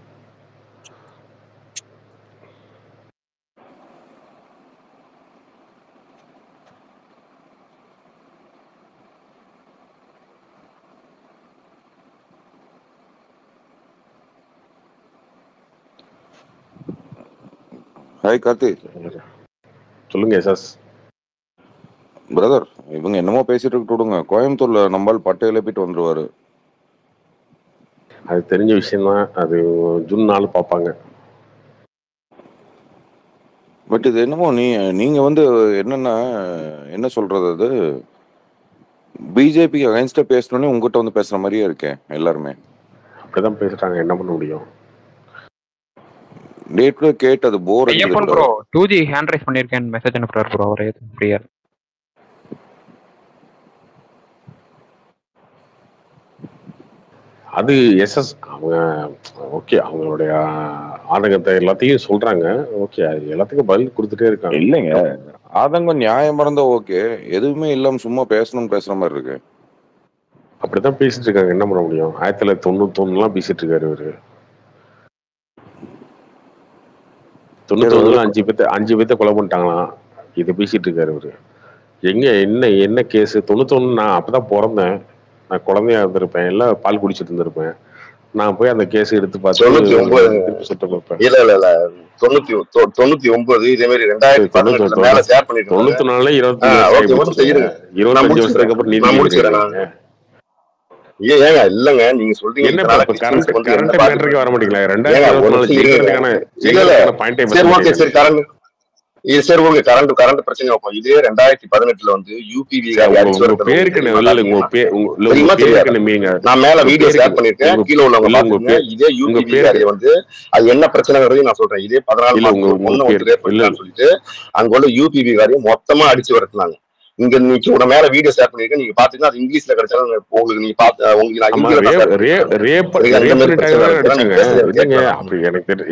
ஹாய் கார்த்தி. சொல்லுங்க எஸ்எஸ். பிரதர், இவங்க என்னமோ பேசிட்டு இருக்கு விடுங்க. கோயம்புத்தூர்ல நம்மால் பட்டை எழுப்பிட்டு வந்துருவாரு. அது தெரிஞ்ச விஷயம் தான். அது ஜூன் 4 பார்ப்பாங்க. பட் இது என்னமோ நீங்க வந்து என்னன்னா என்ன சொல்றது, அது பிஜேபி அகைன்ஸ்டா பேசணும்னே உங்ககிட்ட வந்து பேசுற மாதிரியே இருக்கேன். எல்லாருமே அப்படிதான் பேசுறாங்க. என்ன பண்ண முடியும்? டேட்ல கேட்டு அது போர் Ayyappan bro 2G hand raise பண்ணிருக்கேன், மெசேஜ் அனுப்புறாரு ப்ரோ. அவரே ஃப்ரீயா. அது எஸ்எஸ் அவங்க ஓகே, அவங்களுடைய ஆதங்கத்தை எல்லாத்தையும் சொல்றாங்க. ஓகே, அது எல்லாத்துக்கும் பதில் கொடுத்துட்டே இருக்காங்க. இல்லைங்க, ஆதங்கம் நியாயம் இருந்தா ஓகே, எதுவுமே இல்லாம சும்மா பேசணும்னு பேசுற மாதிரி இருக்கு. அப்படித்தான் பேசிட்டு இருக்காங்க. என்ன பண்ண முடியும்? 1991 பேசிட்டு இருக்காரு இவரு. 91 5 பேர்த்த கொலை பண்ணிட்டாங்களாம். இதை பேசிட்டு இருக்காரு இவரு. எங்க என்ன கேஸ்? 91 நான் அப்பதான் பிறந்தேன். நான் குழந்தையா இருந்திருப்பேன், எல்லாம் பால் குடிச்சிட்டு இருந்திருப்பேன். நான் போய் அந்த கேஸ் எடுத்து பார்த்து 99 சுட்டு பார்ப்பேன். இல்ல 99 இதே மாதிரி 2018 மேல ஷேர் பண்ணிட்டு 94 25 வருஷத்துக்கு அப்புறம் நீதி ஏங்க இல்லங்க, நீங்க சொல்றீங்க என்ன கரண்ட் மேட்டருக்கு வர மாட்டீங்களா? 2024 பாயிண்டே சரி ஓகே, கரண்ட் பிரச்சனை வைப்போம். இதே 2018 வந்து யூபிவி நான் மேல வீடியோ ஷேர் பண்ணிருக்கேன், கீழே உள்ளவங்க இதே யூபிவி வந்து அது என்ன பிரச்சனைங்கிறதையும் நான் சொல்றேன். இதே 14 சொல்லிட்டு அங்க உள்ள யூபிவி காரியம் மொத்தமா அடிச்சு வரட்டுனாங்க. இங்க நீங்க உட மேல வீடியோ ஷேர் பண்ணிருக்கேன், நீங்க பாத்தீங்கன்னா அது இங்கிலீஷ்ல கிடைச்சாலும் உங்களுக்கு நீங்க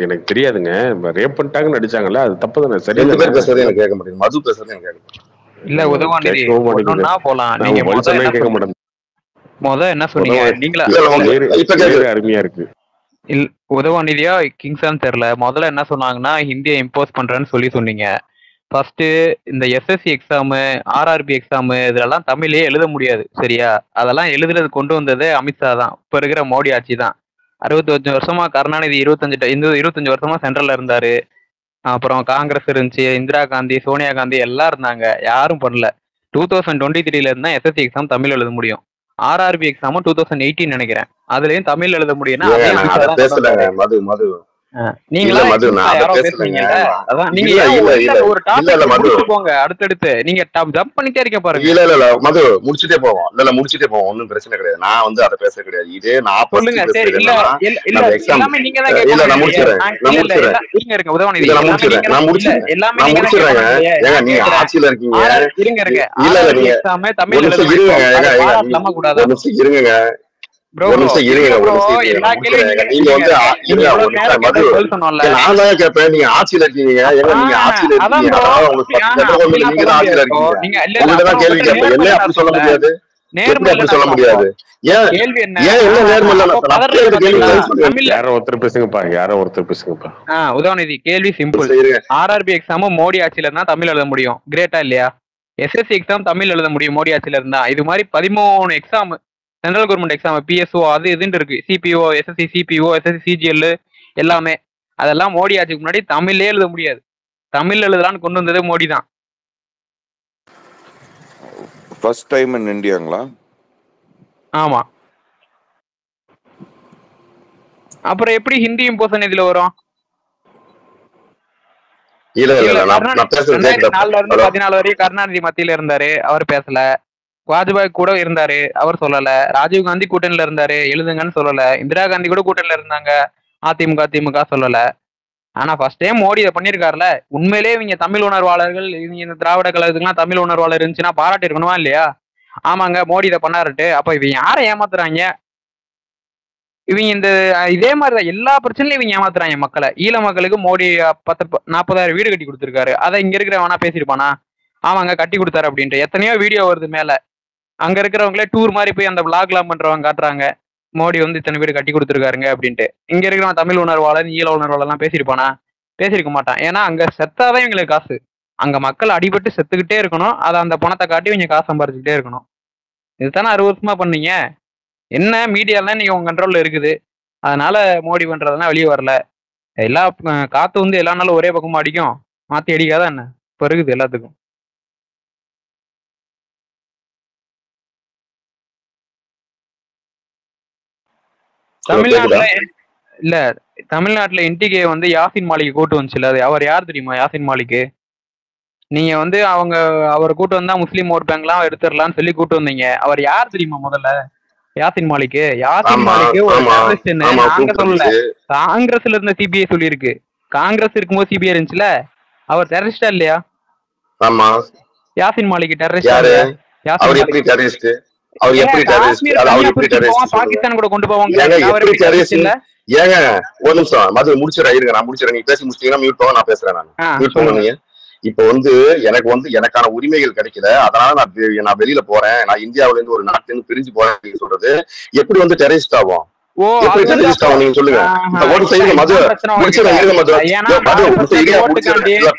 எனக்கு தெரியாதுங்க. ரேப் பண்ணிட்டாங்கன்னு அடிச்சாங்கல்ல, அது தப்பு தானே? சரி, பேசுறது எனக்கு கேட்க மாட்டேங்குது, மது பேசுறது எனக்கு கேட்க மாட்டேங்குது. இல்ல உதவாநிதி ஒண்ணா போலாம். நீங்க கேட்க மாட்டேன். என்ன சொன்னீங்க நீங்களா? அருமையா இருக்கு. உதவாநிதியா கிங்ஸான்னு தெரியல. முதல்ல என்ன சொன்னாங்கன்னா ஹிந்தியை இம்போஸ் பண்றேன்னு சொன்னீங்க. ஃபர்ஸ்ட் இந்த எஸ்எஸ்சி எக்ஸாமு, ஆர்ஆர்பி எக்ஸாமு இதெல்லாம் தமிழ்லயே எழுத முடியாது, சரியா? அதெல்லாம் எழுதுறது கொண்டு வந்தது அமித்ஷா தான், இப்ப இருக்கிற மோடி ஆட்சி தான். 65 வருஷமா கருணாநிதி 25 வருஷமா சென்ட்ரல்ல இருந்தாரு. அப்புறம் காங்கிரஸ் இருந்துச்சு, இந்திரா காந்தி, சோனியா காந்தி எல்லாம் இருந்தாங்க, யாரும் பண்ணல. 2023 இருந்தா எஸ்எஸ்சி எக்ஸாம் தமிழ் எழுத முடியும். ஆர்ஆர்பி எக்ஸாமும் 2018 நினைக்கிறேன், அதுலயும் தமிழ் எழுத முடியும்னா அடுத்தடுத்து நீங்க ஜம்ப் பண்ணிட்டே இருக்க பாருங்க. இல்ல மது முடிச்சுட்டே போவோம். இல்ல முடிச்சுட்டே போவோம், ஒன்னும் பிரச்சனை கிடையாது. நான் வந்து அதை பேச கிடையாது. இதே நான் சொல்லுங்க. சரி, எல்லாமே நீங்க தான் கேட்க. நான் முடிச்சிடுறேன். நீங்க ஆட்சியில இருக்கீங்க. இல்ல நீங்க தமிழ் இருங்க. நீங்க வந்து நான் தான் கேட்பேன், நீங்க ஆட்சியில இருக்கீங்க. நீங்க ஆட்சியில இருக்கீங்க, உங்கள்கிட்ட கேள்வி கேட்பேன். என்ன அப்படி சொல்ல முடியாது? அப்படி சொல்ல முடியாது. உதயநிதி கேள்வி சிம்பிள். ஆர்ஆர்பி எக்ஸாம் மோடி ஆட்சியில இருந்தா தமிழ் எழுத முடியும், கிரேட்டா இல்லையா? எஸ்எஸ்சி எக்ஸாம் தமிழ் எழுத முடியும் மோடி ஆட்சியில இருந்தா. இது மாதிரி 13 exam, central government exam, PSO அது இதுன்னு இருக்கு, CPO, SSC CPO, SSC CGL எல்லாமே. அதெல்லாம் மோடி ஆட்சிக்கு முன்னாடி தமிழ்லே எழுத முடியாது. தமிழ் எழுதலான்னு கொண்டு வந்தது மோடி தான். ஃபர்ஸ்ட் டைம் இன் இந்தியாங்களா? ஆமா. அப்புறம் எப்படி ஹிந்தி இம்போசன் இதுல வரும்? 2004 இருந்து 2014 வரையும் கருணாநிதி மத்தியில இருந்தாரு, அவர் பேசல. வாஜ்பாய் கூட இருந்தாரு, அவர் சொல்லல. ராஜீவ் காந்தி கூட்டணியில இருந்தாரு, எழுதுங்கன்னு சொல்லல. இந்திரா காந்தி கூட கூட்டணியில இருந்தாங்க, அதிமுக திமுக சொல்லல. ஆனா ஃபர்ஸ்ட் டைம் மோடி இதை பண்ணிருக்காருல. உண்மையிலேயே இவங்க தமிழ் உணர்வாளர்கள், இவங்க இந்த திராவிட கழகத்துக்குலாம் தமிழ் உணர்வாளர் இருந்துச்சுன்னா பாராட்டி இருக்கணுமா இல்லையா? ஆமாங்க மோடி இதை பண்ணாருட்டு. அப்ப இவங்க யாரை ஏமாத்துறாங்க? இவங்க இந்த இதே மாதிரிதான் எல்லா பிரச்சனையும் இவங்க ஏமாத்துறாங்க மக்களை. ஈழ மக்களுக்கு மோடி 40,000 வீடு கட்டி கொடுத்துருக்காரு. அதை இங்க இருக்கிறவனா பேசியிருப்பானா? ஆமாங்க கட்டி கொடுத்தாரு அப்படின்ட்டு எத்தனையோ வீடியோ வருது மேல. அங்க இருக்கிறவங்களே டூர் மாதிரி போய் அந்த விளாக்லாம் பண்றவங்க காட்டுறாங்க. மோடி வந்து இத்தனை பேர் கட்டி கொடுத்துருக்காருங்க அப்படின்ட்டு. இங்க இருக்கிற தமிழ் உணர்வாளர் ஈழ உணர்வாளர்லாம் பேசியிருப்பானா? பேசியிருக்க மாட்டான். ஏன்னா அங்க செத்தாதான் இவங்களுக்கு காசு. அங்க மக்கள் அடிபட்டு செத்துக்கிட்டே இருக்கணும், அதை அந்த பணத்தை காட்டி இவங்க காசு சம்பாரிச்சுக்கிட்டே இருக்கணும். இதுதானே 60 வருஷமா பண்ணீங்க. என்ன மீடியாலாம் நீங்க உங்க கண்ட்ரோல்ல இருக்குது, அதனால மோடி பண்றதெல்லாம் வெளியே வரல. எல்லா காத்து வந்து எல்லா நாளும் ஒரே பக்கமா அடிக்கும், மாத்தி அடிக்காதான் என்ன இப்ப இருக்குது எல்லாத்துக்கும். தமிழ்நாட்டுல இல்ல, தமிழ்நாட்டுல என்டிகே வந்து யாசின் மாலிக் கூட்டு வந்துச்சுல, அது அவர் யார் தெரியுமா? யாசின் மாலிக். நீங்க வந்து அவரை கூட்டு வந்தா முஸ்லீம் ஓட் பேங்க்லாம் எடுத்துடலாம்னு சொல்லி கூட்டு வந்தீங்க. அவர் யார் தெரியுமா முதல்ல? யாசின் மாலிக். யாசின் மாலிக் ஒரு டெரரிஸ்ட்னு நாங்க சொல்லல, காங்கிரஸ்ல இருந்த சிபிஐ சொல்லியிருக்கு. காங்கிரஸ் இருக்கும்போது சிபிஐ இருந்துச்சுல, அவர் டெரரிஸ்டா இல்லையா? ஆமா. யாசின் மாலிக் டெரரிஸ்ட். அவர் எப்படி டெரரிஸ்ட்? அவர் எப்படி டெரரிஸ்ட்? அவர் எப்படி டெரரிஸ்ட்? பாகிஸ்தான் கூட கொண்டு போவாங்க. எப்படி டெரரிஸ்ட் இல்ல? ஏங்க ஒரு நிமிஷம் மது முடிச்சிடறேன், இருங்க நான் முடிச்சிடறேன். நீங்க பேசி முடிச்சிட்டீங்கன்னா மியூட் போக, நான் பேசுறேன். நான் மியூட் போங்க. நீங்க இப்ப வந்து எனக்கு வந்து எனக்கான உரிமைகள் கிடைக்கல, அதனால நான் வெளியில போறேன், நான் இந்தியாவில இருந்து ஒரு நாட்டுல இருந்து பிரிஞ்சு போறேன் சொல்றது எப்படி வந்து டெரரிஸ்ட் ஆகும்? எப்படி டெரரிஸ்ட் ஆகும் நீங்க சொல்லுங்க. ஓட்டு செய்யுங்க மது, முடிச்சிடறேன். இருங்க மது,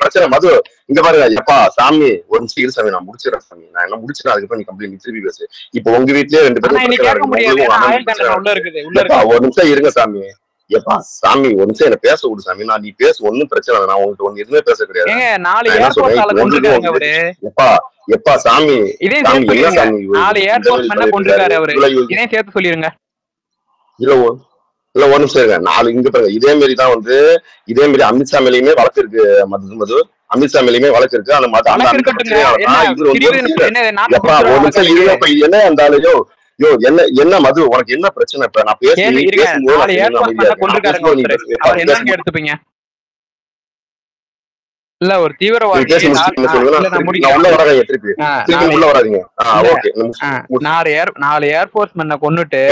பிரச்சனை மது இங்க பாருங்க. எப்பா சாமி ஒரு நிமிஷம் இரு சாமி, நான் முடிச்சிடறேன் சாமி, நான் என்ன முடிச்சிடறேன், அதுக்கப்புறம் நீ கம்ப்ளைண்ட் திருப்பி பேசு. இப்ப உங்க வீட்லயே 2 பேரும் ஒரு நிமிஷம் இருங்க சாமி. எப்பா சாமி ஒரு நிமிஷம் என்ன பேச விடு சாமி. நான் நீ பேச ஒன்னும் பிரச்சனை இல்லை, நான் உங்களுக்கு ஒண்ணு எதுவுமே பேச கிடையாது. எப்பா எப்பா சாமி சாமி என்ன சாமி சொல்லிருங்க. இல்ல இல்ல ஒரு நிமிஷம் இருங்க. 4 இங்க பாருங்க. இதே மாதிரிதான் வந்து இதே மாதிரி அமித்ஷா மேலேயுமே வழக்கு இருக்கு. மது அமித்ஷா மேலேயுமே வழக்கு இருக்கு. அந்த எப்பா ஒரு நிமிஷம் இருங்க. இப்ப என்ன இருந்தாலும் யோ என்ன மது உனக்கு என்ன பிரச்சனை? இப்ப நான் எடுத்துப்பீங்க இல்ல ஒரு தீவிரவாதி உள்ள வராங்க, திருப்பி உள்ள வராதீங்க. 4 ஏர்போர்ட்ஸ்மேனை கொன்னுட்டு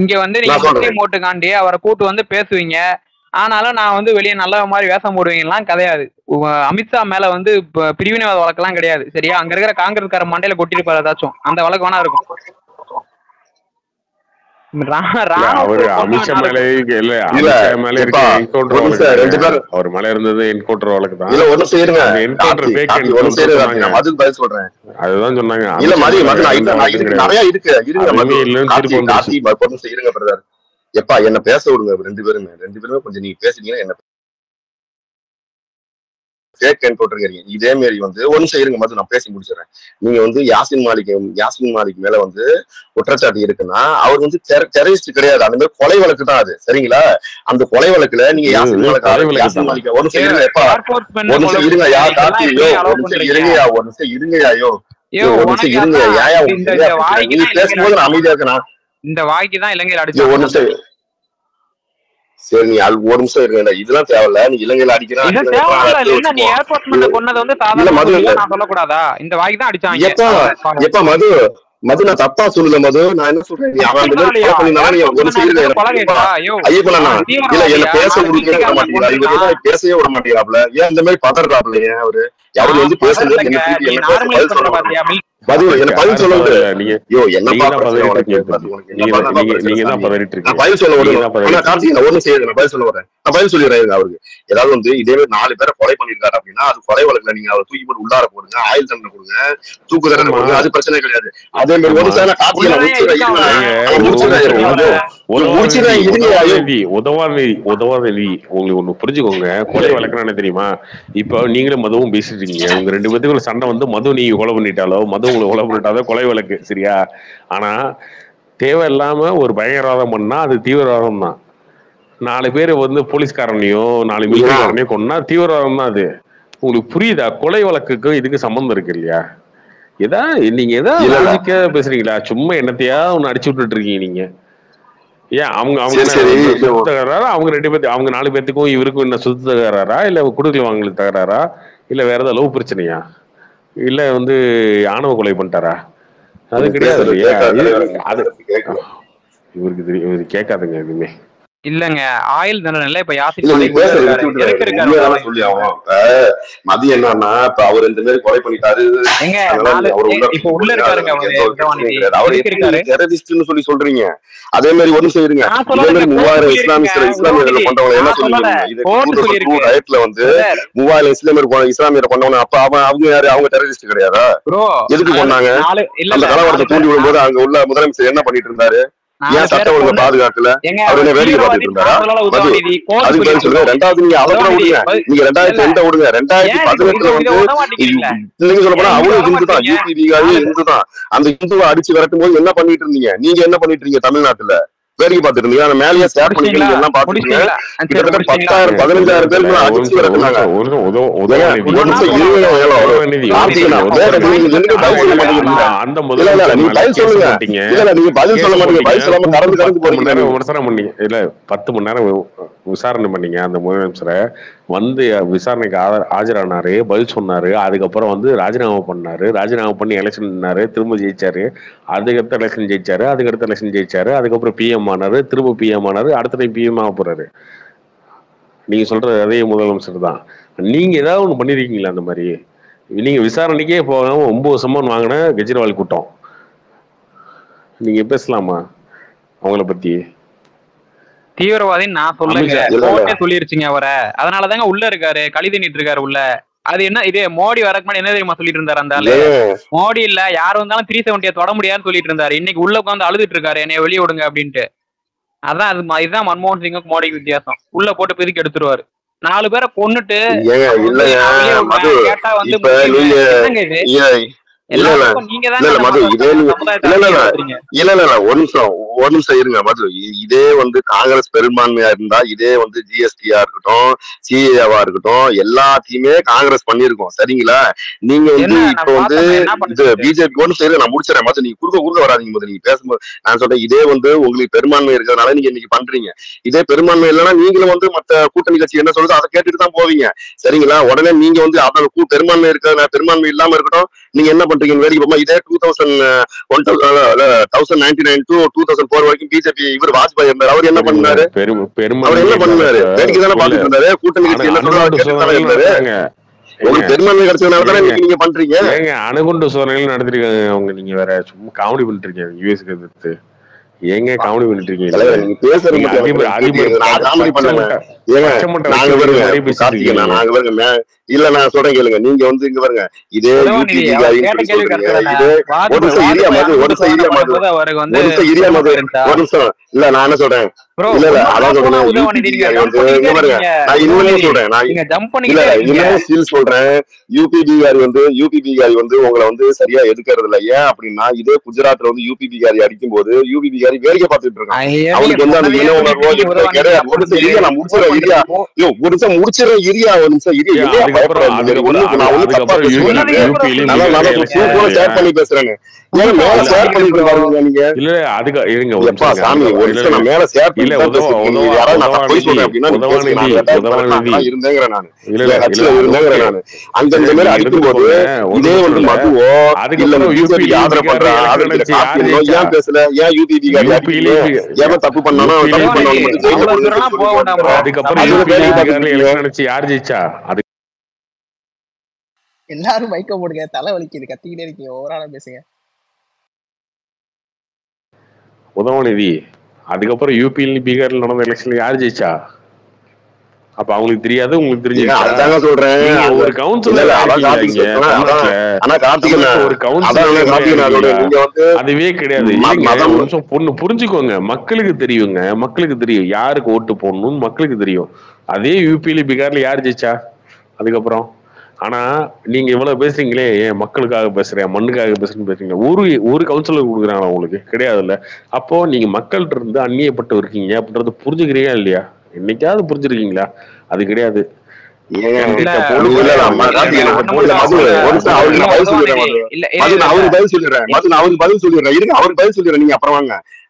இங்க வந்து நீங்க முஸ்லீம் ஓட்டுக்காண்டி அவரை கூட்டு வந்து பேசுவீங்க. ஆனாலும் நான் வந்து வெளியே நல்ல மாதிரி வேஷம் போடுவீங்கலாம் கிடையாது. அமித்ஷா மேல வந்து பிரிவினைவாத வழக்கெல்லாம் கிடையாது, சரியா? அங்க இருக்கிற காங்கிரஸ்கார மண்டையில கொட்டிருப்பாரு ஏதாச்சும், அந்த வழக்கு வேணா இருக்கும். அமித்ஷா மேல அவர் மேல இருந்தது என்கவுண்டர் வழக்கு தான். அதுதான் சொன்னாங்க. எப்பா என்ன பேச விடுங்க. 2 பேருமே கொஞ்சம் நீங்க பேசுறீங்கன்னா என்ன இதே மாதிரி வந்து ஒன்னும் செய்யுங்க மது, நான் பேசி முடிச்சிடறேன். நீங்க வந்து யாசின் மாலிக் மேல வந்து குற்றச்சாட்டு இருக்குன்னா அவர் வந்து டெரரிஸ்ட் கிடையாது, அந்த மாதிரி கொலை வழக்கு தான் அது, சரிங்களா? அந்த கொலை வழக்குல நீங்க யாசின் மாலிக் ஒரு நிமிஷம் இருங்க. எப்பா ஒரு நிமிஷம் இருங்க. யா கார்த்தியோ ஒரு நிமிஷம் இருங்கயா, ஒரு நிமிஷம் இருங்கயாயோ, ஒரு நிமிஷம் இருங்க. யாயா நீங்க பேசும்போது நான் அமைதியா இருக்கேன். இந்த வாய்க்குதான் இலங்கையில அடிச்சு ஒரு நிமிஷம் சரி. நீ ஒரு நிமிஷம் இருங்க. இதெல்லாம் தேவையில்ல. நீ இலங்கையில அடிக்கிறா சொல்லக்கூடாதா? இந்த வாய்க்கு தான் அடிச்சாங்க. எப்ப மது நான் தப்பா சொல்லல மது, நான் என்ன சொல்றேன், பேசவே விட மாட்டேங்கிறாப்ல. ஏன் இந்த மாதிரி பதறாப்ல? ஏன் அவரு வந்து பேசுறது பதில் என்ன பதில் சொல்ல நீங்க என்ன பதில் சொல்ல ஒண்ணு செய்யுது. நான் பதில் சொல்ல வரேன். நான் பதில் சொல்லிடுறேன். அவருக்கு ஏதாவது வந்து இதே 4 பேரை கொலை பண்ணிருக்காரு அப்படின்னா அது கொலை வழக்குல நீங்க அவரை தூக்கி போட்டு உள்ளார போடுங்க, ஆயுள் தண்டனை கொடுங்க, தூக்கு தண்டனை கொடுங்க, அது பிரச்சனை கிடையாது. அதே மாதிரி ஒரு சார் உதவாநிதி உங்களுக்கு ஒண்ணு புரிஞ்சுக்கோங்க. கொலை வழக்குன்னு தெரியுமா? இப்போ நீங்களும் மதுவும் பேசிட்டு இருக்கீங்க. உங்க 2 பேத்துக்குள்ள சண்டை வந்து மது நீங்க கொலை பண்ணிட்டாலோ மது உங்களை கொலை பண்ணிட்டாலோ கொலை வழக்கு, சரியா? ஆனா தேவையில்லாம ஒரு பயங்கரவாதம் பண்ணா அது தீவிரவாதம் தான். 4 பேர் வந்து போலீஸ்காரனையோ 4 மிலிட்டரிகாரனையோ கொண்டா தீவிரவாதம் தான் அது. உங்களுக்கு புரியுதா? கொலை வழக்குக்கும் இதுக்கு சம்பந்தம் இருக்கு இல்லையா? நீங்க ஏதாவது பேசுறீங்களா? சும்மா என்னத்தையாவது ஒண்ணு அடிச்சு விட்டுட்டு இருக்கீங்க நீங்க. ஏன் அவங்க தகராறா? அவங்க 2 பேர்த்து அவங்க 4 பேர்த்துக்கும் இவருக்கும் என்ன சொத்து தகராறா, இல்ல குடுக்கல வாங்கல தகராறா, இல்ல வேற ஏதாவது லவ் பிரச்சனையா, இல்ல வந்து ஆணவ கொலை பண்ணிட்டாரா? அது கிடையாது இல்லையா? அது இவருக்கு தெரியும். இவரு கேட்காதுங்க எதுவுமே. இல்லங்க ஆயில் தண்டனை இப்ப யாசின் இல்ல நீ மாலிக் உள்ள பேசுறது இருக்காரு. விட்டு எதுக்கு இருக்காரு உண்மையா உள்ள? சொல்லி ஆகும். இப்ப மதியம் என்னன்னா இப்ப அவர் இந்த மாதிரி கொலை பண்ணிட்டாரு, எங்க அதனால நாலு அவர் உள்ள இப்ப உள்ள இருக்காருங்க அவரு எந்த ஒரு பிரச்சனையும் உதவாநிதி. கிடையாது. அவர் எதுக்கு எப்படி இருக்காரு? டெரரிஸ்ட்னு சொல்லி சொல்றீங்க? அதே மாதிரி ஒண்ணு செய்யுங்க, நான் இதே சொல்லலங்க, மாதிரி கோர்ட் 3000 சொல்லியிருக்குங்க இஸ்லாமியர்களை உதவாநிதி. கொண்டவங்களை என்ன நான் சொல்லல, சொல்லுவீங்க? இது கோர்ட் 2002 சொல்லியிருக்கு. ரைட்ல வந்து பிரதர் 3000 இஸ்லாமியரை கொண்டவங்க, அப்ப அவங்க யாரு? அவங்க டெரரிஸ்ட் கிடையாதா? ப்ரோ எதுக்கு கொண்டாங்க? நாலு இல்ல அந்த இல்ல கலவரத்தை தூண்டி விடும்போது அங்க உள்ள முதலமைச்சர் என்ன பண்ணிட்டு இருந்தாரு? ஏன் சட்டம் ஒழுங்கை பாதுகாக்கல? அவர் என்ன வேடிக்கை பார்த்துட்டு இருந்தாரா? மது அதுக்கு பதில் சொல்லுங்க. ரெண்டாவது நீங்க அதை கூட விடுங்க, நீங்க 2002 விடுங்க. 2018 வந்து நீங்க சொல்ல போனா அவங்களும் இந்து தான், யூபி பீகாரி இந்து தான். அந்த இந்துவை அடிச்சு விரட்டும் போது என்ன பண்ணிட்டு இருந்தீங்க? நீங்க என்ன பண்ணிட்டு இருக்கீங்க? தமிழ்நாட்டுல வேடிக்கை பார்த்துட்டு இருந்தீங்க. அந்த மேலேயே ஷேர் பண்ணிக்கிறீங்க எல்லாம் பாத்துட்டீங்க. கிட்டத்தட்ட 10,000 15,000 பேருக்கு அடிச்சு விரட்டுனாங்க. விமர்சனம் பண்ணீங்க இல்ல 10 மணி நேரம் விசாரணை பண்ணீங்க. அந்த முதலமைச்சரை வந்து விசாரணைக்கு ஆஜரானாரு, பதில் சொன்னாரு. அதுக்கப்புறம் வந்து ராஜினாமா பண்ணாரு. ராஜினாமா பண்ணி எலெக்ஷன் நின்னாரு, திரும்ப ஜெயிச்சாரு. அதுக்கடுத்த எலெக்ஷன் ஜெயிச்சாரு. அதுக்கடுத்த எலெக்ஷன் ஜெயிச்சாரு. அதுக்கப்புறம் பிஎம் ஆனாரு, திரும்ப பிஎம் ஆனாரு. அடுத்த டைம் பிஎம் ஆக போறாரு. நீங்க சொல்றது அதே முதலமைச்சர் தான். நீங்க ஏதாவது ஒண்ணு பண்ணிருக்கீங்களா அந்த மாதிரி? நீங்க விசாரணைக்கே போகாம 9 சம்மன் வாங்கின கெஜ்ரிவால் கூட்டம், நீங்க பேசலாமா அவங்கள பத்தி? தீவிரவாதின்னு நான் சொல்லுங்க, கோர்ட்டே சொல்லிருச்சுங்க அவரை. அதனாலதாங்க உள்ள இருக்காரு, கழி தின்னிட்டு இருக்காரு உள்ள. அது என்ன இது? மோடி வரக்கு முன்னாடி என்ன தெரியுமா சொல்லிட்டு இருந்தாரு அந்த ஆளு? மோடி இல்ல யார் வந்தாலும் 370 தொட முடியாதுன்னு சொல்லிட்டு இருந்தாரு. இன்னைக்கு உள்ள உட்காந்து அழுதுட்டு இருக்காரு, என்னைய வெளியே விடுங்க அப்படின்ட்டு. அதான் இதுதான் மன்மோகன் சிங்குக்கு மோடிக்கு வித்தியாசம். உள்ள போட்டு பிதுக்கி எடுத்துருவாரு. 4 பேரை கொன்னுட்டு கேட்டா வந்து ஒரு நிமிஷம் இருங்க மது. இதே வந்து காங்கிரஸ் பெரும்பான்மையா இருந்தா, இதே வந்து ஜிஎஸ்டியா இருக்கட்டும், சிஏவா இருக்கட்டும், எல்லாத்தையுமே காங்கிரஸ் பண்ணிருக்கோம். சரிங்களா? நீங்க வந்து இப்ப வந்து இது பிஜேபி ஒன்றும் செய்யல. நான் முடிச்சிடறேன் மது. நீங்க குறுக்க வராதிங்க போது. நீங்க பேசும்போது நான் சொல்றேன், இதே வந்து உங்களுக்கு பெரும்பான்மை இருக்கிறதுனால நீங்க இன்னைக்கு பண்றீங்க. இதே பெரும்பான்மை இல்லைன்னா நீங்களும் வந்து மத்த கூட்டணி கட்சி என்ன சொல்றது அதை கேட்டுட்டு தான் போவீங்க. சரிங்களா? உடனே நீங்க வந்து அதை பெரும்பான்மை இருக்கிறதுனால பெரும்பான்மை இல்லாம இருக்கட்டும், நீங்க என்ன பண்றீங்கன்னு வேடிக்கை போமா. இதே 1999 to 2004 வரைக்கும் பிஜேபி இவர் வாஜ்பாய் இருந்தார். அவர் என்ன பண்ணாரு? அவர் என்ன பண்ணாரு? வேடிக்கை தானே பாத்துட்டு இருந்தாரு. கூட்டணி கட்சி என்ன சொல்றாரு இருந்தாரு. உங்களுக்கு பெரும்பான்மை கிடைச்சதுனால தானே நீங்க பண்றீங்க. அணுகுண்டு சோதனைகள் நடத்திருக்காங்க அவங்க. நீங்க வேற சும்மா காமெடி பண்ணிட்டு இருக்கீங்க. யூஎஸ்க்கு எதிர்த்து ஏங்க காமெடி பண்ணிட்டு இருக்கீங்க? நீங்க பேசுறது இல்ல நான் சொல்றேன் கேளுங்க. நீங்க வந்து இங்க பாருங்க, இதே ஒரு நிமிஷம் இல்ல நான் என்ன சொல்றேன், இல்ல இல்ல அதான் சொல்றேன். யூபி பீகாரி வந்து உங்களை வந்து சரியா எதுக்கிறது இல்ல. ஏன் அப்படின்னா, இதே குஜராத்ல வந்து யூபி பீகாரி அடிக்கும் போது யூபி பீகாரி வேடிக்கை பார்த்துட்டு இருக்கான். அவனுக்கு வந்து அந்த இன உணர்வோ கிடையாது. ஒரு நிமிஷம் இரியா, நான் முடிச்சிடறேன் இரியா. ஒரு நிமிஷம் முடிச்சிடறேன் இரியா. ஒரு நிமிஷம் இரியா. ஷேர் பண்ணி பேசுறேன். மேல ஷேர் பண்ணிட்டு பாருங்க நீங்க. இல்ல அதுக்கு இருங்க சாமி, ஒரு நிமிஷம் நான் மேல ஷேர் பண்ணி யாராவது நான் போய் சொல்றேன் அப்படின்னா இருந்தேங்கிறேன். நான் இருந்தேங்கிறேன். நான் அங்க இந்த மாதிரி அடிக்கும் போது இதே வந்து மதுவோ இல்ல பிஜேபி ஆதரவு பண்றா ஏன் பேசல? ஏன் யூபி ஏன் தப்பு பண்ணாலும் யார் ஜெயிச்சா? அது எல்லாரும் மைக்க போடுங்க, தலை வலிக்குது, கத்திக்கிட்டே இருக்கீங்க, ஓவரால பேசுங்க. உதவநிதி அதுக்கப்புறம் யூபியில் பீகார்ல நடந்த எலெக்ஷன்ல யார் ஜெயிச்சா? அப்ப அவங்களுக்கு தெரியாது, உங்களுக்கு தெரிஞ்சு சொல்றேன். ஒரு கவுன்சிலர் அதுவே கிடையாது. பொண்ணு புரிஞ்சுக்கோங்க, மக்களுக்கு தெரியுங்க, மக்களுக்கு தெரியும் யாருக்கு ஓட்டு போடணும்னு மக்களுக்கு தெரியும். அதே யூபியில பீகார்ல யார் ஜெயிச்சா அதுக்கப்புறம்? ஆனா நீங்க இவ்வளவு பேசுறீங்களே, ஏன் மக்களுக்காக பேசுறேன், மண்ணுக்காக பேசுறேன்னு பேசுறீங்க. ஒரு கவுன்சிலர் கொடுக்குறாங்களா உங்களுக்கு? கிடையாதுல்ல. அப்போ நீங்க மக்கள்கிட்ட இருந்து அந்நியப்பட்டு இருக்கீங்க அப்படின்றது புரிஞ்சுக்கிறீங்களா இல்லையா? என்னைக்காவது புரிஞ்சிருக்கீங்களா? அது கிடையாது.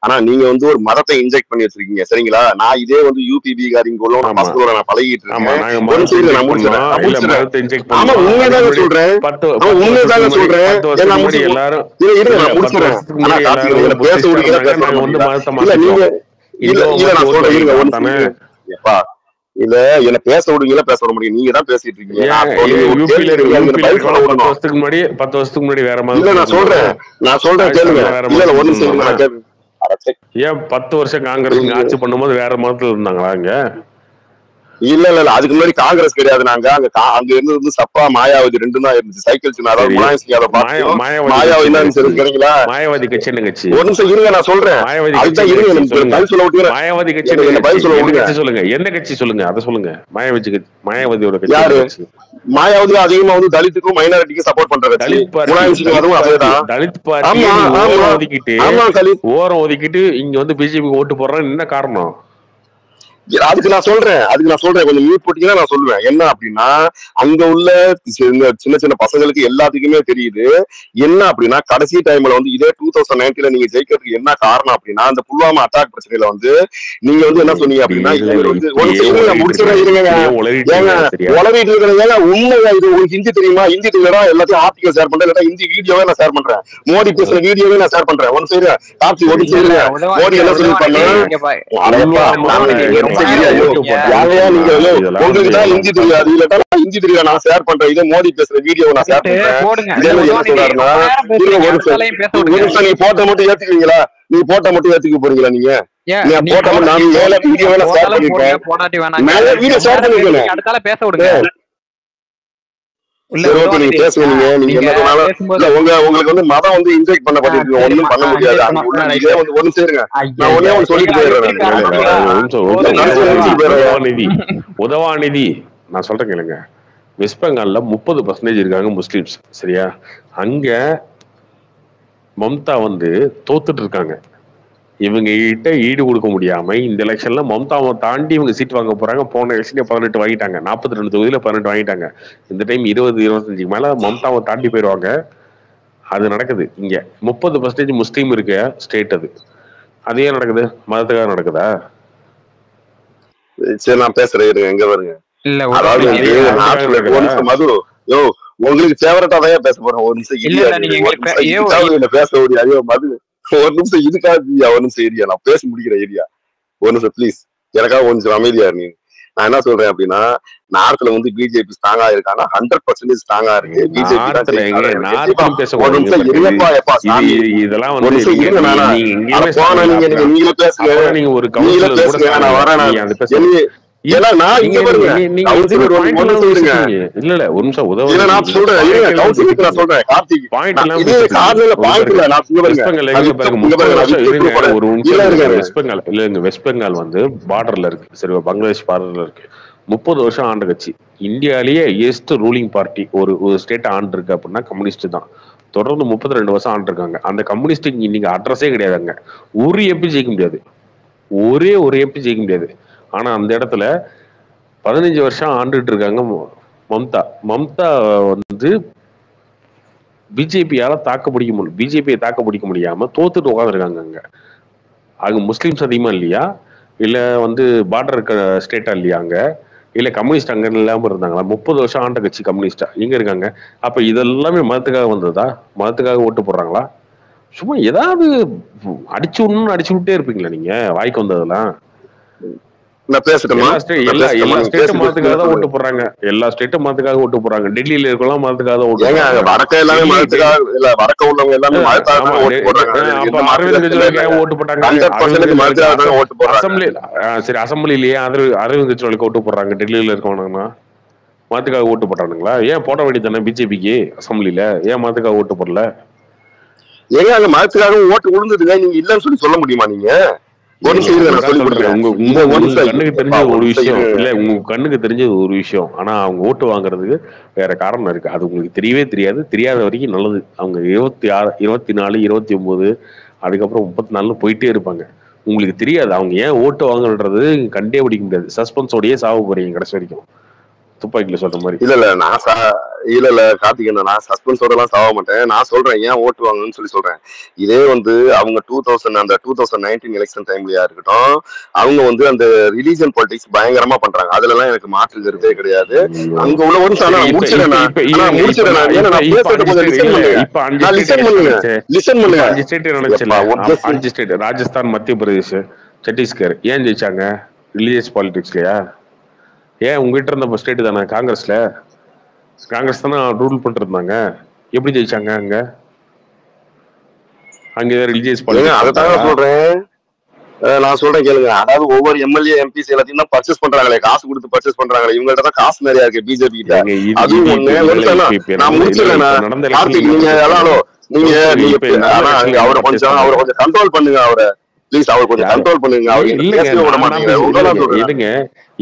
ஆனா நீங்க வந்து ஒரு மதத்தை இன்ஜெக்ட் பண்ணி வச்சிருக்கீங்க. சரிங்களா? நான் இதே வந்து யூபி பீகாரிங்களோட நான் பழகிட்டு இருக்கேன். உண்மைதாங்க சொல்றேன். பேச நான் சொல்றேன் இல்ல என்ன பேச விடுவீங்களா பேச விட முடியும், நீங்க தான் பேசிட்டு இருக்கீங்க. 10 வருஷத்துக்கு முன்னாடி வேற மாதிரி இல்ல நான் சொல்றேன் கேளுங்க. இல்ல ஒரு நிமிஷம் ஏன் 10 வருஷம் காங்கிரஸ் ஆட்சி பண்ணும்போது வேற மதத்துல இருந்தாங்களா அங்க? இல்ல அதுக்கு முன்னாடி காங்கிரஸ் கிடையாது. நாங்க அங்க இருந்து சப்பா மாயாவதி 2 தான் இருந்துச்சு. சைக்கிள் சின்ன மாயாவதி கட்சி என்ன கட்சி? ஒரு நிமிஷம் இருங்க நான் சொல்றேன். மாயாவதி கட்சி சொல்லுங்க, என்ன கட்சி சொல்லுங்க, அதை சொல்லுங்க. மாயாவதியோட கட்சி யாரு? மாயாவதி அதிகமா வந்து தலித்துக்கும் மைனாரிட்டிக்கும் சப்போர்ட் பண்ற கட்சி. தலித் பார்ட்டி ஓரம் ஒதுக்கிட்டு இங்க வந்து பிஜேபி ஓட்டு போடுறான்னு என்ன காரணம்? அதுக்கு நான் சொல்றேன் கொஞ்சம் மியூட் போட்டீங்கன்னா நான் சொல்லுவேன். என்ன அப்படின்னா அங்க உள்ள சின்ன சின்ன பசங்களுக்கு எல்லாத்துக்குமே தெரியுது என்ன அப்படின்னா கடைசி டைம்ல வந்து இதே 2019 நீங்க ஜெயிக்கிறதுக்கு என்ன காரணம் அப்படின்னா அந்த புல்வாமா அட்டாக் பிரச்சனையில வந்து நீங்க வந்து என்ன சொன்னீங்க அப்படின்னா உளவிட்டு இருக்கிறது உண்மையா இது உங்களுக்கு ஹிந்தி தெரியுமா? ஹிந்தி தெரியுமா? எல்லாத்தையும் ஆர்டிகல் ஷேர் பண்றேன், ஹிந்தி வீடியோவே நான் ஷேர் பண்றேன், மோடி பேசுற வீடியோவே நான் ஷேர் பண்றேன். ஒன்னு சரி கார்த்தி ஒன்னு சரி மோடி என்ன சொல்லி உங்களுக்கு தான் ஹிந்தி தெரியாது, இல்ல ஹிந்தி தெரியாது நான் ஷேர் பண்றேன். இதே மோடி பேசுற வீடியோ நான் ஷேர் பண்றேன். நீங்க போட்ட மட்டும் ஏத்துக்குவீங்களா? நீங்க போட்ட மட்டும் ஏத்துக்க போறீங்களா? நீங்க போட்ட மட்டும் நான் வீடியோ ஷேர் பண்ணிருக்கேன், வீடியோ ஷேர் பண்ணிருக்கேன். உங்களுக்கு வந்து மதம் வந்து இன்ஜெக்ட் பண்ணப்பட்டிருக்கு, ஒண்ணும் பண்ண முடியாது. ஒண்ணு சேருங்க, நான் ஒண்ணே ஒண்ணு சொல்லிட்டு போயிடுறேன். உதவாநிதி நான் சொல்றேன் கேளுங்க. வெஸ்ட் பெங்கால்ல 30% இருக்காங்க முஸ்லிம்ஸ், சரியா? அங்க மம்தா வந்து தோத்துட்டு இருக்காங்க. இவங்க கிட்ட ஈடு கொடுக்க முடியாம இந்த எலெக்ஷன்ல மம்தாவை தாண்டி இவங்க சீட் வாங்க போறாங்க. போன எலெக்ஷன் 18 வாங்கிட்டாங்க, 42 தொகுதியில 18 வாங்கிட்டாங்க. இந்த டைம் 20-25 மேல மம்தாவை தாண்டி போயிடுவாங்க. அது நடக்குது இங்க. 30% முஸ்லீம் இருக்க ஸ்டேட் அது. அதே நடக்குது, மதத்துக்காக நடக்குதா? சரி நான் பேசுறேன், எங்க வருங்க. மது உங்களுக்கு ஃபேவரட்டா தான் பேச போறேன். ஒரு நிமிஷம் பேச முடியாது மது, ஒரு நிமிஷம் இதுக்காக ஒரு நிமிஷம் ஏரியா நான் பேச முடிக்கிற ஏரியா. ஒரு நிமிஷம் ப்ளீஸ், எனக்காக கொஞ்சம் அமைதியா இருங்க. நான் என்ன சொல்றேன் அப்படின்னா நார்த்ல வந்து பிஜேபி ஸ்ட்ராங்கா இருக்காங்க, 100% ஸ்ட்ராங்கா இருக்கு. பிஜேபி நீங்களே பேசுங்க, நான் வரேன். ஏன்னா நான் இங்க பாருங்க இல்ல ஒரு நிமிஷம் நான் சொல்றேன் கார்த்திக் வெஸ்ட் பெங்கால் வந்து பார்டர்ல இருக்கு, சரி, பங்களாதேஷ் பார்டர்ல இருக்கு. 30 வருஷம் ஆண்ட கட்சி. இந்தியாலேயே ஹையஸ்ட் ரூலிங் பார்ட்டி ஒரு ஸ்டேட் ஆண்டு இருக்கு அப்படின்னா கம்யூனிஸ்ட் தான். தொடர்ந்து 32 வருஷம் ஆண்டு இருக்காங்க. அந்த கம்யூனிஸ்டுக்கு இன்னைக்கு அட்ரஸே கிடையாது. அங்க ஒரு எம்பி ஜெயிக்க முடியாது, ஒரே ஒரு எம்பி ஜெயிக்க முடியாது. ஆனா அந்த இடத்துல 15 வருஷம் ஆண்டுட்டு இருக்காங்க மம்தா வந்து பிஜேபியால பிஜேபியை தாக்க பிடிக்க முடியாம தோத்துட்டு உட்காந்துருக்காங்க. அங்க முஸ்லிம்ஸ் அதிகமா இல்லையா, இல்ல வந்து பார்டர் இருக்க ஸ்டேட்டா இல்லையா, அங்க இல்ல கம்யூனிஸ்ட் அங்க இல்லாம இருந்தாங்களா? 30 வருஷம் ஆண்ட கட்சி கம்யூனிஸ்டா எங்க இருக்காங்க? அப்ப இதெல்லாமே மதத்துக்காக வந்ததா? மதத்துக்காக ஓட்டு போடுறாங்களா? சும்மா ஏதாவது அடிச்சு விட்டே இருப்பீங்களா நீங்க வாய்க்கு வந்ததெல்லாம்? எல்லா ஸ்டேட்டும் மதத்துக்காக தான் ஓட்டு போடுறாங்க. எல்லா ஸ்டேட்டும் மதத்துக்காக ஓட்டு போடுறாங்க. டெல்லியில இருக்கலாம் மதத்துக்காக தான் ஓட்டு போடுறாங்க. அரவிந்த் கெஜ்ரிவாலுக்கு ஓட்டு போட்டாங்க. சரி, அசம்பிளிலேயே அரவிந்த் கெஜ்ரிவாலுக்கு ஓட்டு போடுறாங்க. டெல்லியில இருக்கவனுங்கன்னா மதத்துக்காக ஓட்டு போட்டானுங்களா? ஏன் போட வேண்டியதானே பிஜேபிக்கு அசம்பிளில? ஏன் மதத்துக்காக ஓட்டு போடல? ஏங்க அங்க மதத்துக்காக ஓட்டு விழுந்ததுங்க, நீங்க இல்லன்னு சொல்ல முடியுமா? நீங்க கண்ணுக்கு தெரிஞ்ச ஒரு விஷயம் இல்ல, உங்க கண்ணுக்கு தெரிஞ்சது ஒரு விஷயம். ஆனா அவங்க ஓட்டு வாங்குறதுக்கு வேற காரணம் இருக்கு. அது உங்களுக்கு தெரியவே தெரியாத வரைக்கும் நல்லது. அவங்க 26, 24, 29 அதுக்கப்புறம் 34 போயிட்டே இருப்பாங்க. உங்களுக்கு தெரியாது அவங்க ஏன் ஓட்டு வாங்குறது, கண்டே பிடிக்க முடியாது. சஸ்பென்ஸோடயே சாவ போறீங்க கடைசி வரைக்கும், துப்பாக்கில சொல்ற மாதிரி. இல்ல கார்த்திகேயன், நான் சஸ்பென்ஸோட எல்லாம் சாவ மாட்டேன். நான் சொல்றேன் ஏன் ஓட்டு வாங்கணும்னு சொல்றேன். இதே வந்து அவங்க 2019 எலெக்ஷன் டைம்லயா இருக்கட்டும், அவங்க வந்து அந்த ரிலீஜன் பாலிடிக்ஸ் பயங்கரமா பண்றாங்க. அதுல எல்லாம் எனக்கு மாற்று கருத்தே கிடையாது. அங்க உள்ள ஒரு முடிச்சிடறேன். ராஜஸ்தான், மத்திய பிரதேஷ், சத்தீஸ்கர் ஏன் ஜெயிச்சாங்க? ரிலீஜியஸ் பாலிடிக்ஸ்லயா? ஏன் உங்ககிட்ட இருந்த ஸ்டேட் தானே காங்கிரஸ்ல? காங்கிரஸ் தானே ரூல் பண்ணிட்டு இருந்தாங்க. எப்படி ஜெயிச்சாங்க அங்க? அங்க ரிலீஜியஸ் பாலிடிக்ஸ் அதைத்தாங்க சொல்றேன். நான் சொல்றேன் கேளுங்க. அதாவது ஒவ்வொரு எம்எல்ஏ எம்பிஸ் எல்லாத்தையும் தான் பர்ச்சேஸ் பண்றாங்களே, காசு கொடுத்து பர்ச்சேஸ் பண்றாங்களே. இவங்கள்ட்ட தான் காசு நிறைய இருக்கு பிஜேபி கிட்ட. அதுவும் ஒண்ணு. நான் முடிச்சிடறேன். கார்த்திக் நீங்க எல்லாரும் நீங்க அவரை கொஞ்சம் கண்ட்ரோல் பண்ணுங்க. அவரை ப்ளீஸ் அவர் கொஞ்சம் கண்ட்ரோல் பண்ணுங்க. இதுங்க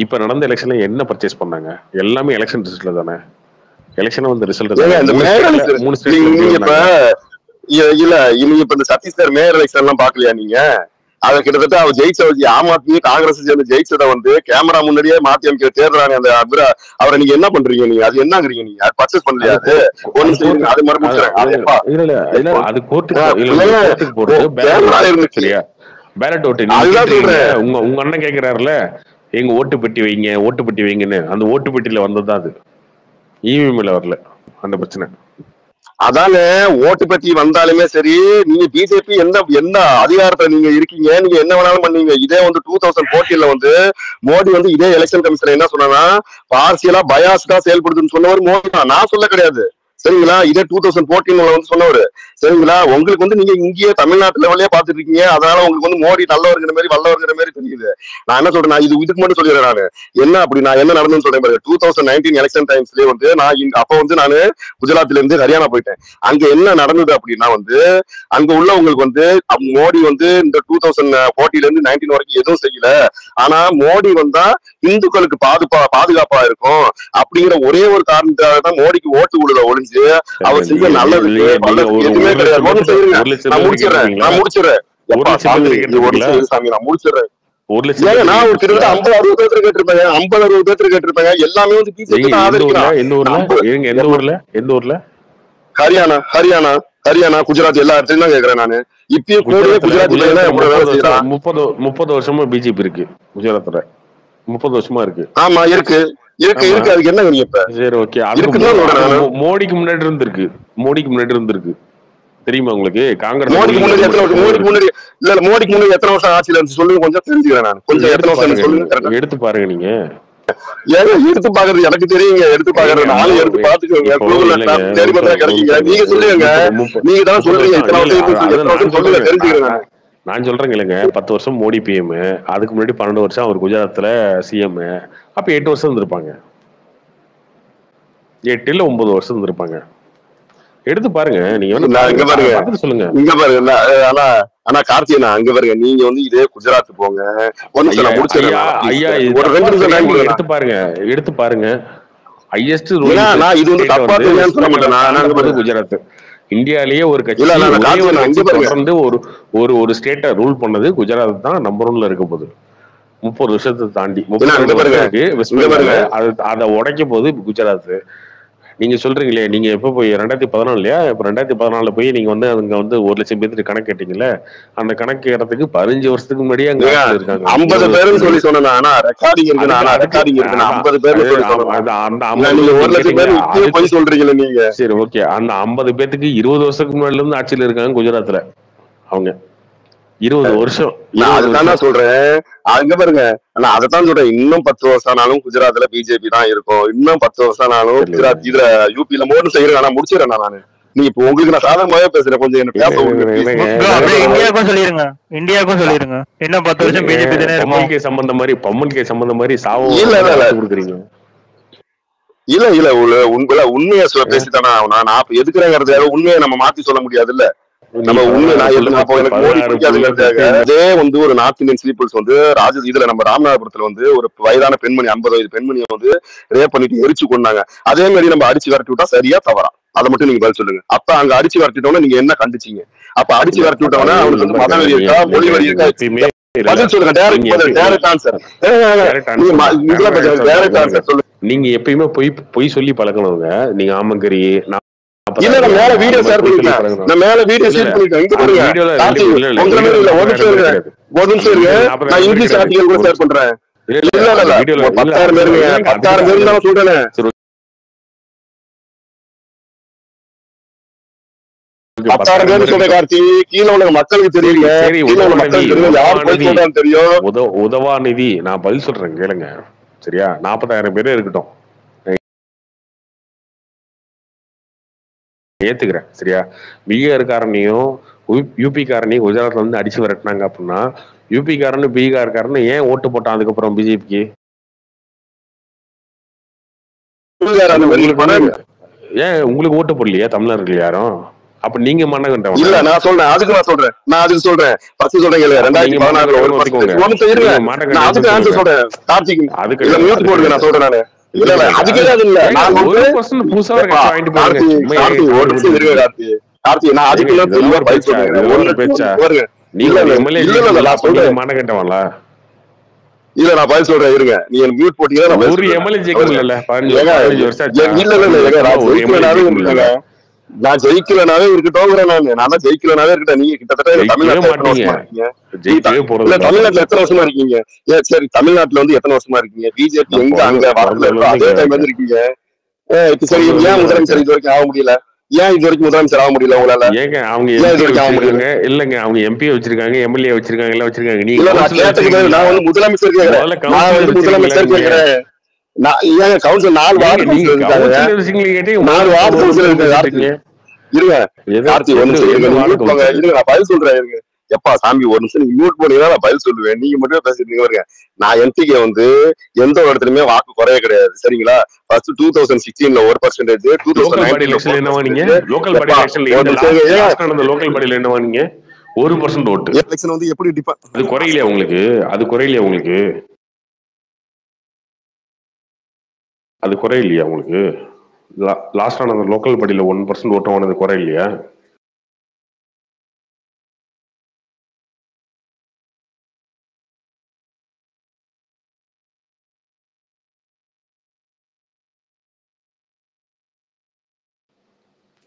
இப்ப நடந்த எலெக்ஷன்ல என்ன பர்ச்சேஸ் பண்ணாங்க? எல்லாமே எலெக்ஷன் ரிசல்ட்ல தானே. எலெக்ஷன் வந்து ரிசல்ட் நீங்க இப்ப இல்ல நீங்க இப்ப இந்த சத்தீஸ்கர் மேயர் எலெக்ஷன் எல்லாம் பாக்கலையா நீங்க? அதை கிட்டத்தட்ட அவர் ஜெயிச்ச ஆம் ஆத்மி காங்கிரஸ் சேர்ந்து ஜெயிச்சதை வந்து கேமரா முன்னாடியே மாத்தி அமைக்க தேர்தலான அந்த அவரை நீங்க என்ன பண்றீங்க? நீங்க அது என்னங்கிறீங்க? நீங்க பர்ச்சேஸ் பண்ணலையா? அது அது மாதிரி பேலட் ஓட்டு உங்க அண்ணன் கேக்குறாருல, எங்க ஓட்டு பெட்டி வைங்க ஓட்டு பெட்டி வைங்கன்னு. அந்த ஓட்டு பெட்டியில வந்ததுதான் அது, இவிஎம்ல வரல அந்த பிரச்சனை. அதானே ஓட்டு பெட்டி வந்தாலுமே சரி, நீங்க பிஜேபி என்ன அதிகாரத்துல நீங்க இருக்கீங்க, நீங்க என்ன வேணாலும் பண்ணீங்க. இதே வந்து 2014 வந்து மோடி வந்து இதே எலெக்ஷன் கமிஷனர் என்ன சொன்னா, பார்சியலா பயாஸ்டா செயல்படுதுன்னு சொன்னவர் மோடி தான், நான் சொல்ல கிடையாது. சரிங்களா? இதே 2014 வந்து சொன்னவர். சரிங்களா? உங்களுக்கு வந்து நீங்க இங்கேயே தமிழ்நாட்டு லெவலே பாத்துட்டு இருக்கீங்க. அதனால உங்களுக்கு வந்து மோடி நல்லவர்கிற மாதிரி வல்லவர்கிற மாதிரி தெரியுது. நான் என்ன சொல்றேன், நான் இதுக்கு மட்டும் சொல்லிடுறேன். நான் என்ன அப்படி நான் என்ன நடந்துன்னு சொல்றேன் பாருங்க. 2019 எலெக்ஷன் டைம்ஸ்லயே வந்து நான் அப்ப வந்து நான் குஜராத்ல இருந்து ஹரியானா போயிட்டேன். அங்க என்ன நடந்தது அப்படின்னா வந்து, அங்க உள்ளவங்களுக்கு வந்து மோடி வந்து இந்த 2014 இருந்து 19 வரைக்கும் எதுவும் செய்யல. ஆனா மோடி வந்தா இந்துக்களுக்கு பாதுகாப்பா இருக்கும் அப்படிங்கிற ஒரே ஒரு காரணத்துக்காக தான் மோடிக்கு ஓட்டு விடுத ஒழிஞ்சு அவர் செஞ்ச நல்லதுக்கு எதுவுமே கிடையாது. நான் முடிச்சிடறேன். நான் முடிச்சிடறேன். நான் ஒரு கிட்டத்தட்ட 50-60 பேர் கேட்டிருப்பேங்க. 50-60 பேர் கேட்டிருப்பேங்க. எல்லாமே வந்து பிஜேபி ஆதரிக்கிறான். ஹரியானா ஹரியானா ஹரியானா குஜராத் எல்லா இடத்துலயும் தான் கேக்குறேன் நானு. இப்பயும் கூட குஜராத் 30 வருஷமா பிஜேபி இருக்கு குஜராத்ல. 30 வருஷமா இருக்கு. ஆமா இருக்கு இருக்கு இருக்கு. அதுக்கு என்ன இப்ப சரி ஓகே. மோடிக்கு முன்னாடி இருந்திருக்கு. மோடிக்கு முன்னாடி இருந்திருக்கு தெரியுமா உங்களுக்கு? காங்கிரஸ் மோடிக்கு முன்னாடி மோடிக்கு முன்னாடி இல்ல மோடிக்கு முன்னாடி எத்தனை வருஷம் ஆட்சியில இருந்து சொல்லுங்க, கொஞ்சம் தெரிஞ்சுக்கிறேன் நான். கொஞ்சம் எத்தனை வருஷம் சொல்லுங்க, எடுத்து பாருங்க. நீங்க ஏங்க எடுத்து பாக்குறது எனக்கு தெரியுங்க. எடுத்து பாக்குறது நானும் எடுத்து பாத்துக்கோங்க. கிடைக்கீங்க நீங்க சொல்லுங்க. நீங்க தான் சொல்றீங்க இத்தனை வருஷம் சொல்லுங்க, தெரிஞ்சுக்கிறேன். நான் சொல்றேங்க இல்லைங்க. 10 வருஷம் மோடி பிஎம், அதுக்கு முன்னாடி 12 வருஷம் அவர் குஜராத்ல சிஎம். அப்ப 8 வருஷம் இருந்திருப்பாங்க. 8 இல்ல 9 வருஷம் இருந்திருப்பாங்க. எடுத்து பாருங்க. நீங்க இங்க பாருங்க சொல்லுங்க. இங்க பாருங்க. ஆனா கார்த்திகனா அங்க பாருங்க. நீங்க வந்து இதே குஜராத் போங்க. எடுத்து பாருங்க. எடுத்து பாருங்க. ஹையஸ்ட் நான் இது வந்து தப்பா சொல்ல மாட்டேன். குஜராத் இந்தியாலேயே ஒரு கட்சி தொடர்ந்து ஒரு ஸ்டேட்டை ரூல் பண்ணது குஜராத் தான் நம்பர் 1ல இருக்க போகுது. 30 வருஷத்தை தாண்டி 30 அதை உடைக்க போது குஜராத். நீங்க சொல்றீங்களே, நீங்க எப்ப போய் 2014 இப்ப 2014 போய் நீங்க வந்து அங்க வந்து 1 லட்சம் பேருக்கு கணக்கு கேட்டீங்கல்ல, அந்த கணக்கு கேட்டதுக்கு 15 வருஷத்துக்கு முன்னாடியே அங்க இருக்காங்க. 50 பேருன்னு சொல்லி சொன்னா ரெக்கார்டிங் இருக்கு. ரெக்கார்டிங் இருக்கு. 50 பேர் அந்த 1 லட்சம் பேர் போய் சொல்றீங்களா நீங்க? சரி ஓகே. அந்த 50 பேத்துக்கு 20 வருஷத்துக்கு முன்னாடில இருந்து ஆட்சியில இருக்காங்க குஜராத்ல. அவங்க 20 வருஷம். நான் அதுதான் சொல்றேன். அங்க பாருங்க. நான் அதைத்தான் சொல்றேன். இன்னும் 10 வருஷம் ஆனாலும் குஜராத்ல பிஜேபி தான் இருக்கும். இன்னும் 10 வருஷம் ஆனாலும் குஜராத் இதுல யூபியில மோடி செய்யறேன். நான் முடிச்சிடறேன். நான் நீ இப்ப உங்களுக்கு நான் சாதகமாவே பேசுறேன். கொஞ்சம் என்ன பேச இந்தியாவுக்கும் சொல்லிருங்க. இந்தியாவுக்கும் சொல்லிருங்க. இன்னும் 10 வருஷம் பிஜேபி தானே இருக்கும். பம்மன் கே சம்பந்தம் மாதிரி சாவும் கொடுக்குறீங்க. இல்ல இல்ல உண்மையா பேசித்தானே ஆகணும். நான் எதுக்குறேங்கிறதுக்காக உண்மையை நம்ம மாத்தி சொல்ல முடியாது. இல்ல நம்ம உண்மை அதே வந்து ஒரு நார்த் இந்தியன் பீப்புள்ஸ் வந்து இதுல நம்ம ராமநாதபுரத்துல வந்து ஒரு வயதான பெண்மணி 50 வயது பெண்மணியை வந்து ரேப் பண்ணிட்டு எரிச்சு கொண்டாங்க. அதே மாதிரி நம்ம அடிச்சு விரட்டி விட்டா சரியா தவறா? அதை மட்டும் நீங்க பதில் சொல்லுங்க. அப்ப அங்க அடிச்சு விரட்டிட்டோம்னா நீங்க என்ன கண்டிச்சீங்க? அப்ப அடிச்சு விரட்டி விட்டோம்னா அவனுக்கு வந்து மத வரி இருக்கா, மொழி வரி இருக்கா? பதில் சொல்லுங்க. Direct answer. நீங்க எப்பயுமே பொய் சொல்லி பழக்கணுங்க. நீங்க ஆமங்கரி இல்ல நான் மேல வீடியோ ஷேர் பண்ணிட்டேன். நான் மேல வீடியோ ஷேர் பண்ணிட்டேன். இங்க பாருங்க. உங்க மேல இல்ல. ஒரு நிமிஷம் இருங்க. நான் இங்கிலீஷ் ஆர்டிகல் கூட ஷேர் பண்றேன். இல்ல 10,000 பேருங்க. 10,000 பேர் தான் சொல்றேன். 10,000 பேர் சொல்ற கார்த்தி, கீழே உள்ள மக்களுக்கு தெரியல. சரி, கீழே உள்ள மக்களுக்கு தெரியும், யார் போய் சொல்றான்னு தெரியும். உதவாநிதி நான் பதில் சொல்றேன் கேளுங்க. சரியா, 40,000 பேரே இருக்கட்டும், ஏத்துக்கிறேன். சரியா, பீகார் காரனையும் யூபி காரனையும் குஜராத்ல வந்து அடிச்சு விரட்டினாங்க அப்படின்னா யூபி காரனு பீகார் காரனு ஏன் ஓட்டு போட்டான் அதுக்கப்புறம் பிஜேபிக்கு? ஏன் உங்களுக்கு ஓட்டு போடலையா தமிழர்கள் யாரும்? அப்ப நீங்க மண்ணகண்ட இல்ல, நான் சொல்றேன், அதுக்கு சொல்றேன் ஃபர்ஸ்ட் சொல்றேன் கேளுங்க. 2016 அதுக்கு ஆன்சர் சொல்றேன் கார்த்திக். இல்ல மியூட் போடுங்க, நான் சொல்றேன் நானு. இல்ல அதுக்கே அது இல்ல, நான் 1% புதுசா வாங்கிட்டு போறேன். ஒரு நிமிஷம் இருங்க கார்த்தி, நான் அதுக்கு இல்ல தெளிவா பதில் சொல்றேன். ஒரு பேச்சா நீங்க எம்எல்ஏ நான் சொல்றேன் மண்ணகண்டவங்களா? இல்ல நான் பதில் சொல்றேன் இருங்க. நீங்க மியூட் போட்டீங்கன்னா ஒரு எம்எல்ஏ ஜெயிக்க இல்ல 15 வருஷம். இல்ல நான் ஜெயிக்கலனாவே இருக்கட்டும். நான் தான் ஜெயிக்கலனாவே இருக்கட்டும். நீங்க கிட்டத்தட்ட தமிழ்நாட்டுல எத்தனை வருஷமா இருக்கீங்க? சரி, தமிழ்நாட்டுல வந்து எத்தனை வருஷமா இருக்கீங்க? பிஜேபி எங்க அங்க அதே டைம் வந்து இருக்கீங்க. சரி, ஏன் முதலமைச்சர் இது வரைக்கும் ஆக முடியல? ஏன் இது வரைக்கும் முதலமைச்சர் ஆக முடியல உங்களால? ஏங்க அவங்க இல்லங்க, அவங்க எம்பி வச்சிருக்காங்க, எம்எல்ஏ வச்சிருக்காங்க, எல்லாம் வச்சிருக்காங்க. நீங்க நான் கேட்டதுக்கு நான் வந்து முதலமைச்சர் கேக்குறேன். நான் வந்து முதலமைச்சர் கேக்குறேன். ஏங்க கவுன்சில் 4 வார்டு கவுன்சில் இருக்காங்க. 4 வார்டு கவுன்சில் இருக்காங்க. இருங்க கார்த்தி, ஒரு நிமிஷம் இருங்க, நான் பதில் சொல்றேன் இருங்க. எப்பா சாமி, ஒரு நிமிஷம் நீங்க மியூட் போனீங்கன்னா நான் பதில் சொல்லுவேன். நீங்க மட்டும் பேசிட்டு இருங்க. நான் எம்பிக்கு வந்து எந்த ஒரு இடத்துலயுமே வாக்கு குறைய கிடையாது. சரிங்களா? ஃபர்ஸ்ட் 2016 1%, 1% ஓட்டு. எலெக்ஷன் வந்து எப்படி டிபெண்ட்? அது குறையிலையா உங்களுக்கு? அது குறையிலையா உங்களுக்கு? லாஸ்ட் ஆன லோக்கல் பாடியில 1% ஓட்டம் ஆனது குறையிலையா?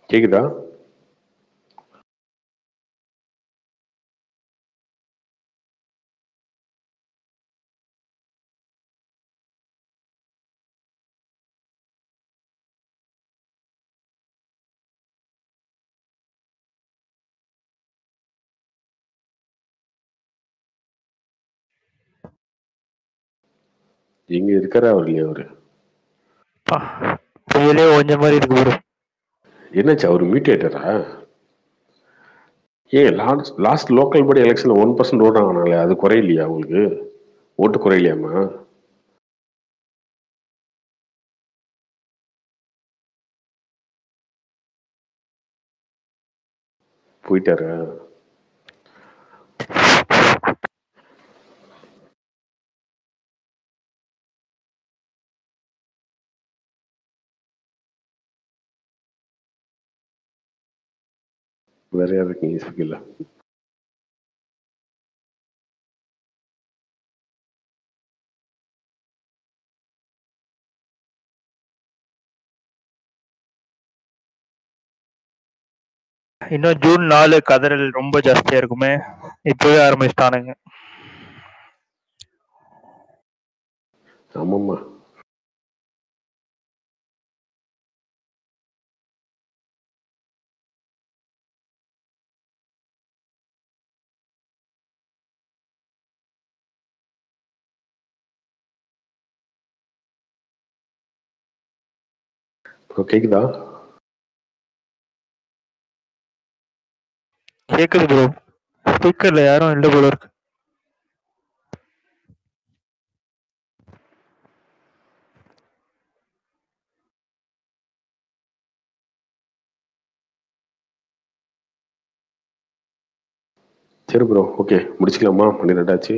கேக்குதா? எங்க இருக்கிறா இல்லையா அவரு? கொஞ்சம் மாதிரி இருக்கு ப்ரோ. என்னாச்சு, அவரு மியூட்டேட்டரா? ஏன் லாஸ்ட் லோக்கல் பாடி எலெக்ஷன்ல 1% ஓட்டு ஆனாலே அது குறையிலையா உங்களுக்கு? ஓட்டு குறையிலையாமா? போயிட்டாரா? வேற யாருக்கு இருக்கீங்க? இன்னும் ஜூன் 4 கதறல் ரொம்ப ஜாஸ்தியா இருக்குமே, இப்பவே ஆரம்பிச்சிட்டானுங்க. ஆமாம்மா. கேக்குதா? கேக்குது ப்ரோ. ஸ்பீக்கர்ல யாரும் இல்ல போல இருக்கு. சரி ப்ரோ, ஓகே முடிச்சுக்கலாமா? 12 ஆச்சு.